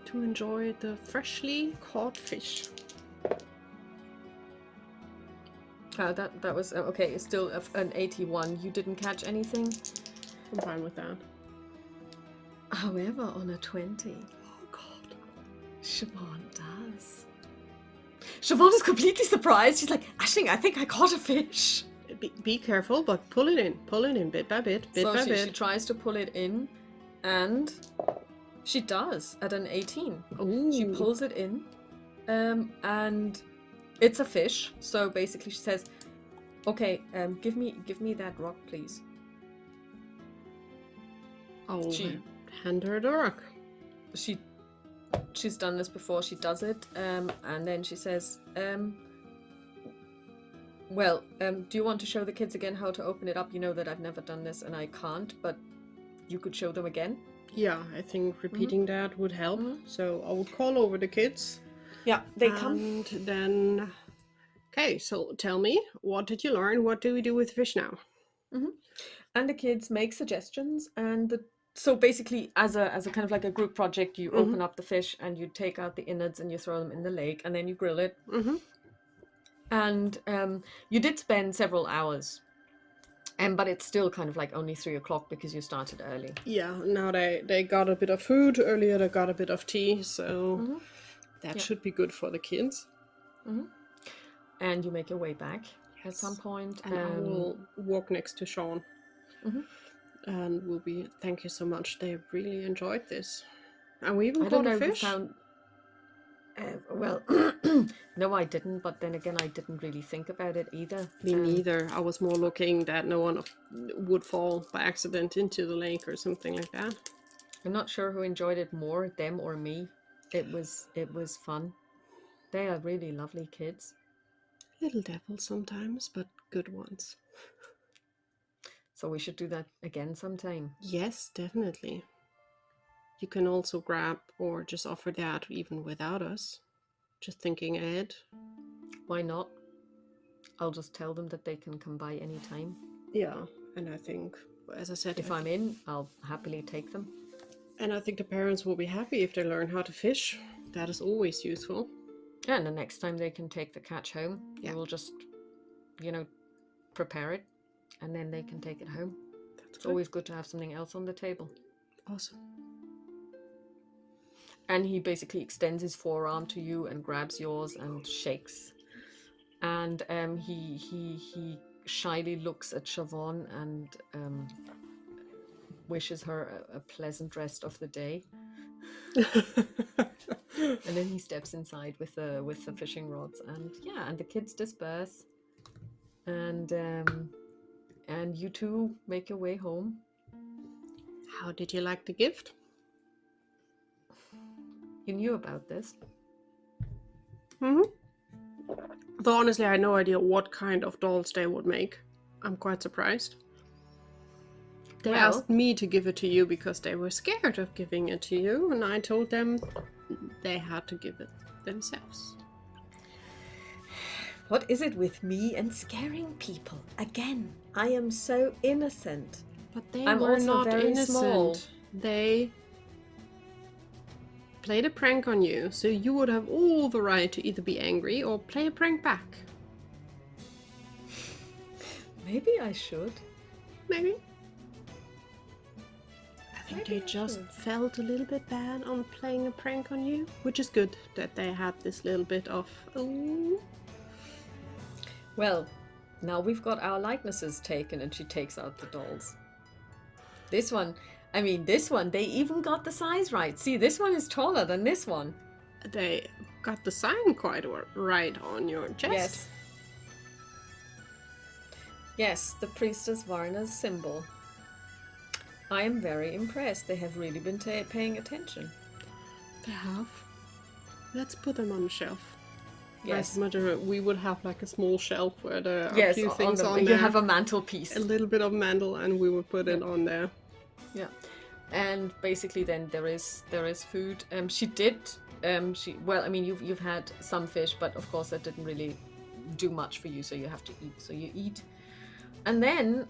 to enjoy the freshly caught fish. That was okay. It's still an 81. You didn't catch anything. I'm fine with that. However, on a 20, Oh God, Siobhan does. Siobhan is completely surprised. She's like, Aisling, I think I caught a fish. Be careful, but pull it in bit by bit, by bit. She tries to pull it in, and she does at an 18. Ooh. She pulls it in, and it's a fish. So basically, she says, "Okay, give me that rock, please." I'll hand her the rock. She's done this before. She does it, and then she says, "Well, do you want to show the kids again how to open it up? You know that I've never done this and I can't, but you could show them again." Yeah, I think repeating that would help. So I would call over the kids. Yeah, they come. And then, okay, so tell me, what did you learn? What do we do with fish now? And the kids make suggestions, and so basically, as a kind of like a group project, you open up the fish and you take out the innards and you throw them in the lake, and then you grill it. And you did spend several hours, but it's still kind of like only 3 o'clock because you started early. Yeah, now they got a bit of food. Earlier they got a bit of tea, so that should be good for the kids. And you make your way back at some point. And I will walk next to Sean. And we'll be, thank you so much. They really enjoyed this. And we even caught a fish. Well, no, I didn't. But then again, I didn't really think about it either. Me neither. I was more looking that no one would fall by accident into the lake or something like that. I'm not sure who enjoyed it more, them or me. It was fun. They are really lovely kids. Little devils sometimes, but good ones. So we should do that again sometime. Yes, definitely. You can also grab or just offer that even without us. Just thinking ahead. Why not? I'll just tell them that they can come by anytime. Yeah, and I think, as I said... If I'm in, I'll happily take them. And I think the parents will be happy if they learn how to fish. That is always useful. Yeah, and the next time they can take the catch home. Yeah. We'll just, prepare it. And then they can take it home. It's always good to have something else on the table. Awesome. And he basically extends his forearm to you and grabs yours and shakes. And he shyly looks at Siobhan and wishes her a pleasant rest of the day. And then he steps inside with the fishing rods, and the kids disperse. And you two make your way home. How did you like the gift? You knew about this? Though honestly, I had no idea what kind of dolls they would make. I'm quite surprised. They asked me to give it to you because they were scared of giving it to you, and I told them they had to give it themselves. What is it with me and scaring people? Again, I am so innocent. But they were not very innocent. Small. They played a prank on you, so you would have all the right to either be angry or play a prank back. Maybe I should. Maybe. I think they just felt a little bit bad on playing a prank on you, which is good that they had this little bit of, ooh. Well, now we've got our likenesses taken, and she takes out the dolls. This one, they even got the size right. See, this one is taller than this one. They got the sign quite right on your chest. Yes. Yes, the Priestess Varna's symbol. I am very impressed. They have really been paying attention. They have. Let's put them on the shelf. Yes. We would have like a small shelf where there are a few things on there. You have a mantelpiece. A little bit of mantle, and we would put it on there. Yeah. And basically then there is food. She did, well, I mean, you've had some fish, but of course that didn't really do much for you, so you have to eat. So you eat. And then,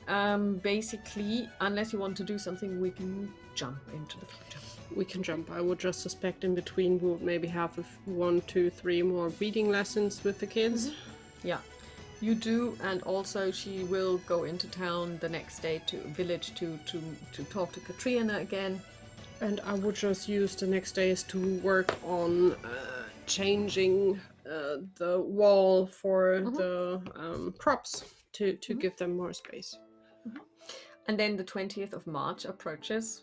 basically, unless you want to do something, we can jump into the future. We can jump. I would just suspect in between we would maybe have 1, 2, 3 more reading lessons with the kids. Yeah, you do, and also she will go into town the next day to village to talk to Katrina again. And I would just use the next days to work on changing the wall for the crops to give them more space. And then the 20th of March approaches.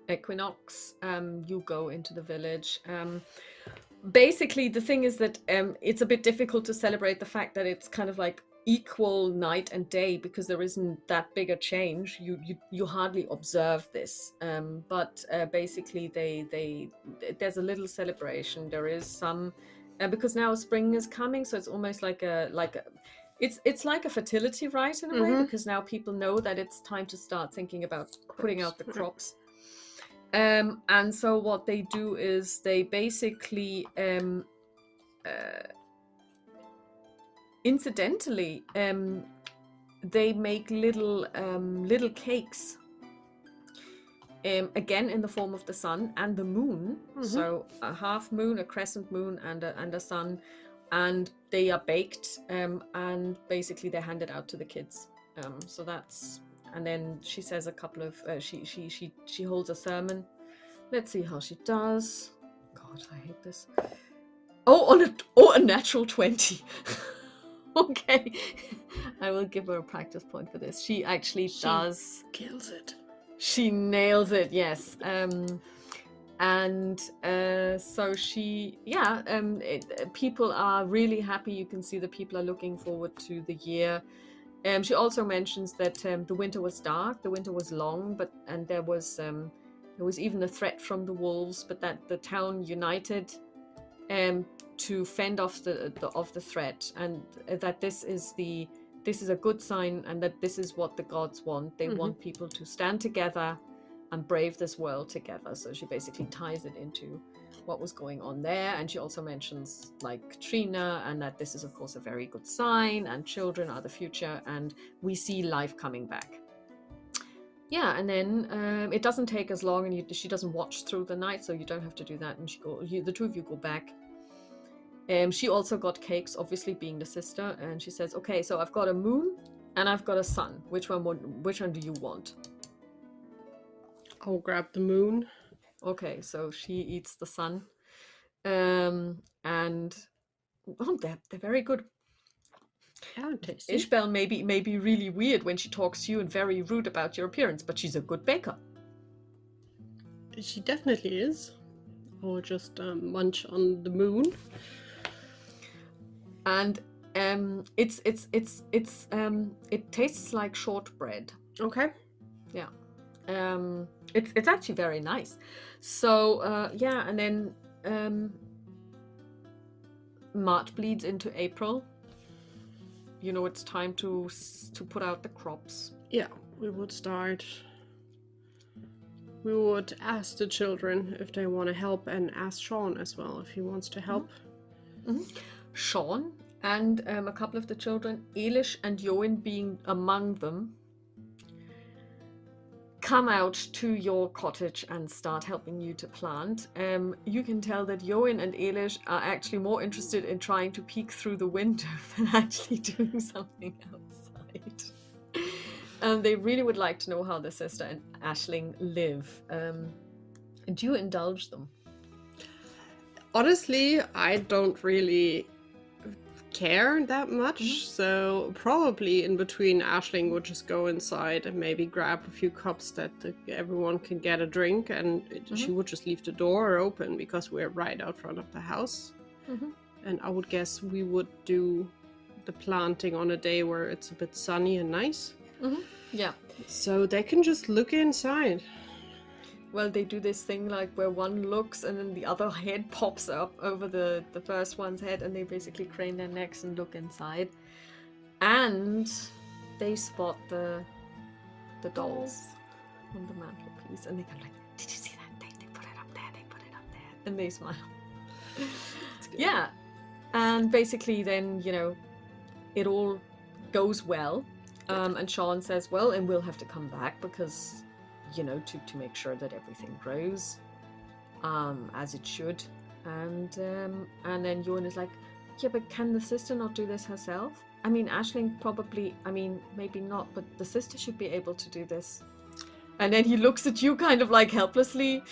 Equinox, you go into the village. Basically, the thing is that it's a bit difficult to celebrate the fact that it's kind of like equal night and day, because there isn't that big a change. You hardly observe this, but basically there's a little celebration. There is some, because now spring is coming, so it's almost like it's like a fertility rite in a way, because now people know that it's time to start thinking about putting out the crops. And so what they do is they basically incidentally they make little cakes, again in the form of the sun and the moon. So a half moon, a crescent moon, and a sun, and they are baked, and basically they're handed out to the kids. So that's. And then she says a couple of she holds a sermon. Let's see how she does. God, I hate this. A natural 20. Okay, I will give her a practice point for this. She actually kills it. She nails it. Yes. So she, people are really happy. You can see that people are looking forward to the year. She also mentions that the winter was dark, the winter was long, and there was even a threat from the wolves, but that the town united to fend off the threat, and that this is a good sign, and that this is what the gods want. They want people to stand together and brave this world together. So she basically ties it into what was going on there, and she also mentions like Katrina, and that this is of course a very good sign, and children are the future, and we see life coming back. Yeah, and then it doesn't take as long, and she doesn't watch through the night, so you don't have to do that. And the two of you go back. She also got cakes, obviously being the sister, and she says, "Okay, so I've got a moon and I've got a sun. Which one do you want?" I'll grab the moon. Okay, so she eats the sun, and they're very good. Yeah, tasty. Ishbel may be really weird when she talks to you and very rude about your appearance, but she's a good baker. She definitely is. Or just munch on the moon. And it tastes like shortbread. Okay. Yeah. It's actually very nice. So and then March bleeds into April. You know, it's time to put out the crops. Yeah, we would start. We would ask the children if they want to help, and ask Sean as well if he wants to help. Sean and a couple of the children, Eilish and Join being among them, come out to your cottage and start helping you to plant. You can tell that Join and Eilish are actually more interested in trying to peek through the window than actually doing something outside. And they really would like to know how the sister and Aisling live. Do you indulge them? Honestly, I don't really care that much, so probably in between Aisling would just go inside and maybe grab a few cups that everyone can get a drink, and she would just leave the door open because we're right out front of the house. And I would guess we would do the planting on a day where it's a bit sunny and nice. Yeah. So they can just look inside. well, they do this thing like where one looks and then the other head pops up over the first one's head, and they basically crane their necks and look inside. And they spot the dolls on the mantelpiece, and they go like, "Did you see that? They put it up there. They put it up there," and they smile. Yeah, and basically then it all goes well, and Sean says, "Well, and we'll have to come back because to make sure that everything grows as it should." And then Ewan is like, "Yeah, but can the sister not do this herself? I mean, Aisling probably, maybe not, but the sister should be able to do this." And then he looks at you kind of like helplessly.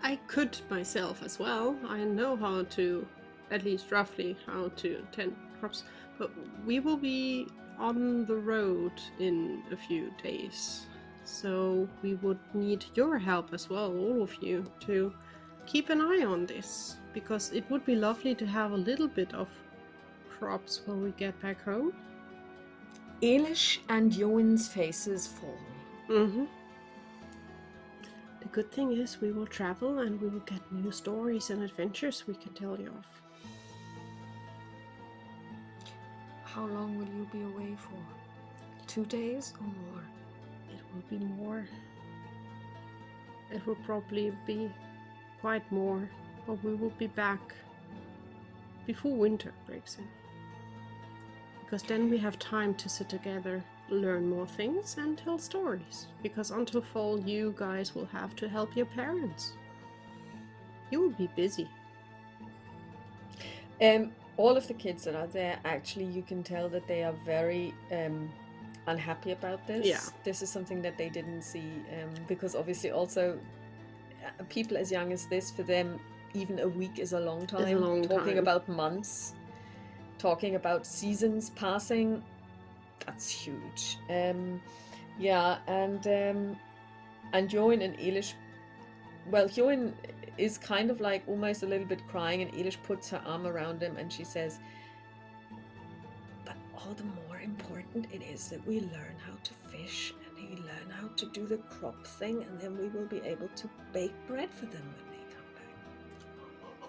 I could myself as well. I know how to, at least roughly, how to tend crops. But we will be on the road in a few days. So we would need your help as well, all of you, to keep an eye on this. Because it would be lovely to have a little bit of crops when we get back home. Eilish and Ewan's faces fall. Mm-hmm. The good thing is we will travel and we will get new stories and adventures we can tell you of. How long will you be away for? 2 days or more? It will be more. It will probably be quite more, but we will be back before winter breaks in. Because then we have time to sit together, learn more things, and tell stories. Because until fall, you guys will have to help your parents. You will be busy. All of the kids that are there, actually, you can tell that they are very unhappy about this. Yeah. This is something that they didn't see, because obviously also people as young as this, for them, even a week is a long time. It's a long Talking time. about months, talking about seasons passing, that's huge. Yeah, and Ewan and Eilish, well, Ewan is kind of like almost a little bit crying, and Eilish puts her arm around him and she says, "But all the more important it is that we learn how to fish and we learn how to do the crop thing, and then we will be able to bake bread for them when they come back."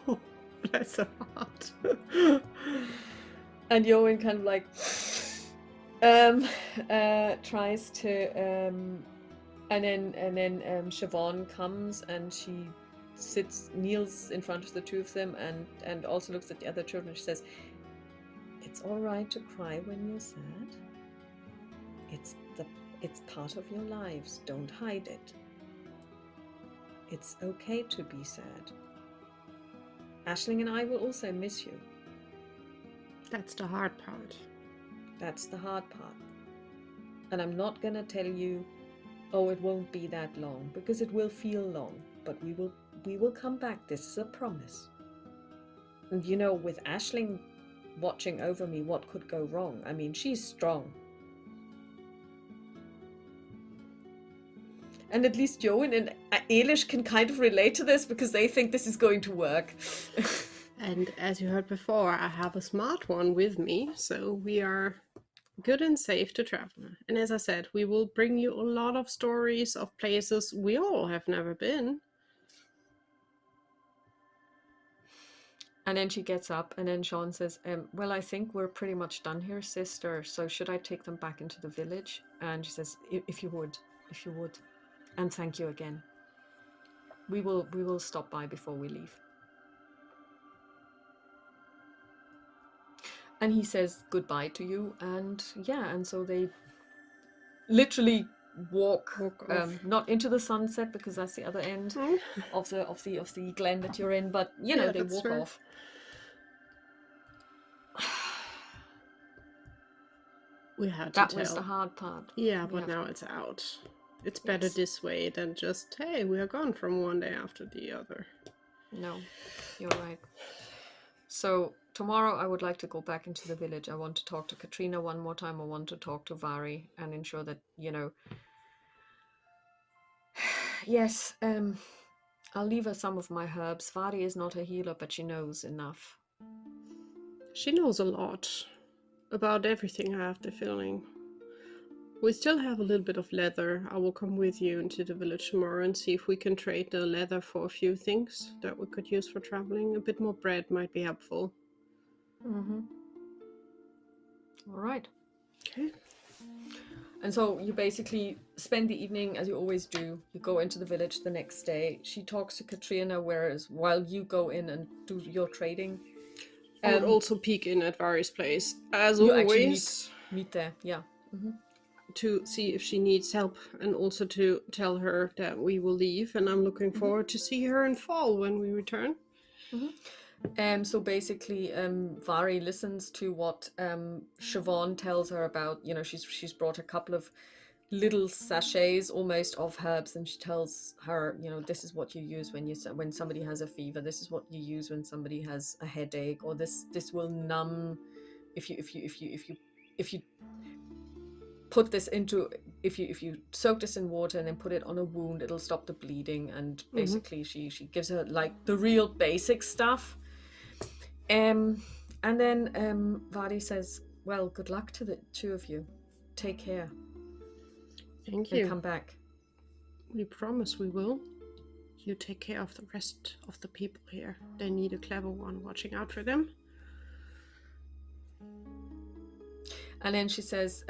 Oh, bless her heart. And Ewan kind of like tries to and then Siobhan comes and she kneels in front of the two of them and also looks at the other children. She says, "It's all right to cry when you're sad. It's part of your lives. Don't hide it. It's okay to be sad. Aisling and I will also miss you." That's the hard part. That's the hard part. And I'm not gonna tell you, "Oh, it won't be that long," because it will feel long, but we will come back. This is a promise. And with Aisling watching over me, what could go wrong? I mean, she's strong. And at least Ewan and Eilish can kind of relate to this because they think this is going to work. And as you heard before, I have a smart one with me, so we are good and safe to travel. And as I said, we will bring you a lot of stories of places we all have never been. And then she gets up, and then Sean says, "Well, I think we're pretty much done here, sister. So should I take them back into the village?" And she says, if you would. And thank you again. We will stop by before we leave." And he says goodbye to you, and so they literally walk off. not into the sunset because that's the other end of the glen that you're in, but they walk off. We had to that tell. was the hard part. Yeah, but now it's out. It's better this way than just, hey, we are gone from one day after the other. No, you're right. So tomorrow I would like to go back into the village. I want to talk to Katrina one more time. I want to talk to Vari and ensure that, yes, I'll leave her some of my herbs. Vari is not a healer, but she knows enough. She knows a lot about everything, I have the feeling. We still have a little bit of leather. I will come with you into the village tomorrow and see if we can trade the leather for a few things that we could use for traveling. A bit more bread might be helpful. All right. Okay. And so you basically spend the evening as you always do. You go into the village the next day. She talks to Katrina, whereas while you go in and do your trading, I would also peek in at various places, as you always. actually meet there, yeah. To see if she needs help, and also to tell her that we will leave, and I'm looking forward to see her in fall when we return. So basically, Vari listens to what Siobhan tells her about. You know, she's brought a couple of little sachets almost of herbs, and she tells her, you know, this is what you use when somebody has a fever. This is what you use when somebody has a headache, or this will numb. If you put this into, if you soak this in water and then put it on a wound, it'll stop the bleeding. And basically, she gives her like the real basic stuff. And then Vadi says, well, good luck to the two of you. Take care. Thank you. And come back. We promise we will. You take care of the rest of the people here. They need a clever one watching out for them. And then she says,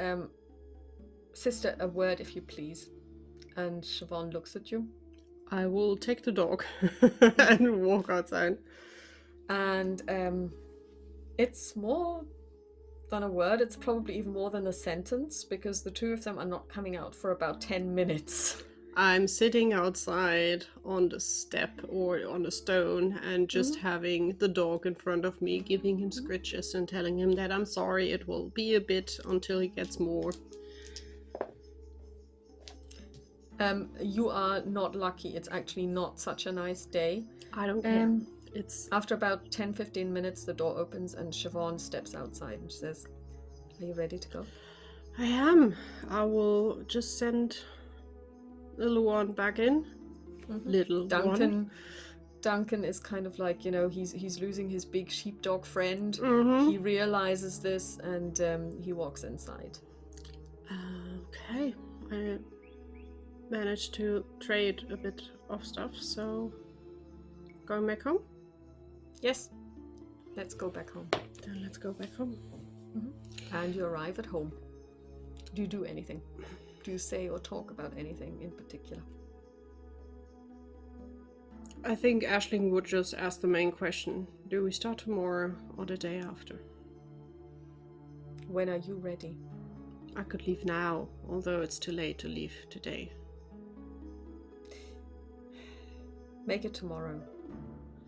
sister, a word if you please. And Siobhan looks at you. I will take the dog and walk outside. And it's more than a word. It's probably even more than a sentence, because the two of them are not coming out for about 10 minutes. I'm sitting outside on the step or on a stone and just having the dog in front of me, giving him scritches and telling him that I'm sorry, it will be a bit until he gets more. You are not lucky. It's actually not such a nice day. I don't care. It's after about 10-15 minutes, the door opens and Siobhan steps outside and she says, are you ready to go? I am. I will just send little one back in. Little one. Duncan is kind of like, you know, he's losing his big sheepdog friend. He realizes this and he walks inside. Okay. I managed to trade a bit of stuff, so going back home? Yes. Let's go back home. Then let's go back home. And you arrive at home. Do you do anything? Do you say or talk about anything in particular? I think Aisling would just ask the main question. Do we start tomorrow or the day after? When are you ready? I could leave now, although it's too late to leave today. Make it tomorrow.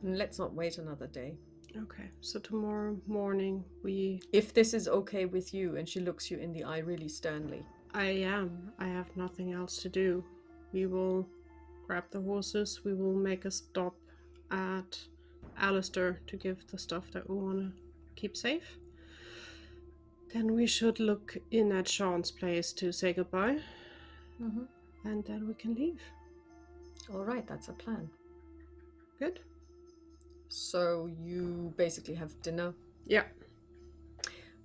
And let's not wait another day. Okay, so tomorrow morning we... If this is okay with you, and she looks you in the eye really sternly. I am. I have nothing else to do. We will grab the horses. We will make a stop at Alistair to give the stuff that we want to keep safe. Then we should look in at Sean's place to say goodbye. And then we can leave. All right, that's a plan. Good. So you basically have dinner. Yeah.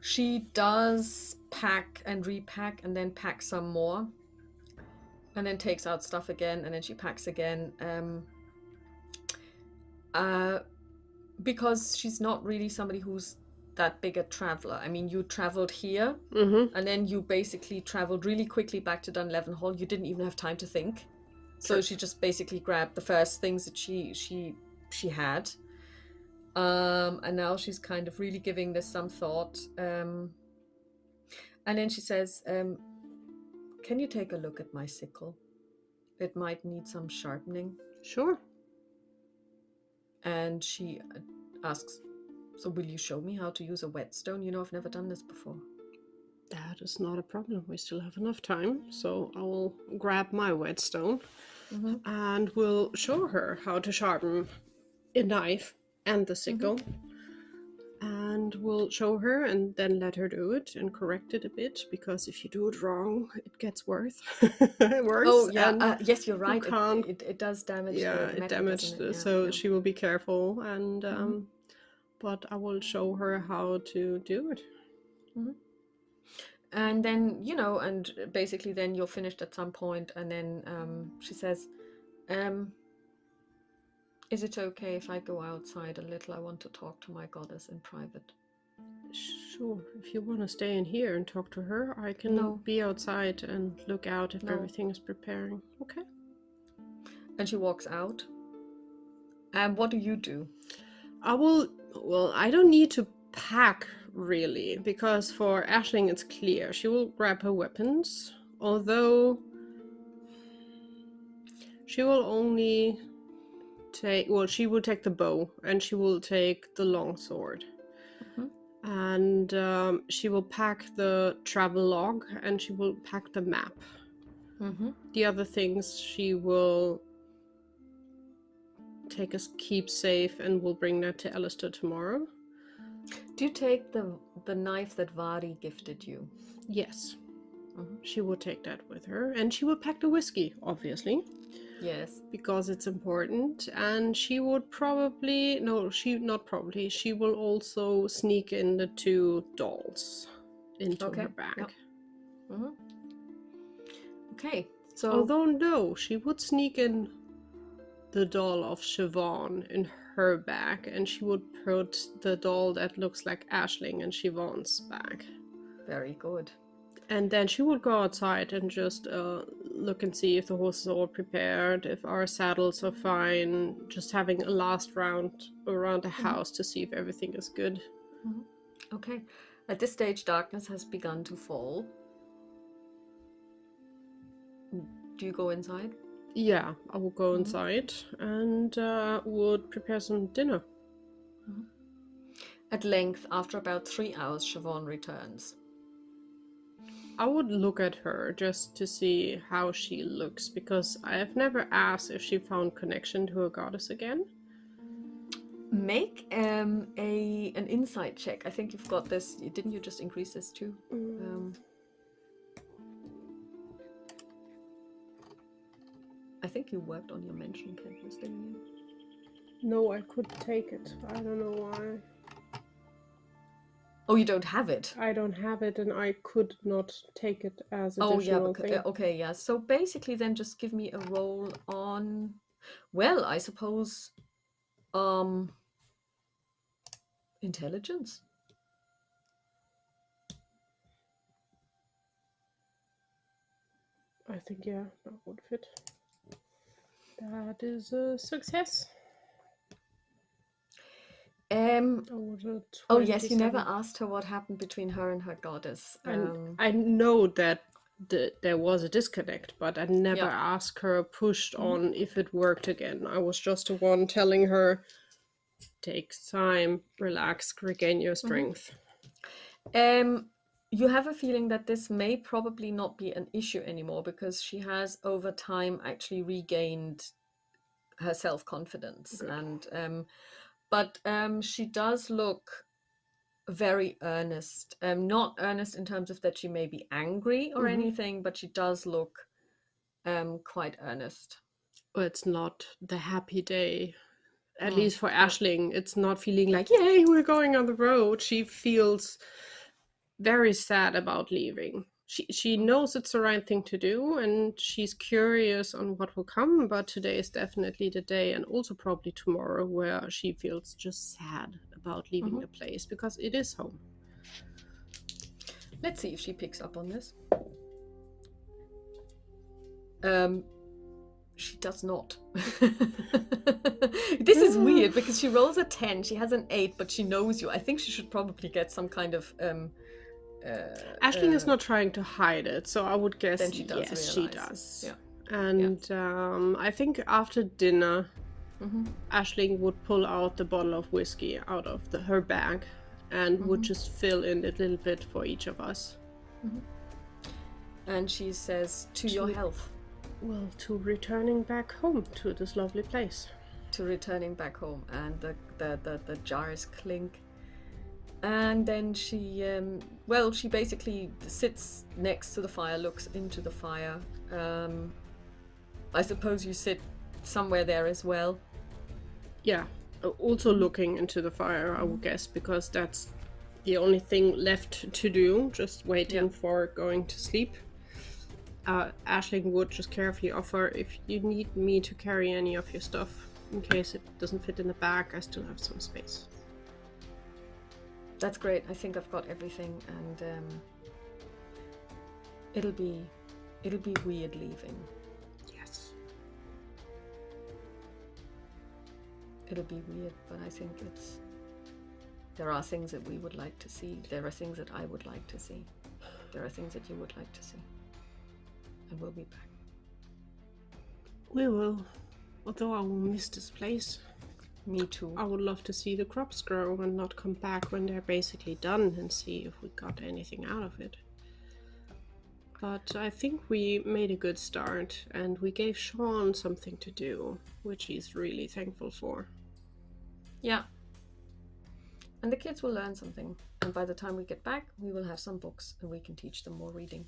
She does pack and repack and then pack some more. And then takes out stuff again and then she packs again. Because she's not really somebody who's that big a traveler. I mean, you traveled here and then you basically traveled really quickly back to Dunleaven Hall. You didn't even have time to think. So she just basically grabbed the first things that she had. And now she's kind of really giving this some thought. And then she says, can you take a look at my sickle? It might need some sharpening. Sure. And she asks, so will you show me how to use a whetstone? You know, I've never done this before. That is not a problem. We still have enough time. So I will grab my whetstone and we'll show her how to sharpen a knife and the sickle. And we'll show her and then let her do it and correct it a bit, because if you do it wrong, it gets worse. Oh, yeah. Yes, you're right. You it does damage the metal, it damaged, so she will be careful. And but I will show her how to do it. And then, and basically then you're finished at some point, and then she says, is it okay if I go outside a little? I want to talk to my goddess in private. Sure, if you want to stay in here and talk to her, I can be outside and look out if everything is preparing. Okay. And she walks out. And what do you do? I don't need to pack really, because for Aisling it's clear. She will grab her weapons, although she will only she will take the bow and she will take the long sword. And she will pack the travel log and she will pack the map. The other things she will take as keepsafe and will bring that to Alistair tomorrow. Do you take the knife that Vari gifted you? Yes. She will take that with her, and she will pack the whiskey, obviously. Yes. Because it's important, and she would she will also sneak in the 2 dolls into her bag. Yep. Okay, so... Although, no, she would sneak in the doll of Siobhan in her bag, and she would put the doll that looks like Aisling in Siobhan's bag. Very good. And then she would go outside and just look and see if the horses are all prepared, if our saddles are fine, just having a last round around the house to see if everything is good. Okay. At this stage, darkness has begun to fall. Do you go inside? Yeah, I will go inside and would prepare some dinner. At length, after about 3 hours, Siobhan returns. I would look at her just to see how she looks, because I have never asked if she found connection to her goddess again. Make an insight check. I think you've got this. Didn't you just increase this too? I think you worked on your mention canvas, didn't you? No, I could take it. I don't know why. Oh, you don't have it? I don't have it, and I could not take it as additional thing. Okay, yeah. So basically then just give me a roll on, well, I suppose, intelligence. I think, yeah, that would fit. That is a success. Oh yes, you never asked her what happened between her and her goddess. I know that there was a disconnect, but I never asked her, pushed on if it worked again. I was just the one telling her, take time, relax, regain your strength. You have a feeling that this may probably not be an issue anymore, because she has over time actually regained her self-confidence. And but she does look very earnest. Not earnest in terms of that she may be angry or anything, but she does look quite earnest. Well, it's not the happy day. At least for Aisling, it's not feeling like, yay, we're going on the road. She feels very sad about leaving. She knows it's the right thing to do, and she's curious on what will come, but today is definitely the day, and also probably tomorrow, where she feels just sad about leaving the place, because it is home. Let's see if she picks up on this. She does not. This is weird, because she rolls a 10, she has an 8, but she knows you. I think she should probably get some kind of... Aisling is not trying to hide it, so I would guess then she does yes, realize. she does. Yeah. And I think after dinner, Aisling would pull out the bottle of whiskey out of her bag and would just fill in a little bit for each of us. And she says, to your health. Well, to returning back home to this lovely place. To returning back home, and the jars clink. And then she, she basically sits next to the fire, looks into the fire. I suppose you sit somewhere there as well. Yeah, also looking into the fire, I would guess, because that's the only thing left to do, just waiting for going to sleep. Aisling would just carefully offer, if you need me to carry any of your stuff, in case it doesn't fit in the bag, I still have some space. That's great. I think I've got everything, and it'll be weird leaving. Yes. It'll be weird, but I think there are things that we would like to see. There are things that I would like to see. There are things that you would like to see. And we'll be back. We will. Although I will miss this place. Me too. I would love to see the crops grow and not come back when they're basically done and see if we got anything out of it. But I think we made a good start, and we gave Sean something to do, which he's really thankful for. Yeah. And the kids will learn something. And by the time we get back, we will have some books and we can teach them more reading.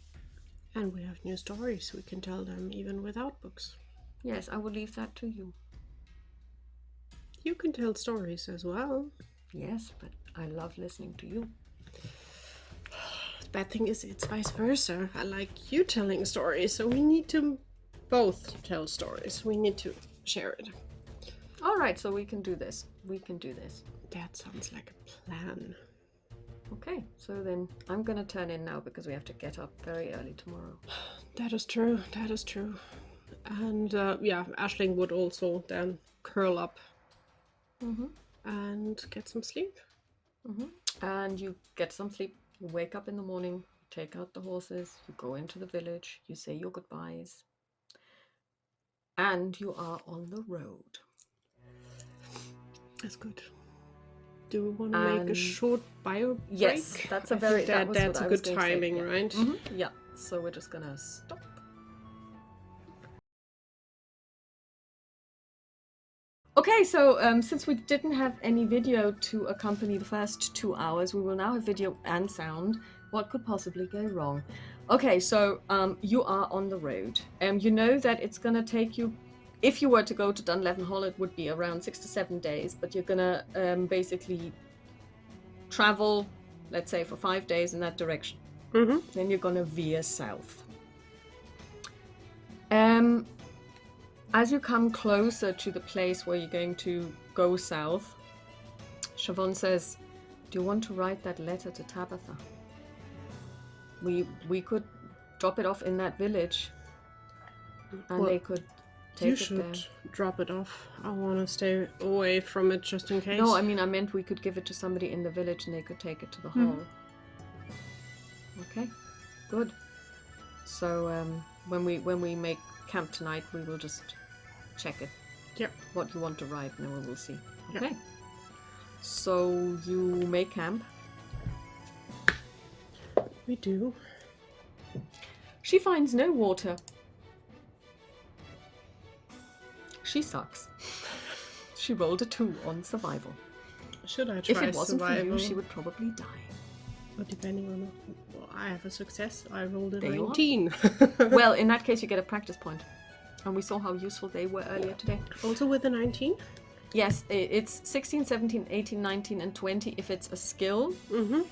And we have new stories we can tell them even without books. Yes, I will leave that to you. You can tell stories as well. Yes, but I love listening to you. The bad thing is it's vice versa. I like you telling stories, so we need to both tell stories. We need to share it. All right, so we can do this. That sounds like a plan. Okay, so then I'm gonna turn in now because we have to get up very early tomorrow. That is true. And Aisling would also then curl up and get some sleep. And you get some sleep, you wake up in the morning, you take out the horses, you go into the village, you say your goodbyes, and you are on the road. That's good. Do we want to make a short bio break? Yes, that's a good timing, yeah. Right? Yeah, so we're just gonna stop. Okay, so since we didn't have any video to accompany the first 2 hours, we will now have video and sound. What could possibly go wrong? Okay, so you are on the road. You know that it's gonna take you, if you were to go to Dunlevin Hall, it would be around 6 to 7 days, but you're gonna basically travel, let's say, for 5 days in that direction. Then you're gonna veer south. As you come closer to the place where you're going to go south, Siobhan says, do you want to write that letter to Tabitha? We could drop it off in that village, and they could take it there. You should drop it off. I want to stay away from it just in case. No, I mean, I meant we could give it to somebody in the village and they could take it to the hall. Okay, good. So when we make camp tonight, we will just check it. Yeah. What you want to write, and then we will see. Okay. Yeah. So you make camp. We do. She finds no water. She sucks. She rolled a 2 on survival. Should I try If it wasn't survival? for you, she would probably die. But depending on... Well, I have a success. I rolled a There you are. 19. Well, in that case, you get a practice point. And we saw how useful they were earlier today. Also with a 19? Yes, it's 16, 17, 18, 19, and 20 if it's a skill,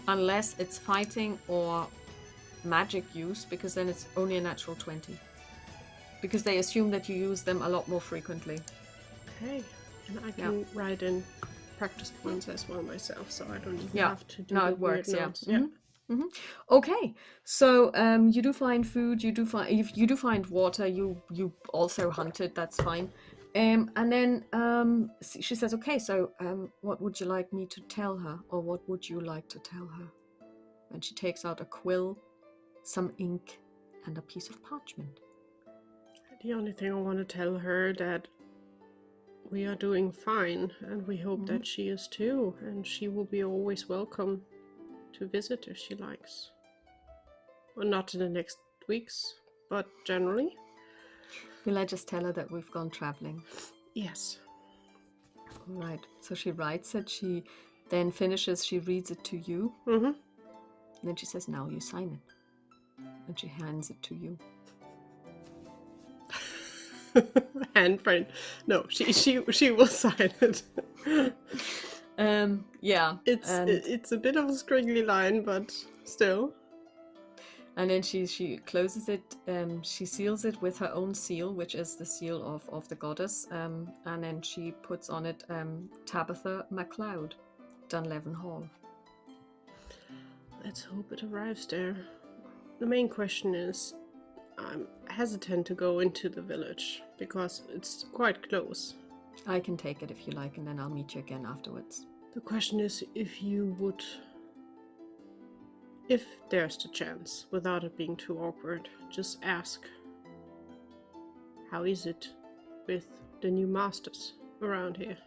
unless it's fighting or magic use, because then it's only a natural 20. Because they assume that you use them a lot more frequently. Okay. And I can write in practice points as well myself, so I don't even have to do it works, notes. Okay, so you do find food, you do find water, you also hunted, that's fine. And then she says, okay, so what would you like me to tell her, or what would you like to tell her? And she takes out a quill, some ink, and a piece of parchment. The only thing I want to tell her that we are doing fine, and we hope that she is too, and she will be always welcome to visit if she likes. Well, not in the next weeks, but generally. Will I just tell her that we've gone traveling? Yes. All right. So she writes it. She then finishes. She reads it to you. And then she says, "Now you sign it." And she hands it to you. Handprint. No, she will sign it. Yeah. It's a bit of a squiggly line, but still. And then she closes it, she seals it with her own seal, which is the seal of the goddess, and then she puts on it Tabitha MacLeod, Dunlevin Hall. Let's hope it arrives there. The main question is, I'm hesitant to go into the village because it's quite close. I can take it if you like, and then I'll meet you again afterwards. The question is if you would, if there's the chance, without it being too awkward, just ask, how is it with the new masters around here?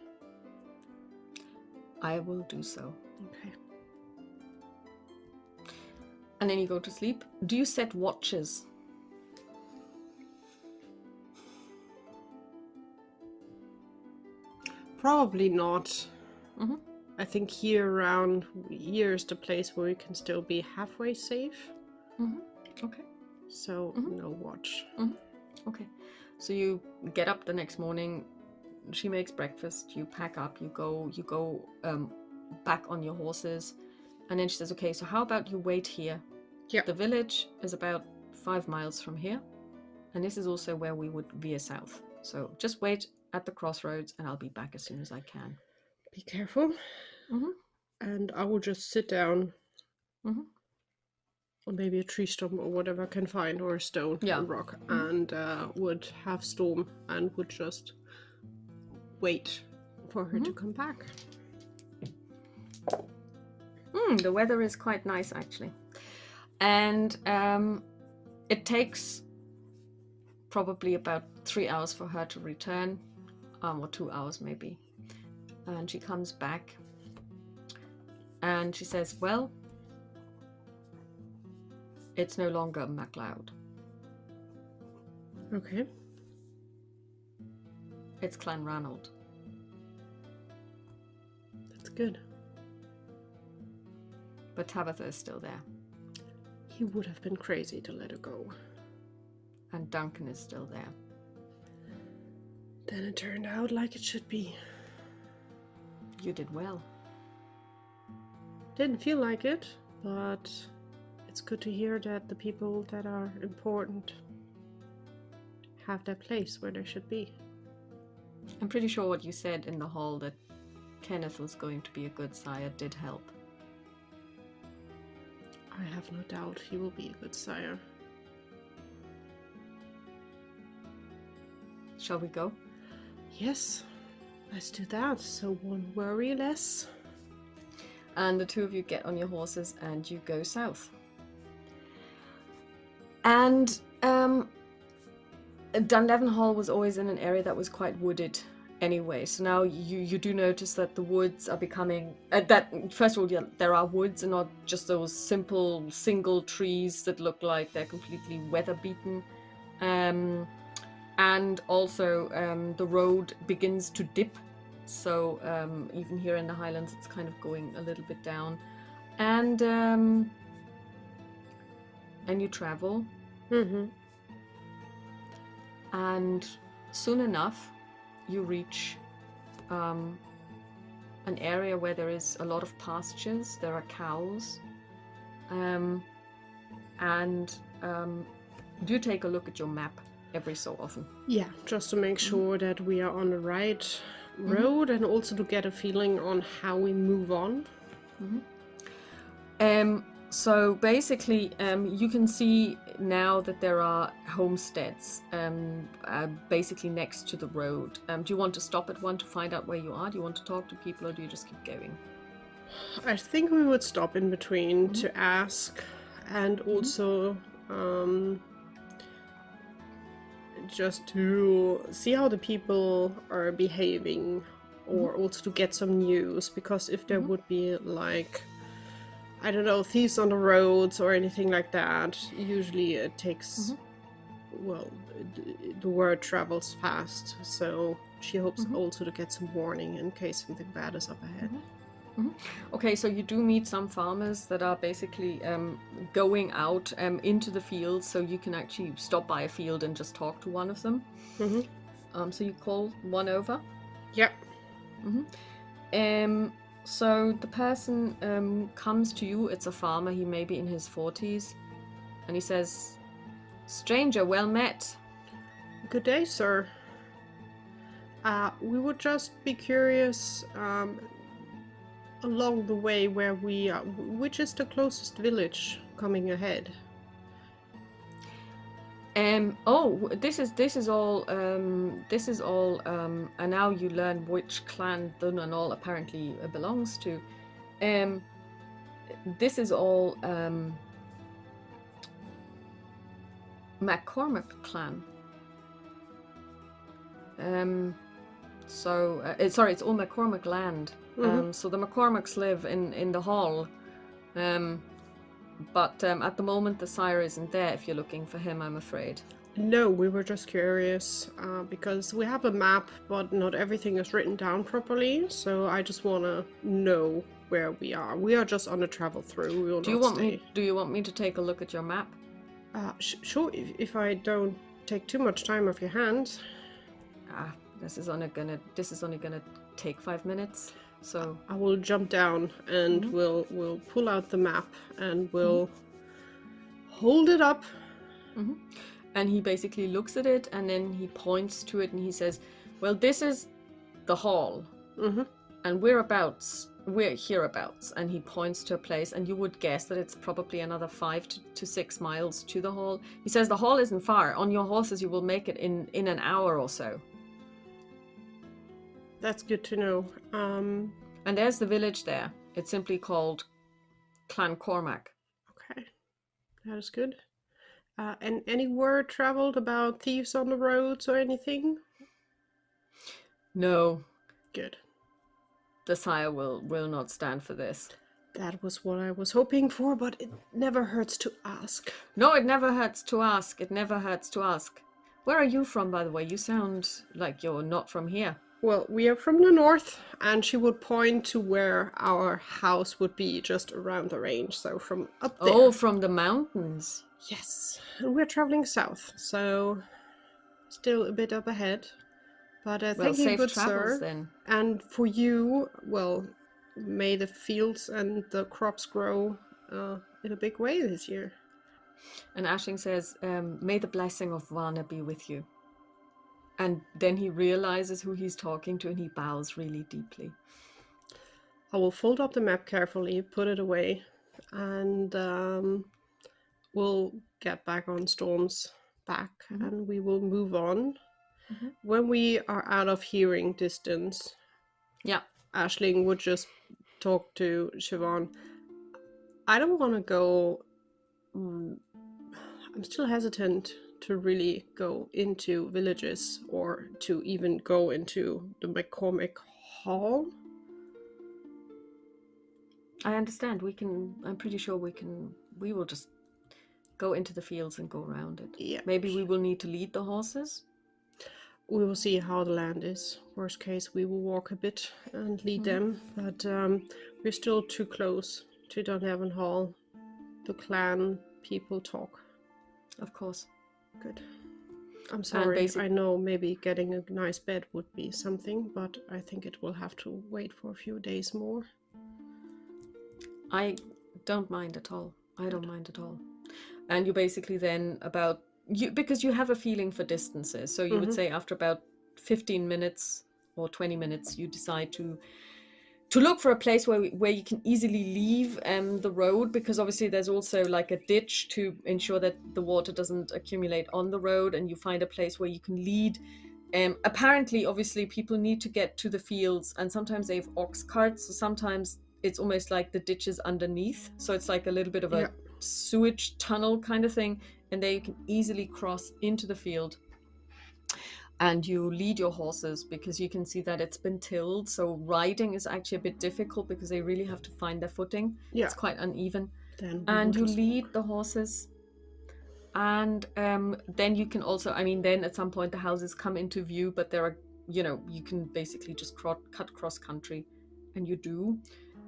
I will do so. Okay. And then you go to sleep. Do you set watches? Probably not. Mm-hmm. I think here around here is the place where we can still be halfway safe. Mm-hmm. Okay. So no watch. Mm-hmm. Okay. So you get up the next morning. She makes breakfast. You pack up. You go back on your horses, and then she says, "Okay. So how about you wait here? Yeah. The village is about 5 miles from here, and this is also where we would veer south. So just wait at the crossroads, and I'll be back as soon as I can." Be careful. Mm-hmm. And I will just sit down Mm-hmm. on maybe a tree stump or whatever I can find, or a stone and rock, and would have Storm and would just wait for her to come back. The weather is quite nice, actually. And it takes probably about 3 hours for her to return, or 2 hours maybe. And she comes back and she says, "Well, it's no longer MacLeod. Okay. It's Clanranald." That's good. But Tabitha is still there. He would have been crazy to let her go. And Duncan is still there. Then it turned out like it should be. You did well. Didn't feel like it, but it's good to hear that the people that are important have their place where they should be. I'm pretty sure what you said in the hall, that Kenneth was going to be a good sire, did help. I have no doubt he will be a good sire. Shall we go? Yes, let's do that, so one worry less. And the two of you get on your horses and you go south. And Dunlevin Hall was always in an area that was quite wooded anyway. So now you do notice that the woods are becoming... first of all, yeah, there are woods and not just those simple single trees that look like they're completely weather-beaten. And also the road begins to dip. So even here in the Highlands, it's kind of going a little bit down. And you travel. Mm-hmm. And soon enough, you reach an area where there is a lot of pastures. There are cows. And do take a look at your map every so often. Yeah, just to make sure that we are on the right road, and also to get a feeling on how we move on. So basically, you can see now that there are homesteads basically next to the road. Do you want to stop at one to find out where you are? Do you want to talk to people, or do you just keep going? I think we would stop in between to ask, and also just to see how the people are behaving, or also to get some news, because if there would be, like, I don't know, thieves on the roads or anything like that, usually it takes, well, the word travels fast, so she hopes also to get some warning in case something bad is up ahead. Okay, so you do meet some farmers that are basically going out into the fields, so you can actually stop by a field and just talk to one of them. So you call one over. Yep. So the person comes to you. It's a farmer. He may be in his 40s. And he says, "Stranger, well met." Good day, sir. We would just be curious along the way where we are, which is the closest village coming ahead? This is all and now you learn which clan Dun and all apparently belongs to. This is all McCormick clan. Sorry, it's all McCormick land. So the McCormicks live in the hall. But at the moment the sire isn't there if you're looking for him, I'm afraid. No, we were just curious because we have a map, but not everything is written down properly. So I just want to know where we are. We are just on a travel through. We will Do you want me to take a look at your map? Sure, if I don't take too much time off your hands. This is only gonna take 5 minutes. So I will jump down and we'll pull out the map and we'll hold it up. And he basically looks at it and then he points to it and he says, "Well, this is the hall, and we're hereabouts." And he points to a place, and you would guess that it's probably another 5 to 6 miles to the hall. He says the hall isn't far. On your horses, you will make it in an hour or so. That's good to know. And there's the village there. It's simply called Clan Cormac. Okay, that is good. And any word traveled about thieves on the roads or anything? No. Good. The sire will not stand for this. That was what I was hoping for, but it never hurts to ask. No, it never hurts to ask. It never hurts to ask. Where are you from, by the way? You sound like you're not from here. Well, we are from the north, and she would point to where our house would be, just around the range, so from up there. Oh, from the mountains. Yes, and we're traveling south, so still a bit up ahead. But thank you, good sir. Then. And for you, well, may the fields and the crops grow in a big way this year. And Aisling says, "May the blessing of Vana be with you." And then he realizes who he's talking to and he bows really deeply. I will fold up the map carefully, put it away, and we'll get back on Storm's back and we will move on. When we are out of hearing distance, Aisling would just talk to Siobhan. I don't want to go... I'm still hesitant to really go into villages or to even go into the McCormick Hall. I understand. I'm pretty sure we will just go into the fields and go around it. Yeah. Maybe we will need to lead the horses. We will see how the land is. Worst case, we will walk a bit and lead them. But we're still too close to Dunhaven Hall. The clan people talk. Of course. Good. I'm sorry. I know maybe getting a nice bed would be something, but I think it will have to wait for a few days more. I don't mind at all. I don't mind at all. And you basically then because you have a feeling for distances. So you would say after about 15 minutes or 20 minutes, you decide to look for a place where you can easily leave the road, because obviously there's also like a ditch to ensure that the water doesn't accumulate on the road, and you find a place where you can lead. Apparently, obviously, people need to get to the fields, and sometimes they have ox carts, so sometimes it's almost like the ditch is underneath, so it's like a little bit of a sewage tunnel kind of thing, and there you can easily cross into the field. And you lead your horses because you can see that it's been tilled. So riding is actually a bit difficult because they really have to find their footing. Yeah. It's quite uneven. And you lead the horses. And then you can also, then at some point the houses come into view, but there are, you can basically just cut cross country. And you do.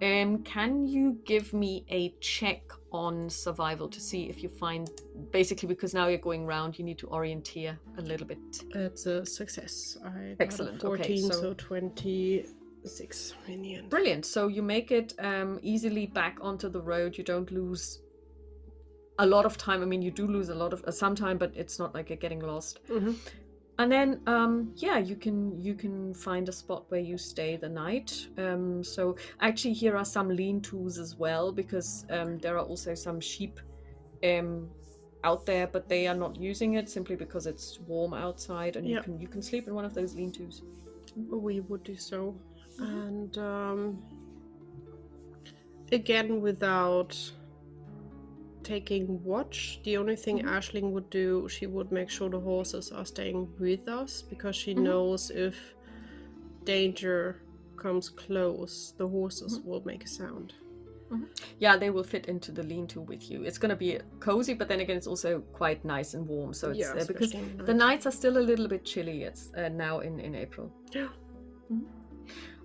Can you give me a check on survival to see if you find, basically because now you're going round, you need to orienteer a little bit. It's a success. I Excellent. Got a 14, okay, so 20, 6 in the end. Brilliant. So you make it easily back onto the road. You don't lose a lot of time. I mean, you do lose a lot of some time, but it's not like you're getting lost. And then you can find a spot where you stay the night. So actually here are some lean-tos as well, because there are also some sheep out there, but they are not using it simply because it's warm outside, and you can sleep in one of those lean-tos. We would do so. And again, without taking watch, the only thing Aisling would do, she would make sure the horses are staying with us, because she knows if danger comes close, the horses will make a sound. Yeah, they will fit into the lean-to with you. It's going to be cozy, but then again, it's also quite nice and warm. So it's because the nights are still a little bit chilly. It's now in April. Yeah.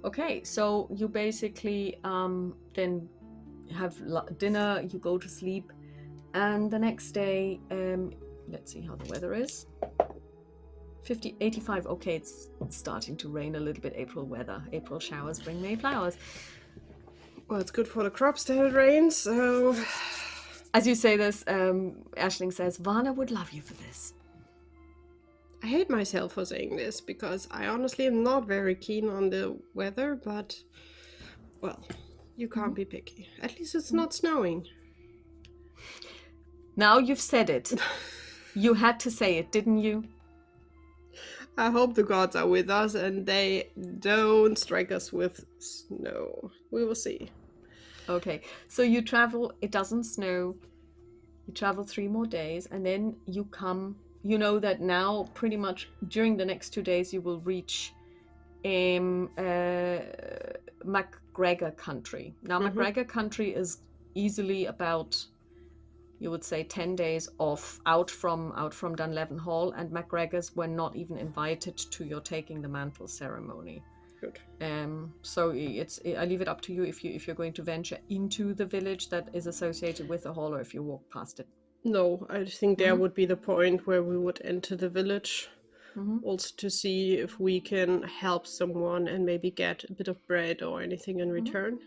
Okay, so you basically then have dinner, you go to sleep, and the next day, let's see how the weather is. 85. Okay, it's starting to rain a little bit. April weather. April showers bring May flowers. Well, it's good for the crops that it rains, so... As you say this, Aisling says, Vana would love you for this. I hate myself for saying this, because I honestly am not very keen on the weather, but, well, you can't be picky. At least it's not snowing. Now you've said it. You had to say it, didn't you? I hope the gods are with us and they don't strike us with snow. We will see. Okay, so you travel, it doesn't snow, you travel 3 more days, and then you come, you know that now pretty much during the next 2 days you will reach MacGregor country. Now MacGregor country is easily about, you would say, 10 days out from Dunlevin Hall, and MacGregors were not even invited to your taking the mantle ceremony. Good. So I leave it up to you if you're going to venture into the village that is associated with the hall, or if you walk past it. No, I think there would be the point where we would enter the village, also to see if we can help someone and maybe get a bit of bread or anything in return.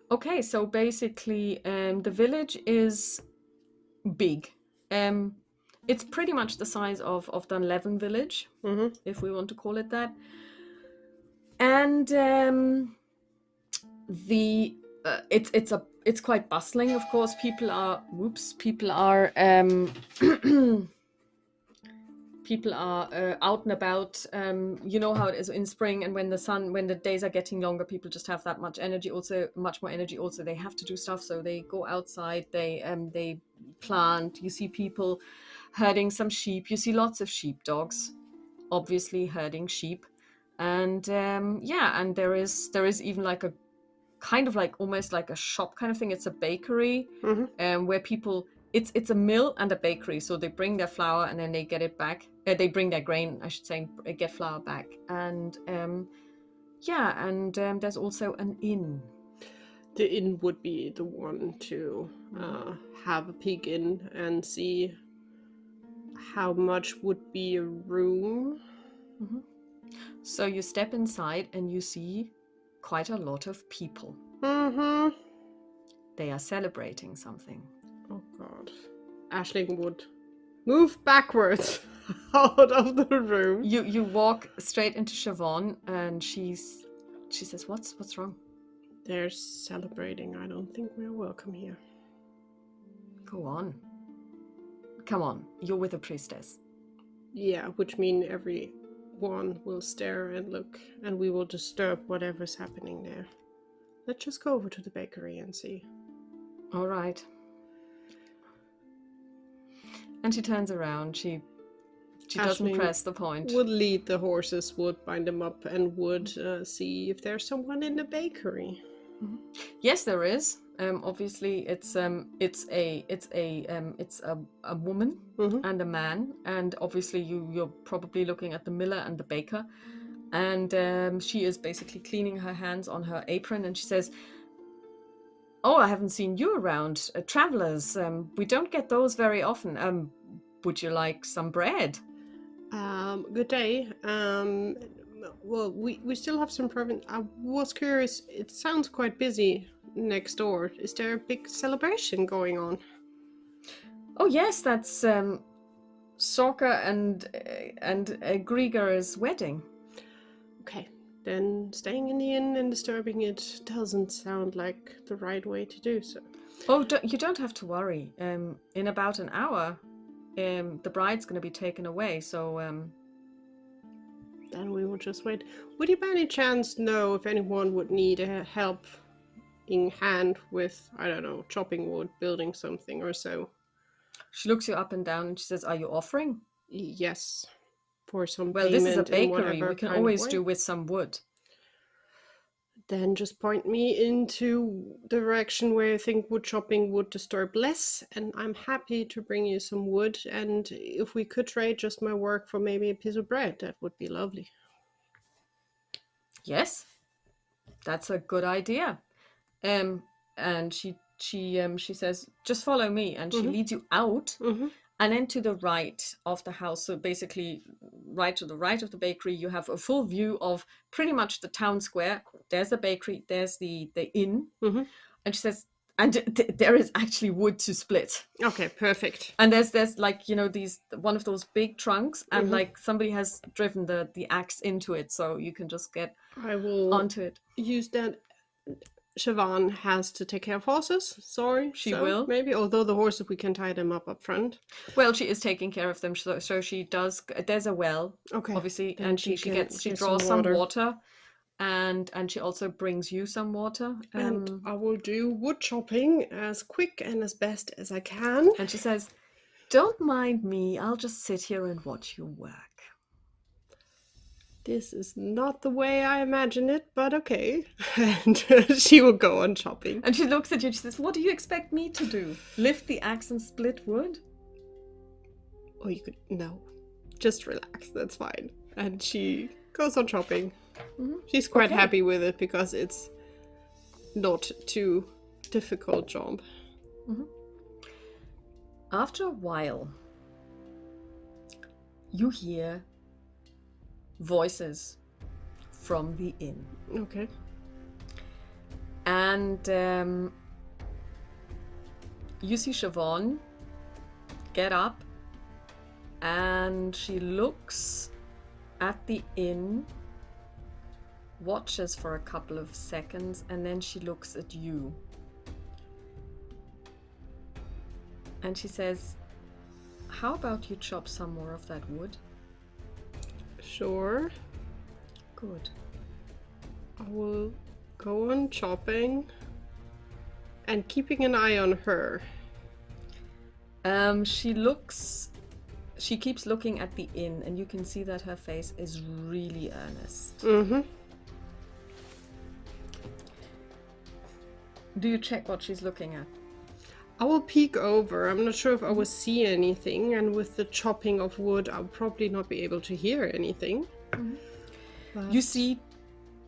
Okay, so basically the village is big. It's pretty much the size of Dunlevin village, if we want to call it that. And it's quite bustling, of course. People are out and about. You know how it is in spring, and when the days are getting longer, people just have that much more energy. Also, they have to do stuff, so they go outside. They plant. You see people herding some sheep. You see lots of sheepdogs, obviously herding sheep, and and there is even like a kind of like almost like a shop kind of thing. It's a bakery, where people. It's a mill and a bakery, so they bring their flour and then they get it back. They bring their grain, I should say, get flour back. And there's also an inn. The inn would be the one to have a peek in and see how much would be a room. So you step inside and you see quite a lot of people. They are celebrating something. Oh god. Aisling would move backwards out of the room. You walk straight into Siobhan, and she says, What's wrong? They're celebrating. I don't think we're welcome here. Go on. Come on, you're with a priestess. Yeah, which means everyone will stare and look, and we will disturb whatever's happening there. Let's just go over to the bakery and see. All right. And she turns around. She doesn't press the point. Would lead the horses, would bind them up, and would see if there's someone in the bakery. Yes, there is. Obviously, it's a woman and a man, and obviously you're probably looking at the miller and the baker, and she is basically cleaning her hands on her apron, and she says, "Oh, I haven't seen you around. Travelers, we don't get those very often. Would you like some bread?" Good day. Well, we still have some province. I was curious. It sounds quite busy next door. Is there a big celebration going on? Oh yes, that's Sorka and Grieger's wedding. Okay, then staying in the inn and disturbing it doesn't sound like the right way to do so. Oh, you don't have to worry. In about an hour, the bride's going to be taken away. So then we will just wait. Would you by any chance know if anyone would need a help in hand with, I don't know, chopping wood, building something or so? She looks you up and down and she says, "Are you offering?" Yes, for some Well, this is a payment in bakery. whatever We can kind of always way. do with some wood. Then just point me into the direction where you think wood chopping would disturb less, and I'm happy to bring you some wood. And if we could trade just my work for maybe a piece of bread, that would be lovely. Yes, that's a good idea. And she says, "Just follow me," and she leads you out. And then to the right of the house, so basically right to the right of the bakery, you have a full view of pretty much the town square. There's the bakery, there's the inn. And she says, and there is actually wood to split. Okay, perfect. And there's like, these one of those big trunks, and like somebody has driven the axe into it, so you can just get onto it. Use that. Siobhan has to take care of horses. Sorry, she will. Maybe, although the horses we can tie them up front. Well, she is taking care of them, so she does. There's a well, obviously, and she draws some water, and she also brings you some water. And I will do wood chopping as quick and as best as I can. And she says, "Don't mind me. I'll just sit here and watch you work." This is not the way I imagine it, but okay. And she will go on chopping. And she looks at you and she says, "What do you expect me to do? Lift the axe and split wood?" Oh, you could... No. Just relax, that's fine. And she goes on chopping. She's quite happy with it because it's not too difficult job. After a while, you hear voices from the inn. Okay. And you see Siobhan get up, and she looks at the inn, watches for a couple of seconds, and then she looks at you. And she says, "How about you chop some more of that wood?" Sure. Good. I will go on chopping and keeping an eye on her. She keeps looking at the inn, and you can see that her face is really earnest. Do you check what she's looking at? I will peek over. I'm not sure if I will see anything, and with the chopping of wood, I'll probably not be able to hear anything. You see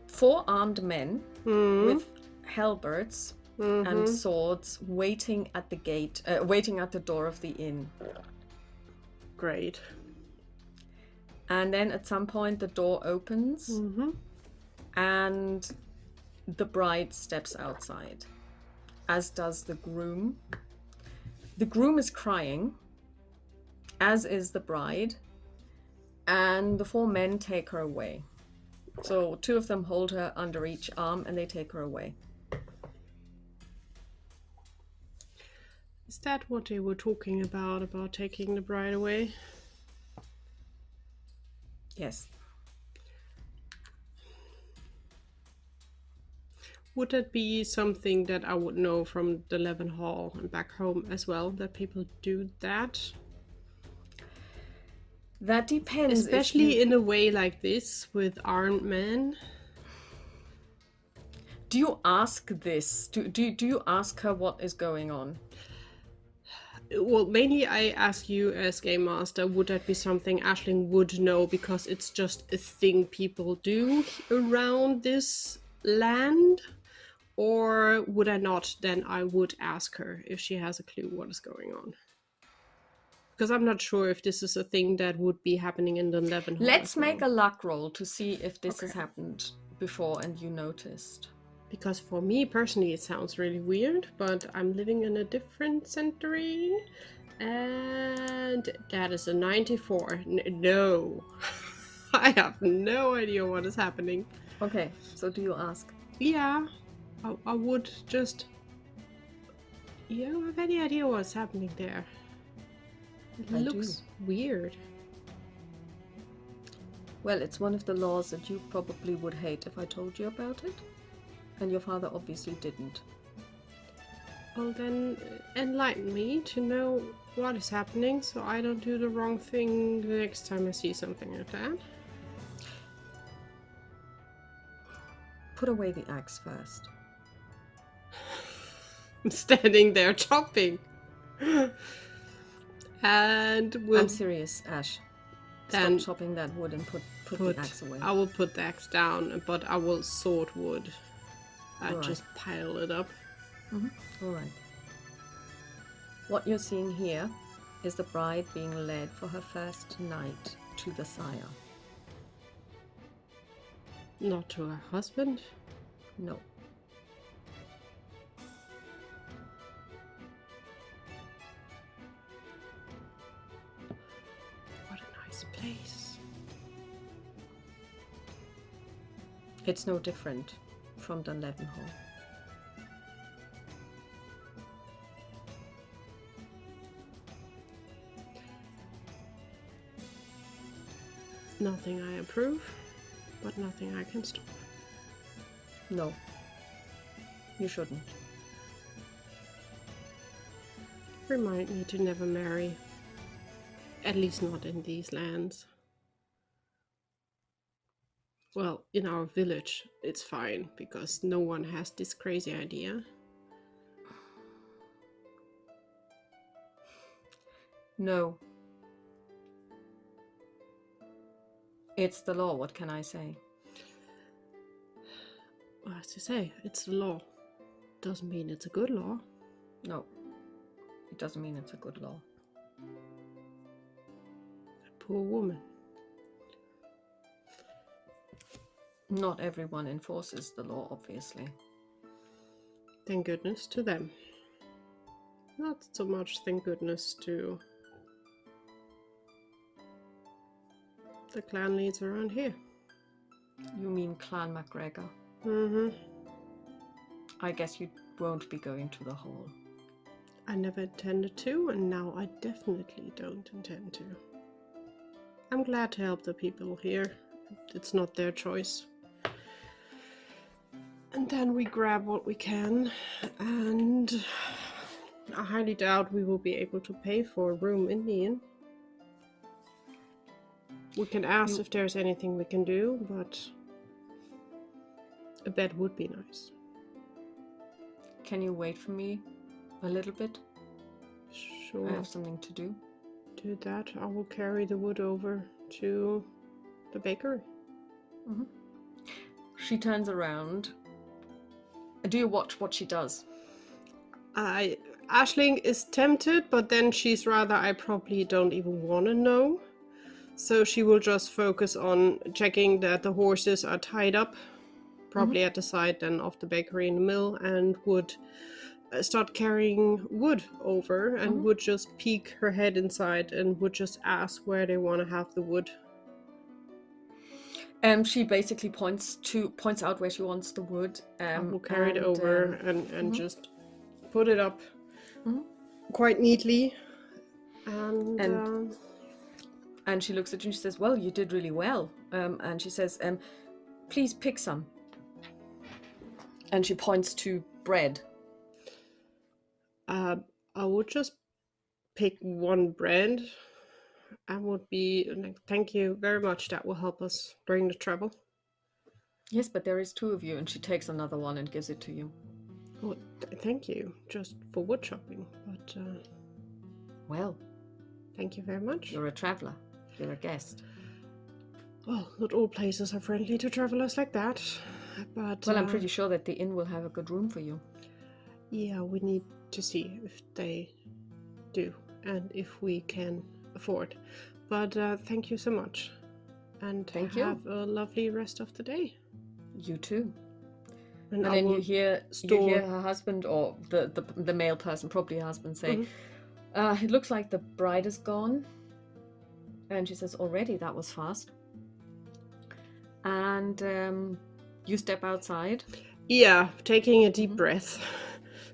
4 armed men with halberds and swords waiting at the gate, waiting at the door of the inn. Great. And then at some point the door opens, and the bride steps outside, as does the groom. The groom is crying, as is the bride, and the 4 men take her away. So 2 of them hold her under each arm, and they take her away. Is that what they were talking about taking the bride away? Yes. Would that be something that I would know from the Leven Hall and back home as well, that people do that? That depends. Especially in a way like this, with armed men. Do you ask this? Do you ask her what is going on? Well, mainly I ask you as Game Master, would that be something Aisling would know, because it's just a thing people do around this land? Or would I not? Then I would ask her if she has a clue what is going on. Because I'm not sure if this is a thing that would be happening in the 11 hall. Let's make a luck roll to see if this has Okay. happened before and you noticed. Because for me personally, it sounds really weird, but I'm living in a different century, and that is a 94. No, I have no idea what is happening. Okay, so do you ask? Yeah, I would just. You don't have any idea what's happening there. It looks weird. Well, it's one of the laws that you probably would hate if I told you about it. And your father obviously didn't. Well, then enlighten me to know what is happening so I don't do the wrong thing the next time I see something like that. Put away the axe first. I'm standing there chopping. And I'm serious, Ash. Stop chopping that wood and put the axe away. I will put the axe down, but I will sort wood. I just pile it up. Alright. What you're seeing here is the bride being led for her first night to the sire. Not to her husband? No. What a nice place. It's no different from the 11 hall. Nothing I approve, but nothing I can stop. No. You shouldn't. Remind me to never marry. At least not in these lands. Well, in our village, it's fine, because no one has this crazy idea. No. It's the law, what can I say? Well, as you say, it's the law. Doesn't mean it's a good law. No. It doesn't mean it's a good law. A poor woman. Not everyone enforces the law, obviously. Thank goodness to them. Not so much thank goodness to the clan leads around here. You mean Clan MacGregor? Mm-hmm. I guess you won't be going to the hall. I never intended to, and now I definitely don't intend to. I'm glad to help the people here. It's not their choice. And then we grab what we can, and I highly doubt we will be able to pay for a room in the inn. We can ask if there's anything we can do, but a bed would be nice. Can you wait for me a little bit? Sure. I have something to do. Do that. I will carry the wood over to the bakery. Mm-hmm. She turns around. Do you watch what she does? Aisling is tempted, but then she's rather, I probably don't even want to know. So she will just focus on checking that the horses are tied up, probably at the side then of the bakery in the mill, and would start carrying wood over, and would just peek her head inside and would just ask where they want to have the wood. She basically points out where she wants the wood. I will carry it over and just put it up quite neatly. And she looks at you and she says, well, you did really well. And she says, please pick some. And she points to bread. I would just pick one bread. I would be like, thank you very much. That will help us during the travel. Yes, but there is two of you, and she takes another one and gives it to you. Oh, thank you, just for wood chopping. But well, thank you very much. You're a traveler. You're a guest. Well, not all places are friendly to travelers like that. But well, I'm pretty sure that the inn will have a good room for you. Yeah, we need to see if they do. and if we can afford. But thank you so much, and Thank you. have a lovely rest of the day. You too. And And I then will you hear her husband, or the male person, probably her husband, say, "It looks like the bride is gone." And she says, "Already? That was fast." And you step outside. Yeah, taking a deep breath.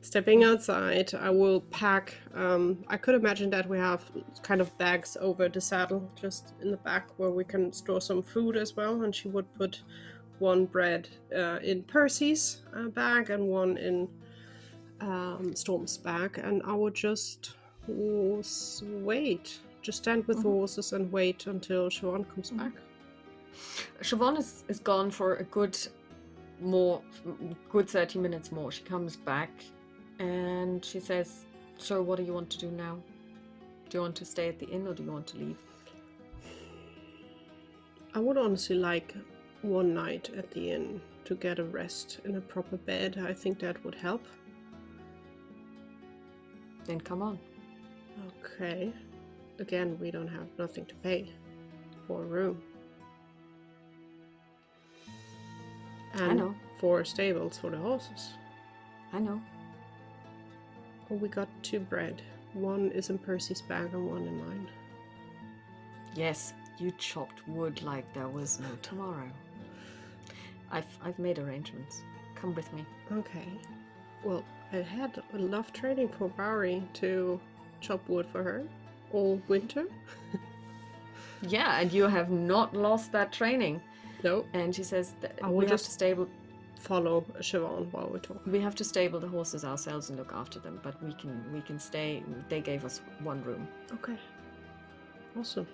Stepping outside, I will pack. I could imagine that we have kind of bags over the saddle, just in the back, where we can store some food as well. And she would put one bread in Percy's bag and one in Storm's bag. And I would just wait. Just stand with the horses and wait until Siobhan comes back. Siobhan is gone for a good 30 minutes more. She comes back and she says, "So what do you want to do now? Do you want to stay at the inn or do you want to leave?" I would honestly like one night at the inn to get a rest in a proper bed. I think that would help. Then come on. Okay. Again, we don't have nothing to pay for a room. And I know. 4 stables for the horses. I know. Well, we got 2 bread. One is in Percy's bag and one in mine. Yes, you chopped wood like there was no tomorrow. I've made arrangements. Come with me. Okay. Well, I had enough training for Barry to chop wood for her all winter. Yeah, and you have not lost that training. No. And she says that I will just follow Siobhan while we talk. We have to stable the horses ourselves and look after them, but we can stay. They gave us one room. Okay. Awesome.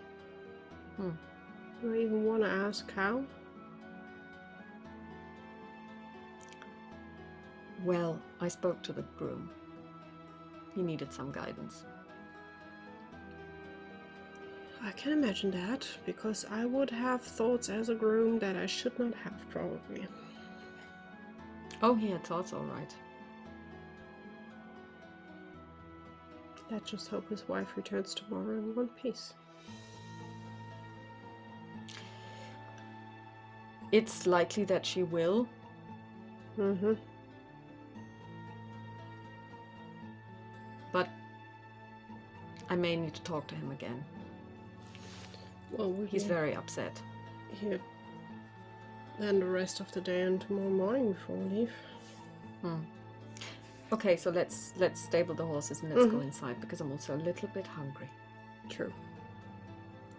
Do I even want to ask how? Well, I spoke to the groom. He needed some guidance. I can imagine that, because I would have thoughts as a groom that I should not have, probably. Oh, he had thoughts, all right. Let's just hope his wife returns tomorrow in one piece. It's likely that she will. But I may need to talk to him again. Well, he's very upset. Here, then the rest of the day and tomorrow morning before we leave. Okay, so let's stable the horses and let's go inside, because I'm also a little bit hungry. True.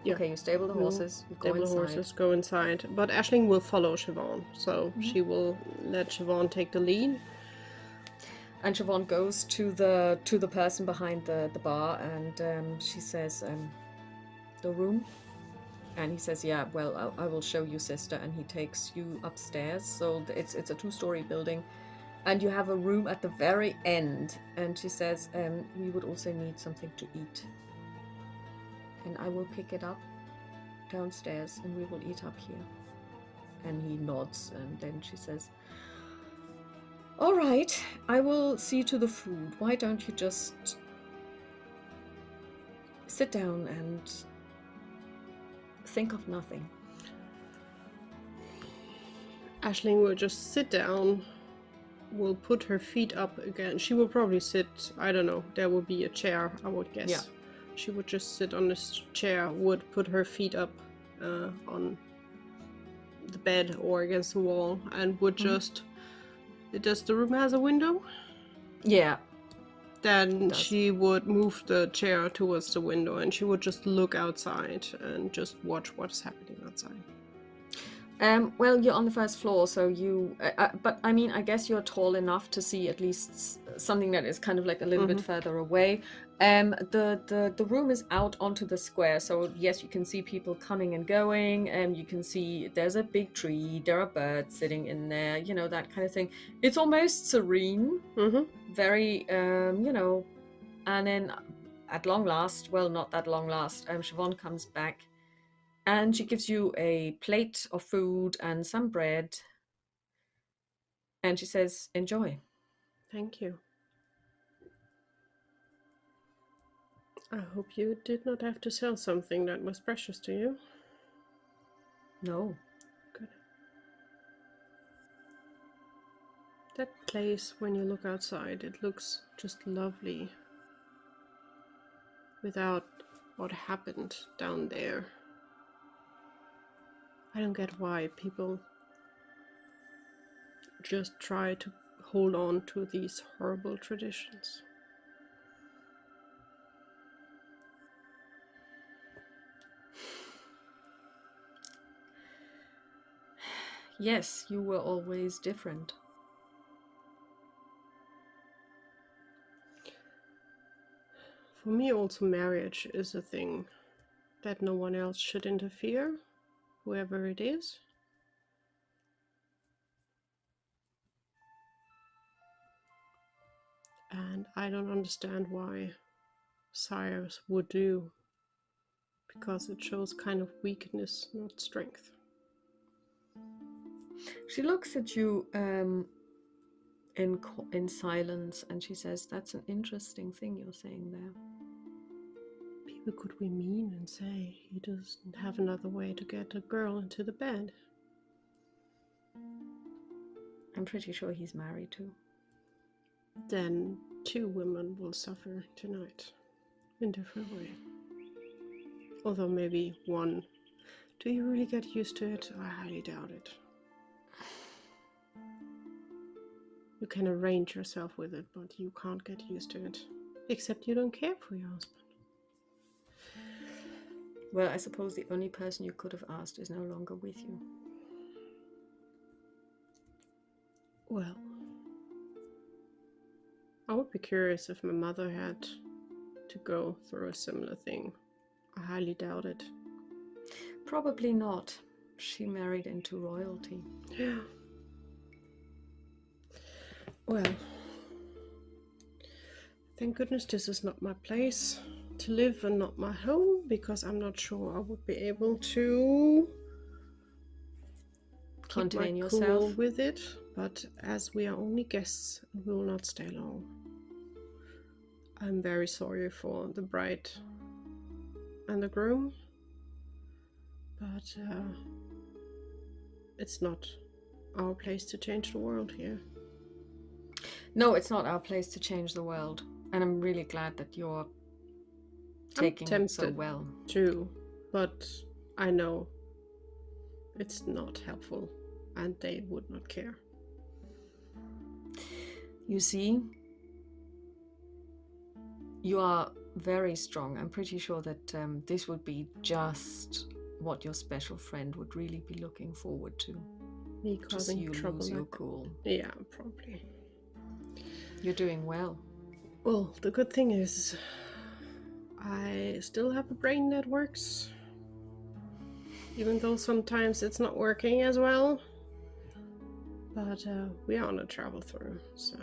Yeah. Okay, you stable the horses, go inside. The horses, go inside. But Aisling will follow Siobhan, so she will let Siobhan take the lead. And Siobhan goes to the person behind the bar, and she says, "The room?" And he says, "Yeah, well, I will show you, sister." And he takes you upstairs. So it's a 2-story building, and you have a room at the very end. And she says, "We would also need something to eat, and I will pick it up downstairs, and we will eat up here." And he nods, and then she says, "All right, I will see to the food. Why don't you just sit down and think of nothing?" Aisling will just sit down, will put her feet up again. She will probably sit, I don't know, there will be a chair, I would guess. Yeah. She would just sit on this chair, would put her feet up on the bed or against the wall, and would just... Does the room has a window? Yeah. Then she would move the chair towards the window and she would just look outside and just watch what's happening outside. Well, you're on the first floor, so you... but, I mean, I guess you're tall enough to see at least something that is kind of like a little bit further away. The room is out onto the square, so yes, you can see people coming and going, and you can see there's a big tree, there are birds sitting in there, you know, that kind of thing. It's almost serene, very, you know, and then at long last, well, not that long last, Siobhan comes back. And she gives you a plate of food and some bread. And she says, "Enjoy." Thank you. I hope you did not have to sell something that was precious to you. No. Good. That place, when you look outside, it looks just lovely. Without what happened down there. I don't get why people just try to hold on to these horrible traditions. Yes, you were always different. For me, also, marriage is a thing that no one else should interfere, whoever it is. And I don't understand why sires would do, because it shows kind of weakness, not strength. She looks at you in silence, and she says, "That's an interesting thing you're saying there." People could be mean and say he doesn't have another way to get a girl into the bed. I'm pretty sure he's married too. Then 2 women will suffer tonight in different ways. Although maybe one. Do you really get used to it? I highly doubt it. You can arrange yourself with it, but you can't get used to it. Except you don't care for your husband. Well, I suppose the only person you could have asked is no longer with you. Well, I would be curious if my mother had to go through a similar thing. I highly doubt it. Probably not. She married into royalty. Yeah. Well, thank goodness this is not my place to live and not my home, because I'm not sure I would be able to Contain keep my yourself cool with it. But as we are only guests and we will not stay long, I'm very sorry for the bride and the groom, but it's not our place to change the world here. No, it's not our place to change the world, and I'm really glad that you're taking it so well. Too, but I know it's not helpful, and they would not care. You see, you are very strong. I'm pretty sure that this would be just what your special friend would really be looking forward to. Me causing you trouble. lose your cool. Yeah, probably. You're doing well. Well, the good thing is I still have a brain that works, even though sometimes it's not working as well. But we are on a travel through, so...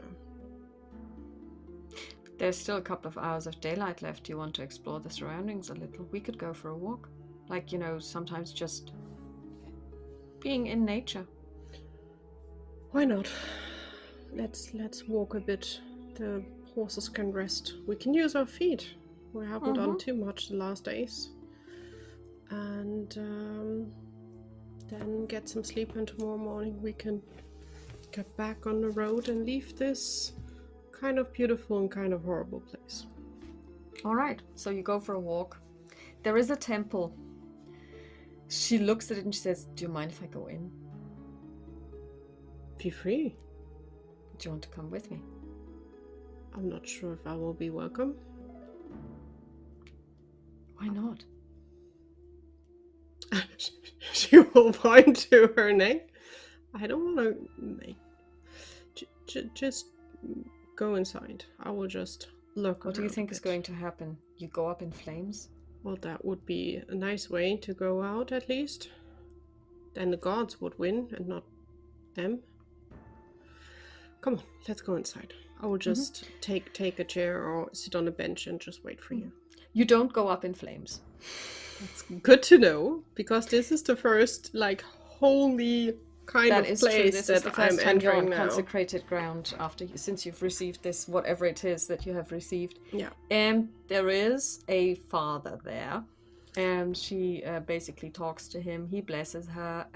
There's still a couple of hours of daylight left. You want to explore the surroundings a little? We could go for a walk. Like, sometimes just being in nature. Why not? Let's walk a bit. The horses can rest. We can use our feet. We haven't done too much the last days. And then get some sleep, and tomorrow morning we can get back on the road and leave this kind of beautiful and kind of horrible place. All right, so you go for a walk. There is a temple. She looks at it and she says, "Do you mind if I go in?" Be free. Do you want to come with me? I'm not sure if I will be welcome. Why not? She will point to her neck. I don't want to... Just go inside. I will just look. What do you think is going to happen? You go up in flames? Well, that would be a nice way to go out, at least. Then the gods would win and not them. Come on, let's go inside. I will just take a chair or sit on a bench and just wait for you. You don't go up in flames. That's good to know, because this is the first, holy kind That of is true. place This that is the I'm first time you're entering on now. consecrated ground since you've received this, whatever it is that you have received. Yeah. And there is a father there, and she basically talks to him. He blesses her.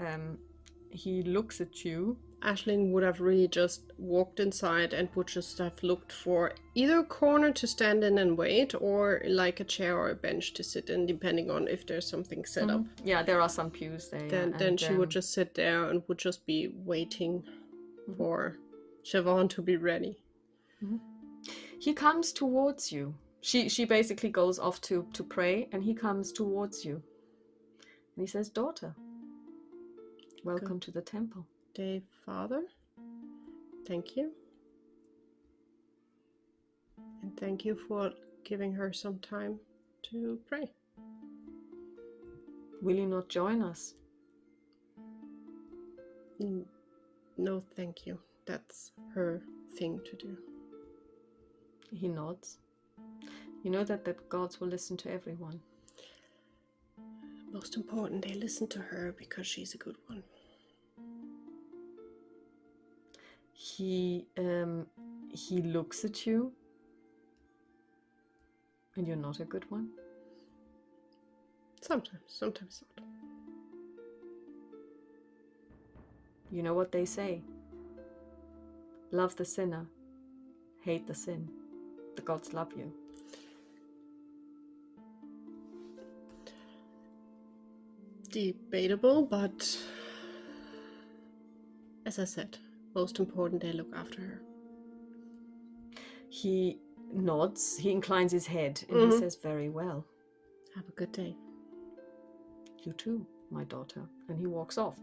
He looks at you. Aisling would have really just walked inside and would just have looked for either a corner to stand in and wait, or like a chair or a bench to sit in, depending on if there's something set up. Yeah, there are some pews there. Then she would just sit there and would just be waiting for Siobhan to be ready. He comes towards you. She basically goes off to pray, and he comes towards you. And he says, "Daughter, welcome to the temple." Day, Father. Thank you. And thank you for giving her some time to pray. Will you not join us? No, thank you. That's her thing to do. He nods. You know that the gods will listen to everyone. Most important, they listen to her because she's a good one. He looks at you, and you're not a good one. Sometimes not. You know what they say? Love the sinner, hate the sin. The gods love you. Debatable, but as I said, most important, they look after her. He nods, he inclines his head, and he says, "Very well. Have a good day." "You too, my daughter." And he walks off.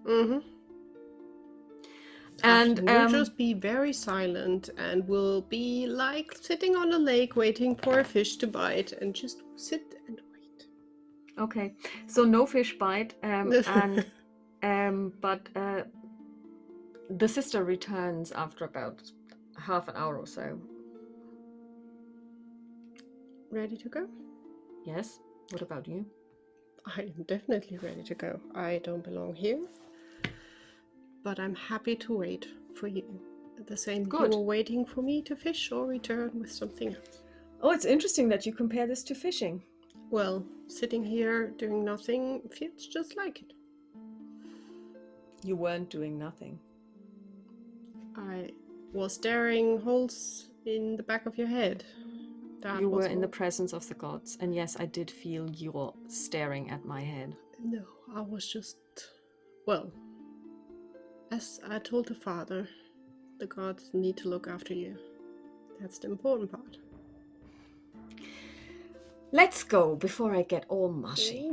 And we'll just be very silent, and we'll be like sitting on a lake waiting for a fish to bite, and just sit and wait. Okay, so no fish bite, but the sister returns after about half an hour or so. Ready to go? Yes. What about you? I am definitely ready to go. I don't belong here, but I'm happy to wait for you. The same, Good. You were waiting for me to fish or return with something else. Oh, it's interesting that you compare this to fishing. Well, sitting here doing nothing feels just like it. You weren't doing nothing. I was staring holes in the back of your head. You were in the presence of the gods, and yes, I did feel you staring at my head. No, I was just... Well, as I told the father, the gods need to look after you. That's the important part. Let's go before I get all mushy.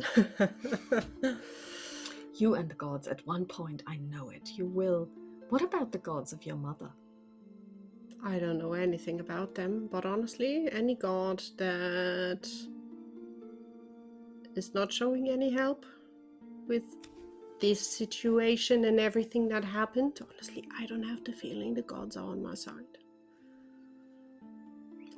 You and the gods, at one point, I know it, you will. What about the gods of your mother? I don't know anything about them, but honestly, any god that is not showing any help with this situation and everything that happened, honestly, I don't have the feeling the gods are on my side.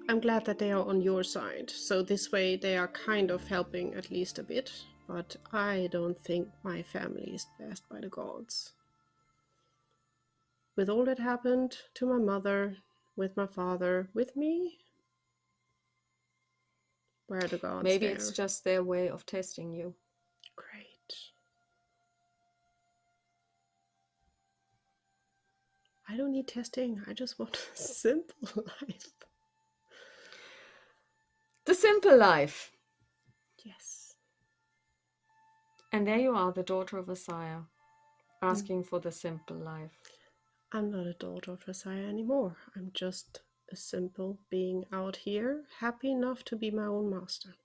I'm glad that they are on your side, so this way they are kind of helping at least a bit, but I don't think my family is blessed by the gods. With all that happened to my mother, with my father, with me, where are the gods? Maybe it's just their way of testing you. Great. I don't need testing. I just want a simple life. The simple life. Yes. And there you are, the daughter of a sire, asking for the simple life. I'm not a daughter of a sire anymore. I'm just a simple being out here, happy enough to be my own master.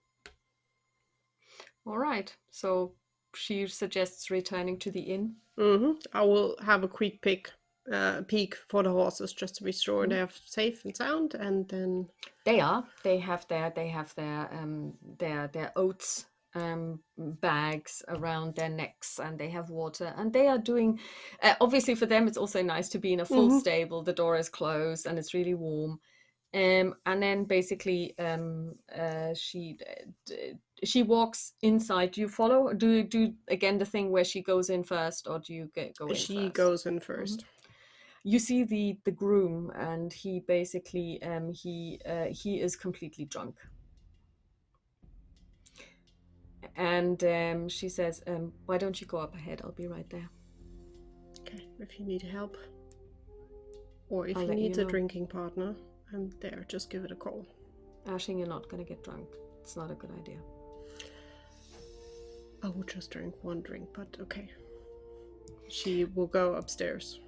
All right. So she suggests returning to the inn. I will have a quick peek for the horses just to be sure they're safe and sound, and then they have their oats bags around their necks, and they have water, and they are doing obviously for them it's also nice to be in a full stable. The door is closed and it's really warm, And then basically she walks inside. Do you follow? Do you do again the thing where she goes in first, or do you go in She first? goes in first. You see the groom, and he basically he is completely drunk. And she says, why don't you go up ahead? I'll be right there. Okay, if you need help. Or if I'll he let needs you a know. drinking partner, I'm there. Just give it a call. Ashing, you're not going to get drunk. It's not a good idea. I would just drink one drink, but okay. She will go upstairs.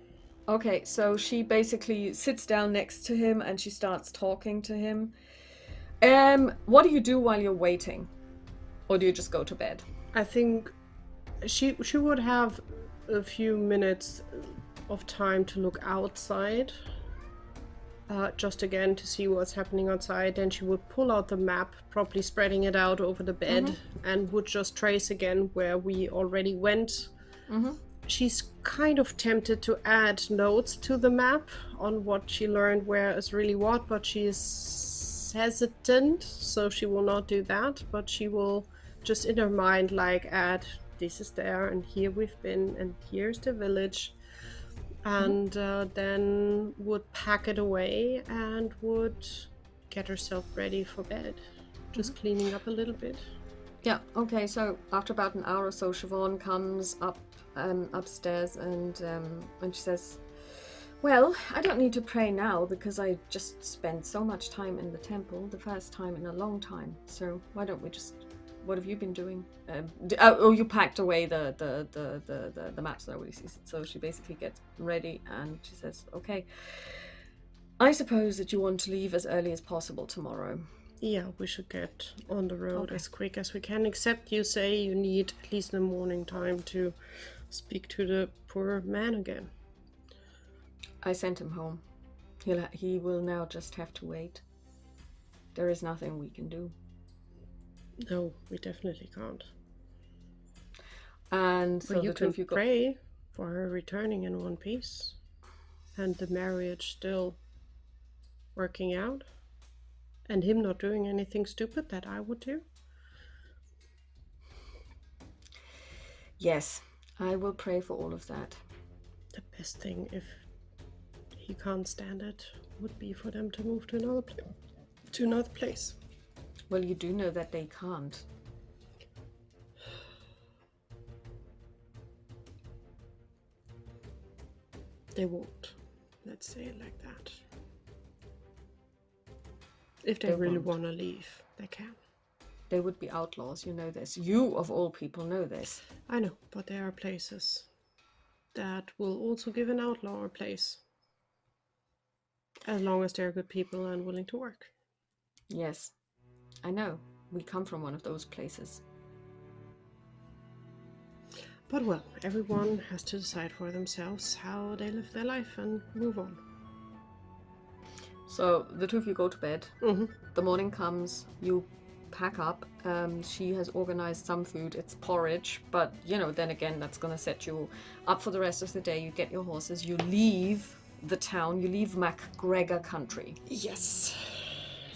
Okay, so she basically sits down next to him and she starts talking to him. What do you do while you're waiting? Or do you just go to bed? I think she would have a few minutes of time to look outside. Just again to see what's happening outside. Then she would pull out the map, probably spreading it out over the bed, and would just trace again where we already went. She's kind of tempted to add notes to the map on what she learned where is really what, but she's hesitant, so she will not do that. But she will just in her mind like add, this is there, and here we've been, and here's the village. And then would pack it away and would get herself ready for bed, just cleaning up a little bit. Yeah, okay, so after about an hour or so, Siobhan comes up upstairs and she says, well, I don't need to pray now because I just spent so much time in the temple, the first time in a long time. So why don't we just, what have you been doing? You packed away the maps, nobody sees it. So she basically gets ready and she says, okay, I suppose that you want to leave as early as possible tomorrow. Yeah, we should get on the road as quick as we can, except you say you need at least in the morning time to speak to the poor man again. I sent him home. He will now just have to wait. There is nothing we can do. No, we definitely can't. And so but you can pray go... for her returning in one piece and the marriage still working out and him not doing anything stupid that I would do. Yes, I will pray for all of that. The best thing, if he can't stand it, would be for them to move to another place. Well, you do know that they can't. They won't. Let's say it like that. If they really want to leave, they can. They would be outlaws, you know this. You, of all people, know this. I know, but there are places that will also give an outlaw a place. As long as they're good people and willing to work. Yes, I know. We come from one of those places. But well, everyone has to decide for themselves how they live their life and move on. So the two of you go to bed. Mm-hmm. The morning comes, you pack up. She has organized some food. It's porridge, but you know, then again, that's going to set you up for the rest of the day. You get your horses, you leave the town, you leave MacGregor country. Yes.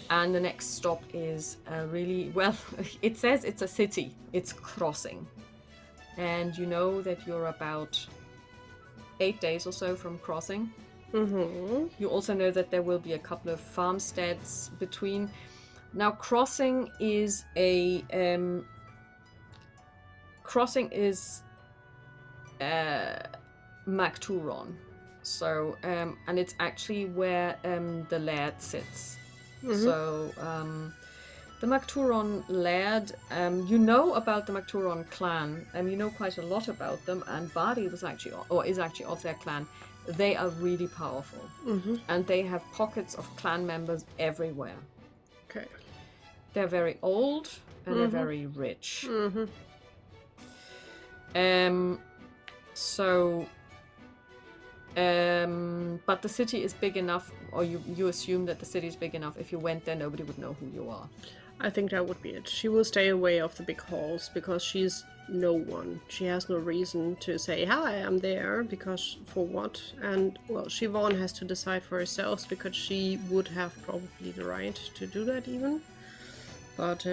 And the next stop is really, well, it says it's a city. It's Crossing. And you know that you're about 8 days or so from Crossing. Mm-hmm. You also know that there will be a couple of farmsteads between. Now, Crossing is Macturon. So, and it's actually where the laird sits. Mm-hmm. So, the Macturon laird, you know about the Macturon clan, and you know quite a lot about them, and Vardi is actually of their clan. They are really powerful, and they have pockets of clan members everywhere. Okay. They're very old, and they're very rich. But the city is big enough, or you assume that the city is big enough. If you went there, nobody would know who you are. I think that would be it. She will stay away of the big halls because she's no one. She has no reason to say, hi, I'm there, because for what? And, well, Siobhan has to decide for herself because she would have probably the right to do that even. But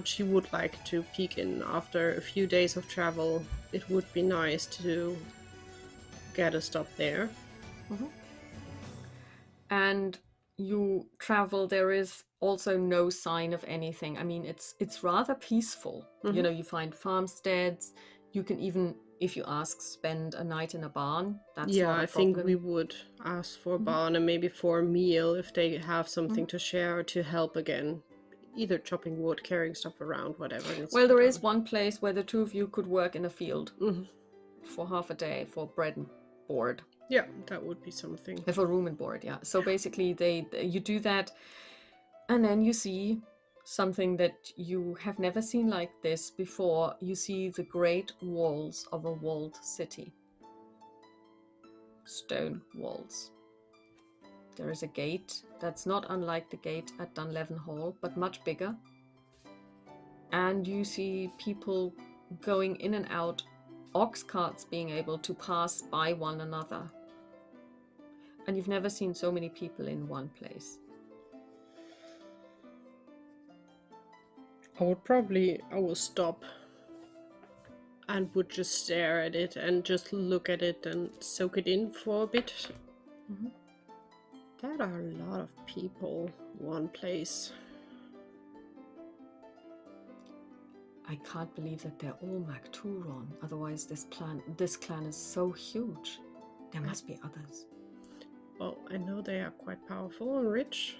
she would like to peek in after a few days of travel. It would be nice to get a stop there. Mm-hmm. And you travel, there is also no sign of anything. I mean, it's rather peaceful. Mm-hmm. You know, you find farmsteads. You can even, if you ask, spend a night in a barn. That's not a problem. I think we would ask for a barn and maybe for a meal if they have something to share or to help again. Either chopping wood, carrying stuff around, whatever. Well, there is one place where the two of you could work in a field for half a day for bread and board. Yeah, that would be something. For room and board, yeah. So basically, you do that, and then you see something that you have never seen like this before. You see the great walls of a walled city. Stone walls. There is a gate that's not unlike the gate at Dunleven Hall, but much bigger. And you see people going in and out, ox carts being able to pass by one another. And you've never seen so many people in one place. I will stop and would just stare at it and just look at it and soak it in for a bit. Mm-hmm. There are a lot of people in one place. I can't believe that they're all Macturon. Otherwise, this clan is so huge. There must be others. Well, I know they are quite powerful and rich.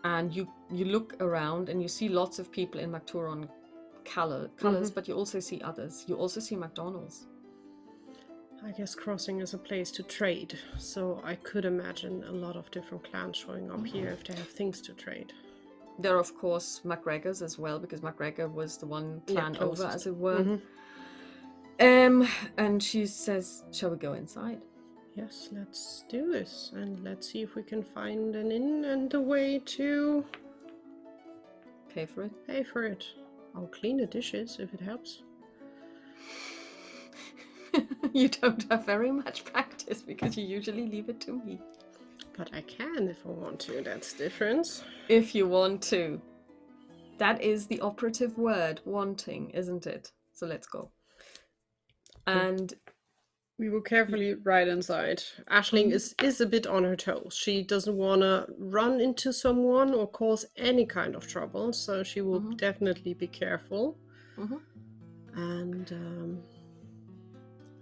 And you look around and you see lots of people in Macturon colors, but you also see others. You also see McDonald's. I guess Crossing is a place to trade, so I could imagine a lot of different clans showing up here if they have things to trade. There are, of course, MacGregor's as well, because MacGregor was the one clan over, as it were. And she says, shall we go inside? Yes, let's do this, and let's see if we can find an inn and a way to... Pay for it? Pay for it. I'll clean the dishes if it helps. You don't have very much practice, because you usually leave it to me. But I can if I want to, that's the difference. If you want to. That is the operative word, wanting, isn't it? So let's go. And we will carefully ride inside. Aisling is a bit on her toes. She doesn't want to run into someone or cause any kind of trouble, so she will definitely be careful. And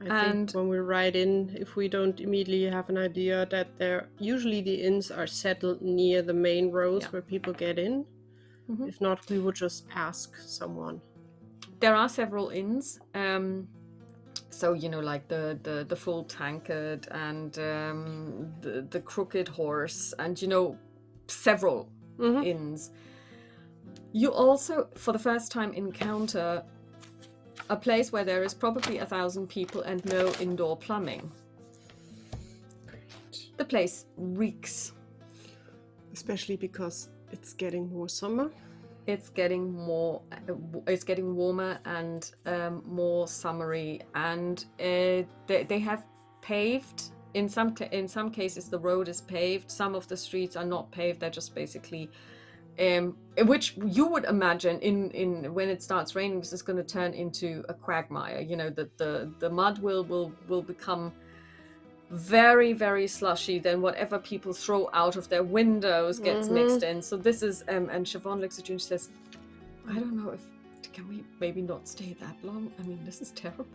I think when we ride in, if we don't immediately have an idea that usually the inns are settled near the main roads where people get in. If not, we would just ask someone. There are several inns. So, you know, like the full tankard and the crooked horse and, you know, several inns. You also, for the first time, encounter a place where there is probably 1,000 people and no indoor plumbing. Great. The place reeks. Especially because it's getting more summer. It's getting warmer and more summery, and they have paved. In some cases, the road is paved. Some of the streets are not paved; they're just basically, which you would imagine in when it starts raining, this is going to turn into a quagmire. You know, the mud will become very, very slushy. Then whatever people throw out of their windows gets mixed in. So this is and Siobhan looks at you and says, I don't know can we maybe not stay that long? I mean, this is terrible.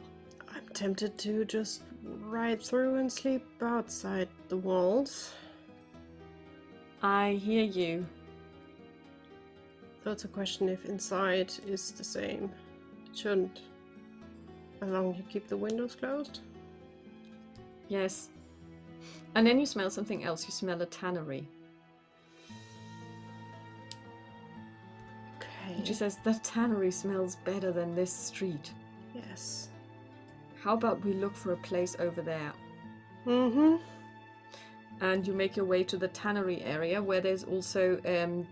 I'm tempted to just ride through and sleep outside the walls. I hear you. So it's a question if inside is the same. It shouldn't. As long as you keep the windows closed. Yes. And then you smell something else. You smell a tannery. Okay. And she says, the tannery smells better than this street. Yes. How about we look for a place over there? and you make your way to the tannery area, where there's also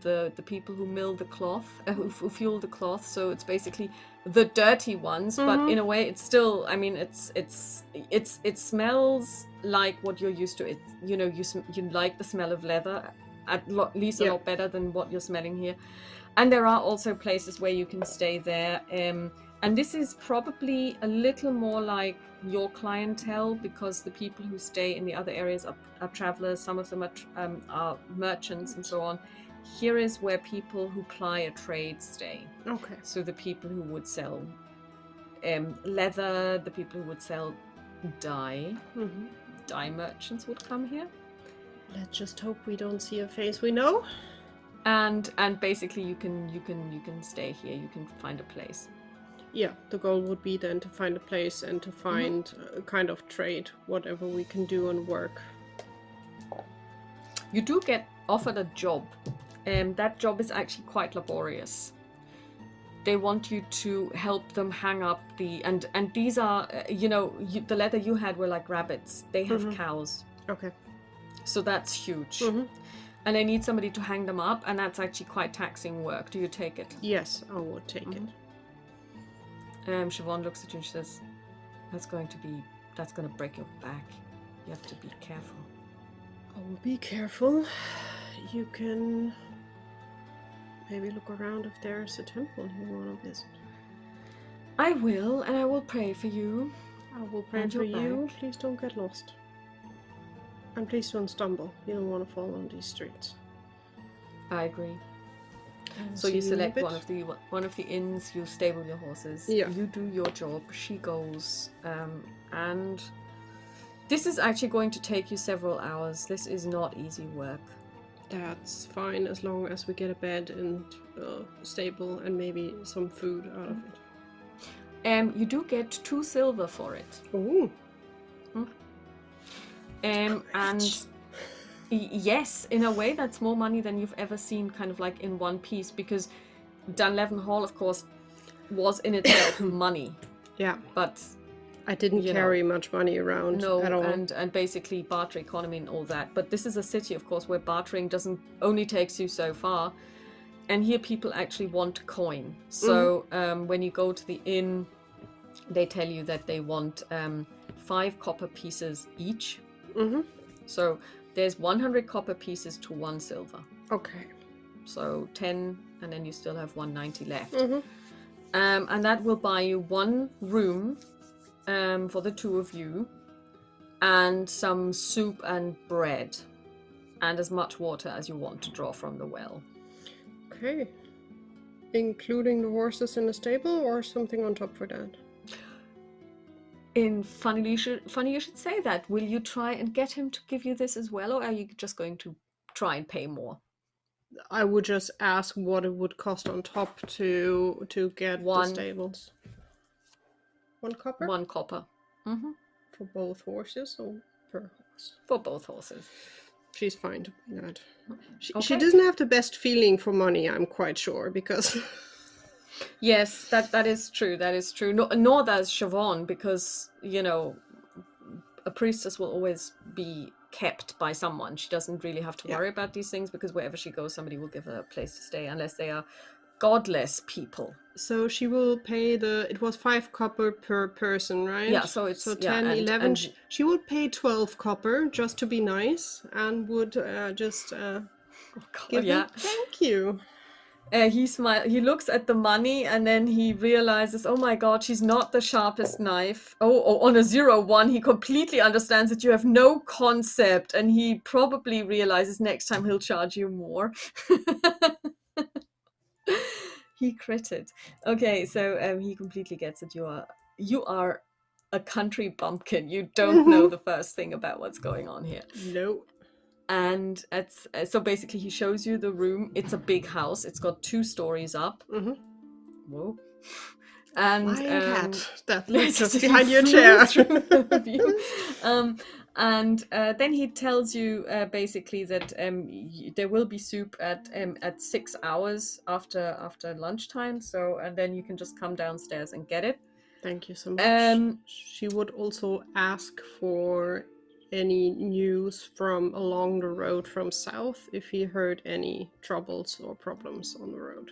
the people who mill the cloth, who fuel the cloth. So it's basically the dirty ones, but in a way, it's still. I mean, it smells like what you're used to. It, you know, you like the smell of leather, at least a lot better than what you're smelling here. And there are also places where you can stay there. And this is probably a little more like your clientele, because the people who stay in the other areas are travelers. Some of them are merchants and so on. Here is where people who ply a trade stay. Okay. So the people who would sell leather, the people who would sell dye, dye merchants would come here. Let's just hope we don't see a face we know. And basically you can stay here. You can find a place. Yeah, the goal would be then to find a place and to find a kind of trade, whatever we can do and work. You do get offered a job. That job is actually quite laborious. They want you to help them hang up and these are, the leather you had were like rabbits. They have cows. Okay. So that's huge. And they need somebody to hang them up, and that's actually quite taxing work. Do you take it? Yes, I would take it. Siobhan looks at you and she says, that's going to break your back. You have to be careful. I will be careful. You can maybe look around if there's a temple you want to visit. I will, and I will pray for you. I will pray for you. Please don't get lost. And please don't stumble. You don't want to fall on these streets. I agree. So you select one of the inns, you stable your horses. Yeah. You do your job. She goes, and this is actually going to take you several hours. This is not easy work. That's fine, as long as we get a bed and stable and maybe some food out of it. You do get 2 silver for it. Ooh. And yes, in a way, that's more money than you've ever seen, kind of like in one piece, because Dunlevin Hall, of course, was in itself money. Yeah, but I didn't carry much money around at all. And basically barter economy and all that. But this is a city, of course, where bartering only takes you so far. And here people actually want coin. So when you go to the inn, they tell you that they want 5 copper pieces each. So there's 100 copper pieces to 1 silver. Okay. So 10, and then you still have 190 left. And that will buy you 1 room for the 2 of you, and some soup and bread, and as much water as you want to draw from the well. Okay. Including the horses in the stable, or something on top for that? Funny you should say that. Will you try and get him to give you this as well, or are you just going to try and pay more? I would just ask what it would cost on top to get the stables. 1 copper? 1 copper. For both horses or per horse? For both horses. She's fine to pay that. She doesn't have the best feeling for money, I'm quite sure, because... Yes, that is true. That is true. Nor does Siobhan, because, a priestess will always be kept by someone. She doesn't really have to worry about these things, because wherever she goes, somebody will give her a place to stay, unless they are godless people. So she will pay it was 5 copper per person, right? Yeah, so it's 10, 11. She would pay 12 copper just to be nice, and would give it. Thank you. He looks at the money, and then he realizes, oh my god, she's not the sharpest knife. On a 0-1, he completely understands that you have no concept, and he probably realizes next time he'll charge you more. He critted. Okay, so he completely gets it. You are a country bumpkin. You don't know the first thing about what's going on here. No. And so basically he shows you the room. It's a big house. It's got 2 stories up. Whoa. And cat that lives just behind your chair. And then he tells you basically that there will be soup at 6 hours after lunchtime. So, and then you can just come downstairs and get it. Thank you so much. She would also ask for any news from along the road from south, if he heard any troubles or problems on the road.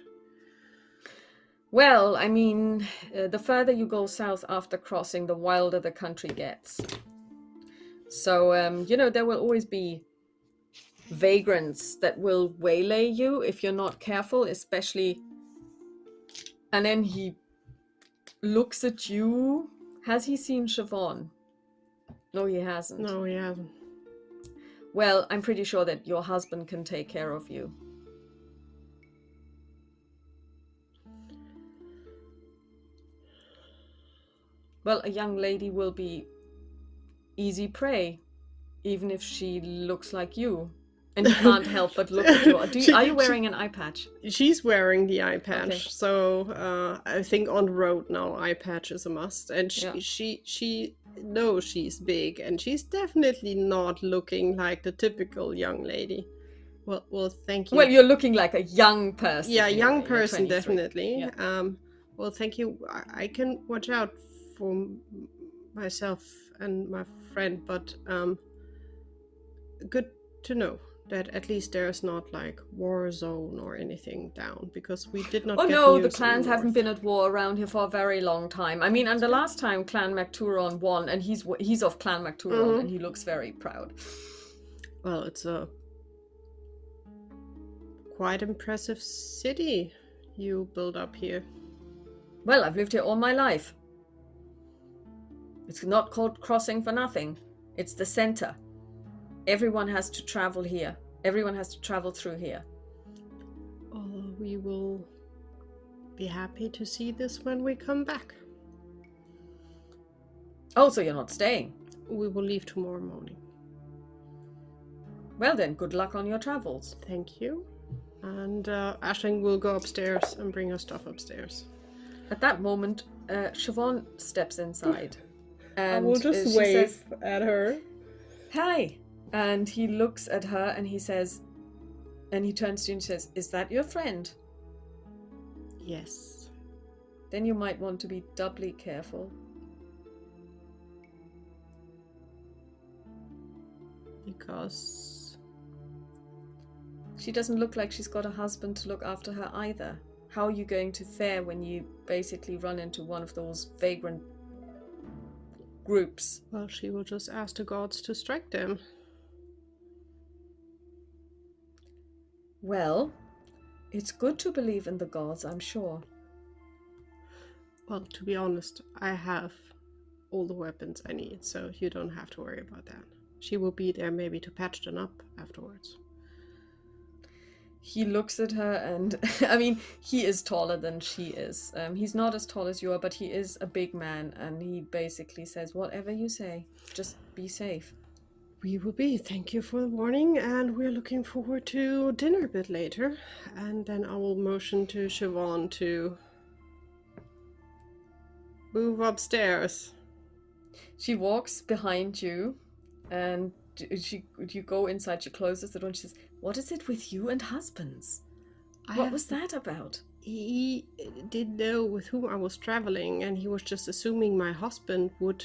Well, I mean, the further you go south after crossing, the wilder the country gets. So, there will always be vagrants that will waylay you if you're not careful, especially. And then he looks at you. Has he seen Siobhan? No, he hasn't. No, he hasn't. Well, I'm pretty sure that your husband can take care of you. Well, a young lady will be easy prey, even if she looks like you. And you can't help but look at you. Are you wearing an eye patch? She's wearing the eye patch. Okay. So I think on the road now, eye patch is a must. And she knows she's big, and she's definitely not looking like the typical young lady. Well, thank you. Well, you're looking like a young person. Yeah, young person, definitely. Yeah. Well, thank you. I can watch out for myself and my friend, but good to know that at least there's not like war zone or anything down, because we did not. Oh get no, news the clans haven't been at war around here for a very long time. I mean, and the last time Clan MacTuron won, and he's of Clan MacTuron, and he looks very proud. Well, it's a quite impressive city you build up here. Well, I've lived here all my life. It's not called crossing for nothing. It's the center. Everyone has to travel here. Everyone has to travel through here. Oh, we will be happy to see this when we come back. Oh, so you're not staying? We will leave tomorrow morning. Well then, good luck on your travels. Thank you. And Aisling will go upstairs and bring her stuff upstairs. At that moment, Siobhan steps inside. And I will just wave at her. Hi. And he looks at her and he says, and he turns to you and says, "Is that your friend?" Yes. Then you might want to be doubly careful. Because she doesn't look like she's got a husband to look after her either. How are you going to fare when you basically run into one of those vagrant groups? Well, she will just ask the gods to strike them. Well, it's good to believe in the gods, I'm sure. Well, to be honest, I have all the weapons I need, so you don't have to worry about that. She will be there maybe to patch them up afterwards. He looks at her and, I mean, he is taller than she is. He's not as tall as you are, but he is a big man, and he basically says, "Whatever you say, just be safe." We will be. Thank you for the warning, and we're looking forward to dinner a bit later. And then I will motion to Siobhan to move upstairs. She walks behind you, and you go inside. She closes the door and she says, "What is it with you and husbands? What was that about?" He didn't know with whom I was traveling, and he was just assuming my husband would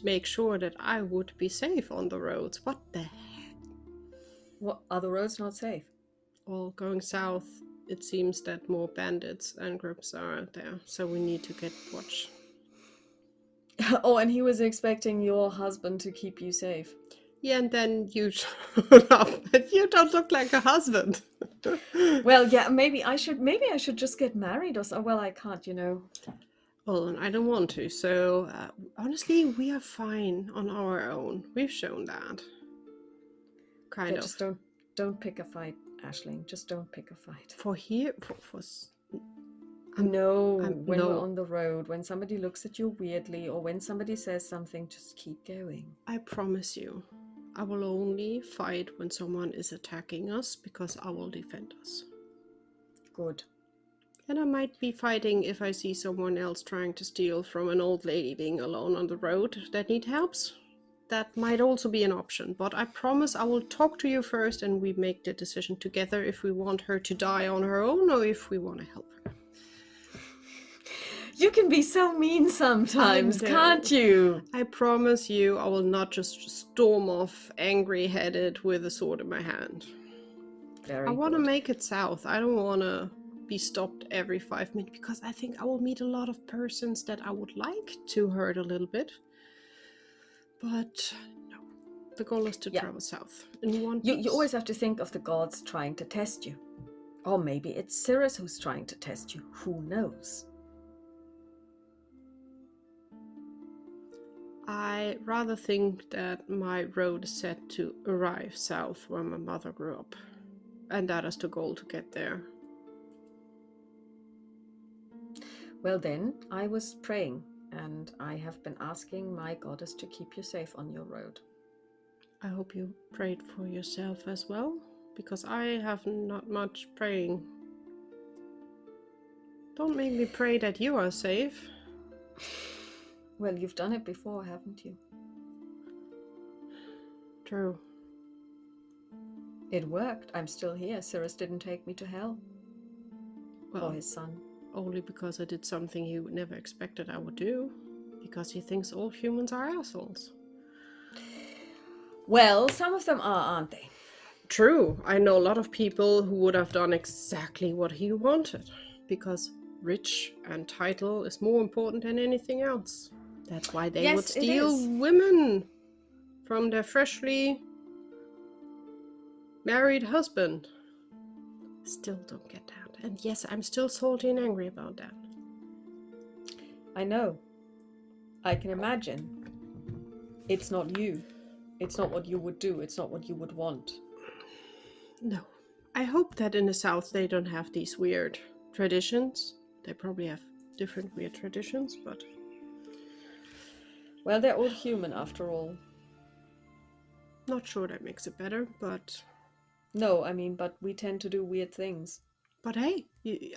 make sure that I would be safe on the roads. What the heck? What, are the roads not safe? Well, going south, it seems that more bandits and groups are out there, so we need to get watch. Oh, and he was expecting your husband to keep you safe. Yeah, and then you showed up, and you don't look like a husband. Well, yeah, maybe I should just get married or so. Well, I can't, you know. Well, and I don't want to, so honestly, we are fine on our own. We've shown that. Kind of. Just don't pick a fight, Aisling. Just don't pick a fight. For here, when no. we're on the road, when somebody looks at you weirdly, or when somebody says something, just keep going. I promise you, I will only fight when someone is attacking us, because I will defend us. Good. And I might be fighting if I see someone else trying to steal from an old lady being alone on the road that need helps. That might also be an option, but I promise I will talk to you first and we make the decision together if we want her to die on her own or if we want to help her. You can be so mean sometimes, can't you? I promise you, I will not just storm off angry-headed with a sword in my hand. Very I want to good. make it south. I don't want to be stopped every 5 minutes because I think I will meet a lot of persons that I would like to hurt a little bit. But no, the goal is to travel south in one piece. You always have to think of the gods trying to test you. Or maybe it's Cirrus who's trying to test you. Who knows? I rather think that my road is set to arrive south where my mother grew up. And that is the goal, to get there. Well then, I was praying, and I have been asking my goddess to keep you safe on your road. I hope you prayed for yourself as well, because I have not much praying. Don't make me pray that you are safe. Well, you've done it before, haven't you? True. It worked. I'm still here. Cirrus didn't take me to hell. Well, or his son. Only because I did something he never expected I would do. Because he thinks all humans are assholes. Well, some of them are, aren't they? True. I know a lot of people who would have done exactly what he wanted. Because rich and title is more important than anything else. That's why they would steal women from their freshly married husband. Still don't get that. And yes, I'm still salty and angry about that. I know. I can imagine. It's not you. It's not what you would do. It's not what you would want. No. I hope that in the South they don't have these weird traditions. They probably have different weird traditions, but... Well, they're all human after all. Not sure that makes it better, but... No, I mean, but we tend to do weird things. But hey,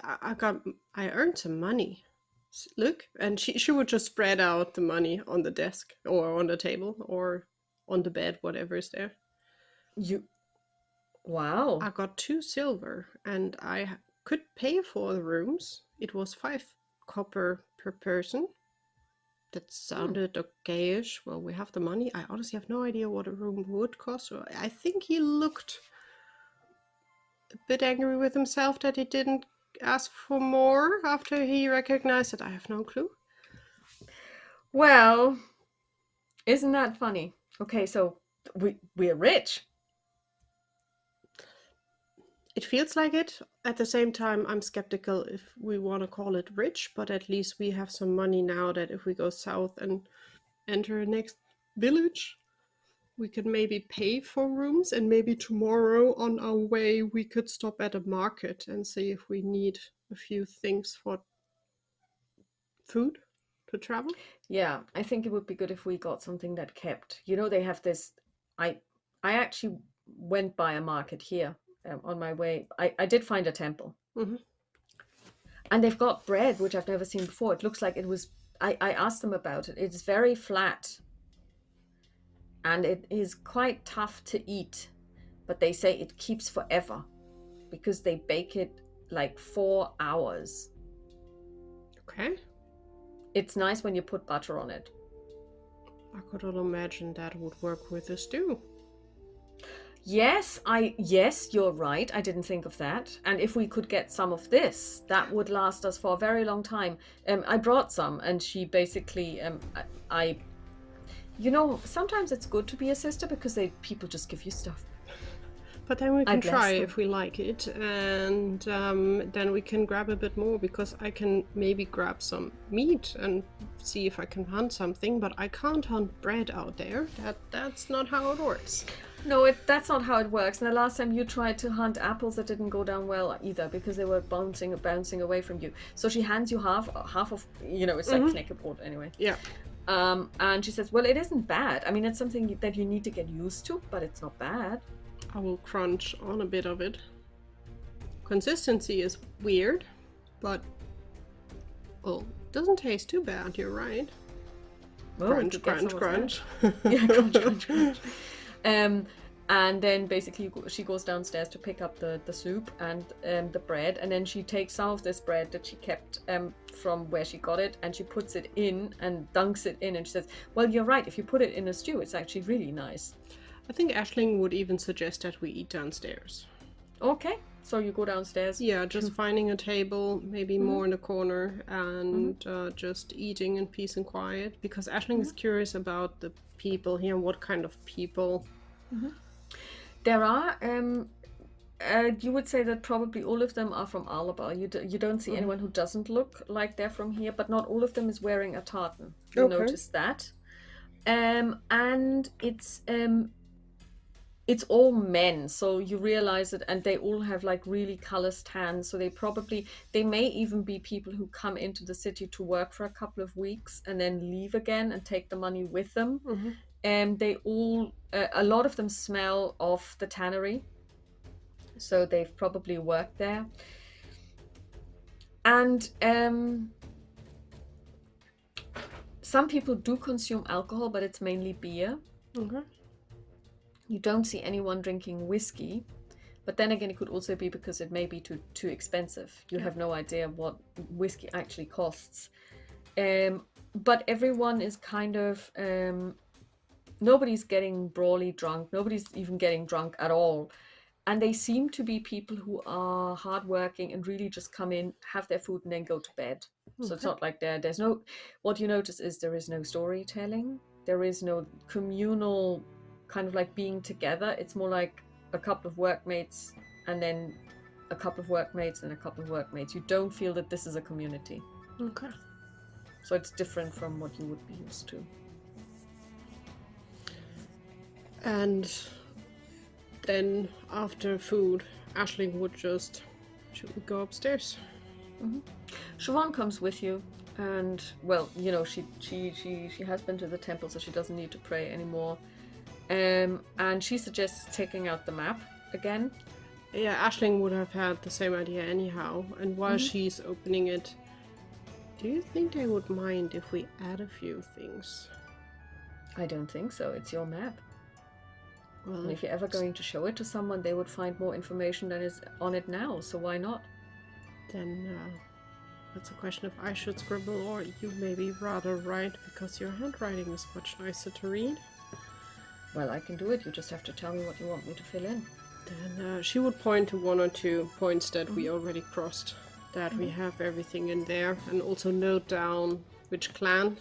I earned some money. Look, and she would just spread out the money on the desk, or on the table, or on the bed, whatever is there. Wow. I got 2 silver, and I could pay for the rooms. It was 5 copper per person. That sounded okay-ish. Well, we have the money. I honestly have no idea what a room would cost. So I think he looked a bit angry with himself that he didn't ask for more after he recognized that I have no clue. Well, isn't that funny? Okay, so we're rich. It feels like it. At the same time, I'm skeptical if we want to call it rich, but at least we have some money now that if we go south and enter a next village, we could maybe pay for rooms, and maybe tomorrow on our way we could stop at a market and see if we need a few things for food to travel. Yeah, I think it would be good if we got something that kept. You know, they have this... I actually went by a market here on my way. I did find a temple. Mm-hmm. And they've got bread, which I've never seen before. It looks like it was... I asked them about it. It's very flat. And it is quite tough to eat. But they say it keeps forever. Because they bake it like 4 hours. Okay. It's nice when you put butter on it. I could all imagine that would work with a stew. Yes, you're right. I didn't think of that. And if we could get some of this, that would last us for a very long time. I brought some, and she basically, you know, sometimes it's good to be a sister because people just give you stuff. But then we can try if we like it, and then we can grab a bit more, because I can maybe grab some meat and see if I can hunt something, but I can't hunt bread out there. That's not how it works. No, that's not how it works. And the last time you tried to hunt apples, that didn't go down well either, because they were bouncing away from you. So she hands you half of, you know, it's like knäckebrot anyway. Yeah. And she says, well, it isn't bad. I mean, it's something that you need to get used to, but it's not bad. I will crunch on a bit of it. Consistency is weird, but well, it doesn't taste too bad. You're right. Well, crunch. Yeah, crunch. And then basically she goes downstairs to pick up the soup and the bread, and then she takes some of this bread that she kept from where she got it, and she puts it in and dunks it in, and she says, well, you're right, if you put it in a stew, it's actually really nice. I think Aisling would even suggest that we eat downstairs. Okay, so you go downstairs. Yeah, just finding a table, maybe more in the corner, and just eating in peace and quiet, because Aisling is curious about the people here, what kind of people. There are, you would say that probably all of them are from Alba. You don't see anyone who doesn't look like they're from here, but not all of them is wearing a tartan. You'll notice that. And it's all men, so you realize it, and they all have like really calloused hands, so they may even be people who come into the city to work for a couple of weeks and then leave again and take the money with them. And they all, a lot of them smell of the tannery, so they've probably worked there. And some people do consume alcohol, but it's mainly beer. You don't see anyone drinking whiskey, but then again, it could also be because it may be too expensive. You have no idea what whiskey actually costs. But everyone is kind of, nobody's getting brawly drunk. Nobody's even getting drunk at all. And they seem to be people who are hardworking and really just come in, have their food, and then go to bed. So it's not like there's no, what you notice is there is no storytelling. There is no communal kind of like being together. It's more like a couple of workmates and then a couple of workmates and a couple of workmates. You don't feel that this is a community. Okay. So it's different from what you would be used to. And then after food, Aisling would just, should we go upstairs? Siobhan comes with you, and well, you know, she has been to the temple, so she doesn't need to pray anymore. And she suggests taking out the map again. Yeah, Aisling would have had the same idea anyhow. And while she's opening it, do you think they would mind if we add a few things? I don't think so. It's your map. Well, And if you're ever going to show it to someone, they would find more information than is on it now, so why not? then that's a question if I should scribble or you maybe rather write, because your handwriting is much nicer to read. Well, I can do it. You just have to tell me what you want me to fill in. Then she would point to 1 or 2 points that we already crossed, that we have everything in there, and also note down which clan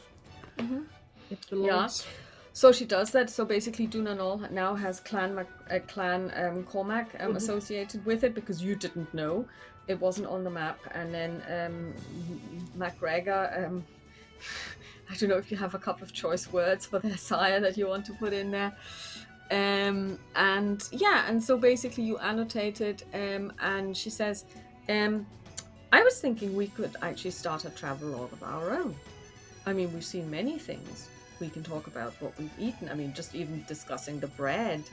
it belongs. Yeah. So she does that. So basically, Dunanol now has Clan Cormac associated with it, because you didn't know. It wasn't on the map. And then MacGregor, I don't know if you have a couple of choice words for their sire that you want to put in there. And yeah, and so basically you annotated, and she says, I was thinking we could actually start a travel log of our own. I mean, we've seen many things. We can talk about what we've eaten. I mean, just even discussing the bread.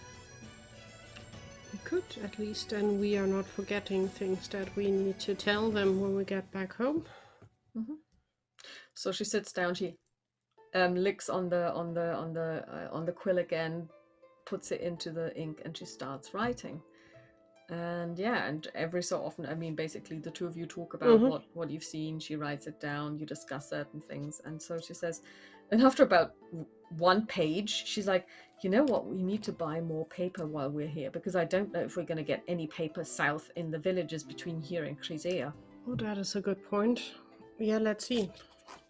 We could, at least, and we are not forgetting things that we need to tell them when we get back home. So she sits down. She licks on the quill again, puts it into the ink, and she starts writing. And yeah, and every so often, I mean, basically the two of you talk about what you've seen. She writes it down. You discuss certain things, and so she says, and after about 1 page, she's like, you know what? We need to buy more paper while we're here, because I don't know if we're going to get any paper south in the villages between here and Crisea. Oh, that is a good point. Yeah, let's see.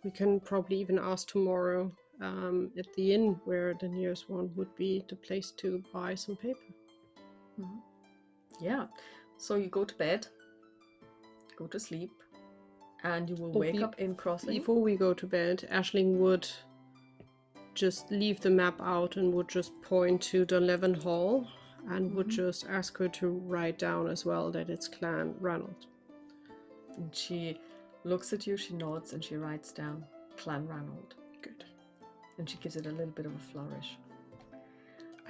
We can probably even ask tomorrow at the inn where the nearest one would be the place to buy some paper. Yeah. So you go to bed, go to sleep, and you will wake up in Crossing. Before we go to bed, Aisling would just leave the map out and would just point to the Leven Hall and would just ask her to write down as well that it's Clan Ranald. And she looks at you, she nods, and she writes down Clan Ranald. Good. And she gives it a little bit of a flourish.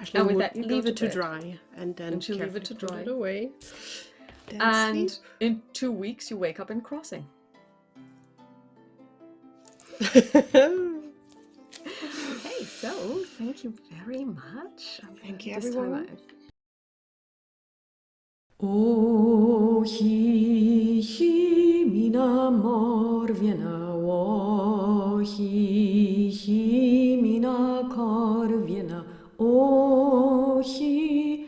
Aisling would that, leave it to dry, and then she'll leave it to dry. Put it away. And sleep. In 2 weeks, you wake up in Crossing. Okay, so thank you very much. Thank you, everyone. O hi mina morviena, o hi mina korviena, o hi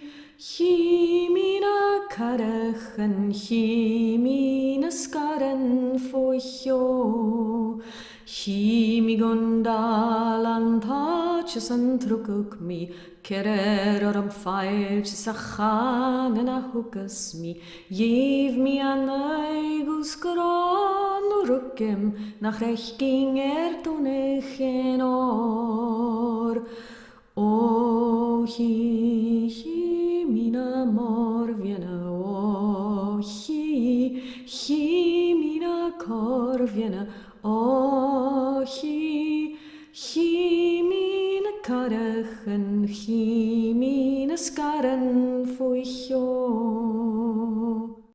mina karachen, hi mina skaren foio. Hi mi gondalan taches an trukuk mi, kerer oram falches a chan en a hukas mi, jev mi an eigus gran rukem, nach rechking tonech en or. O hi mina morviena, o hi mina korviena, o hi mina karachen, hi mina skaren foicho.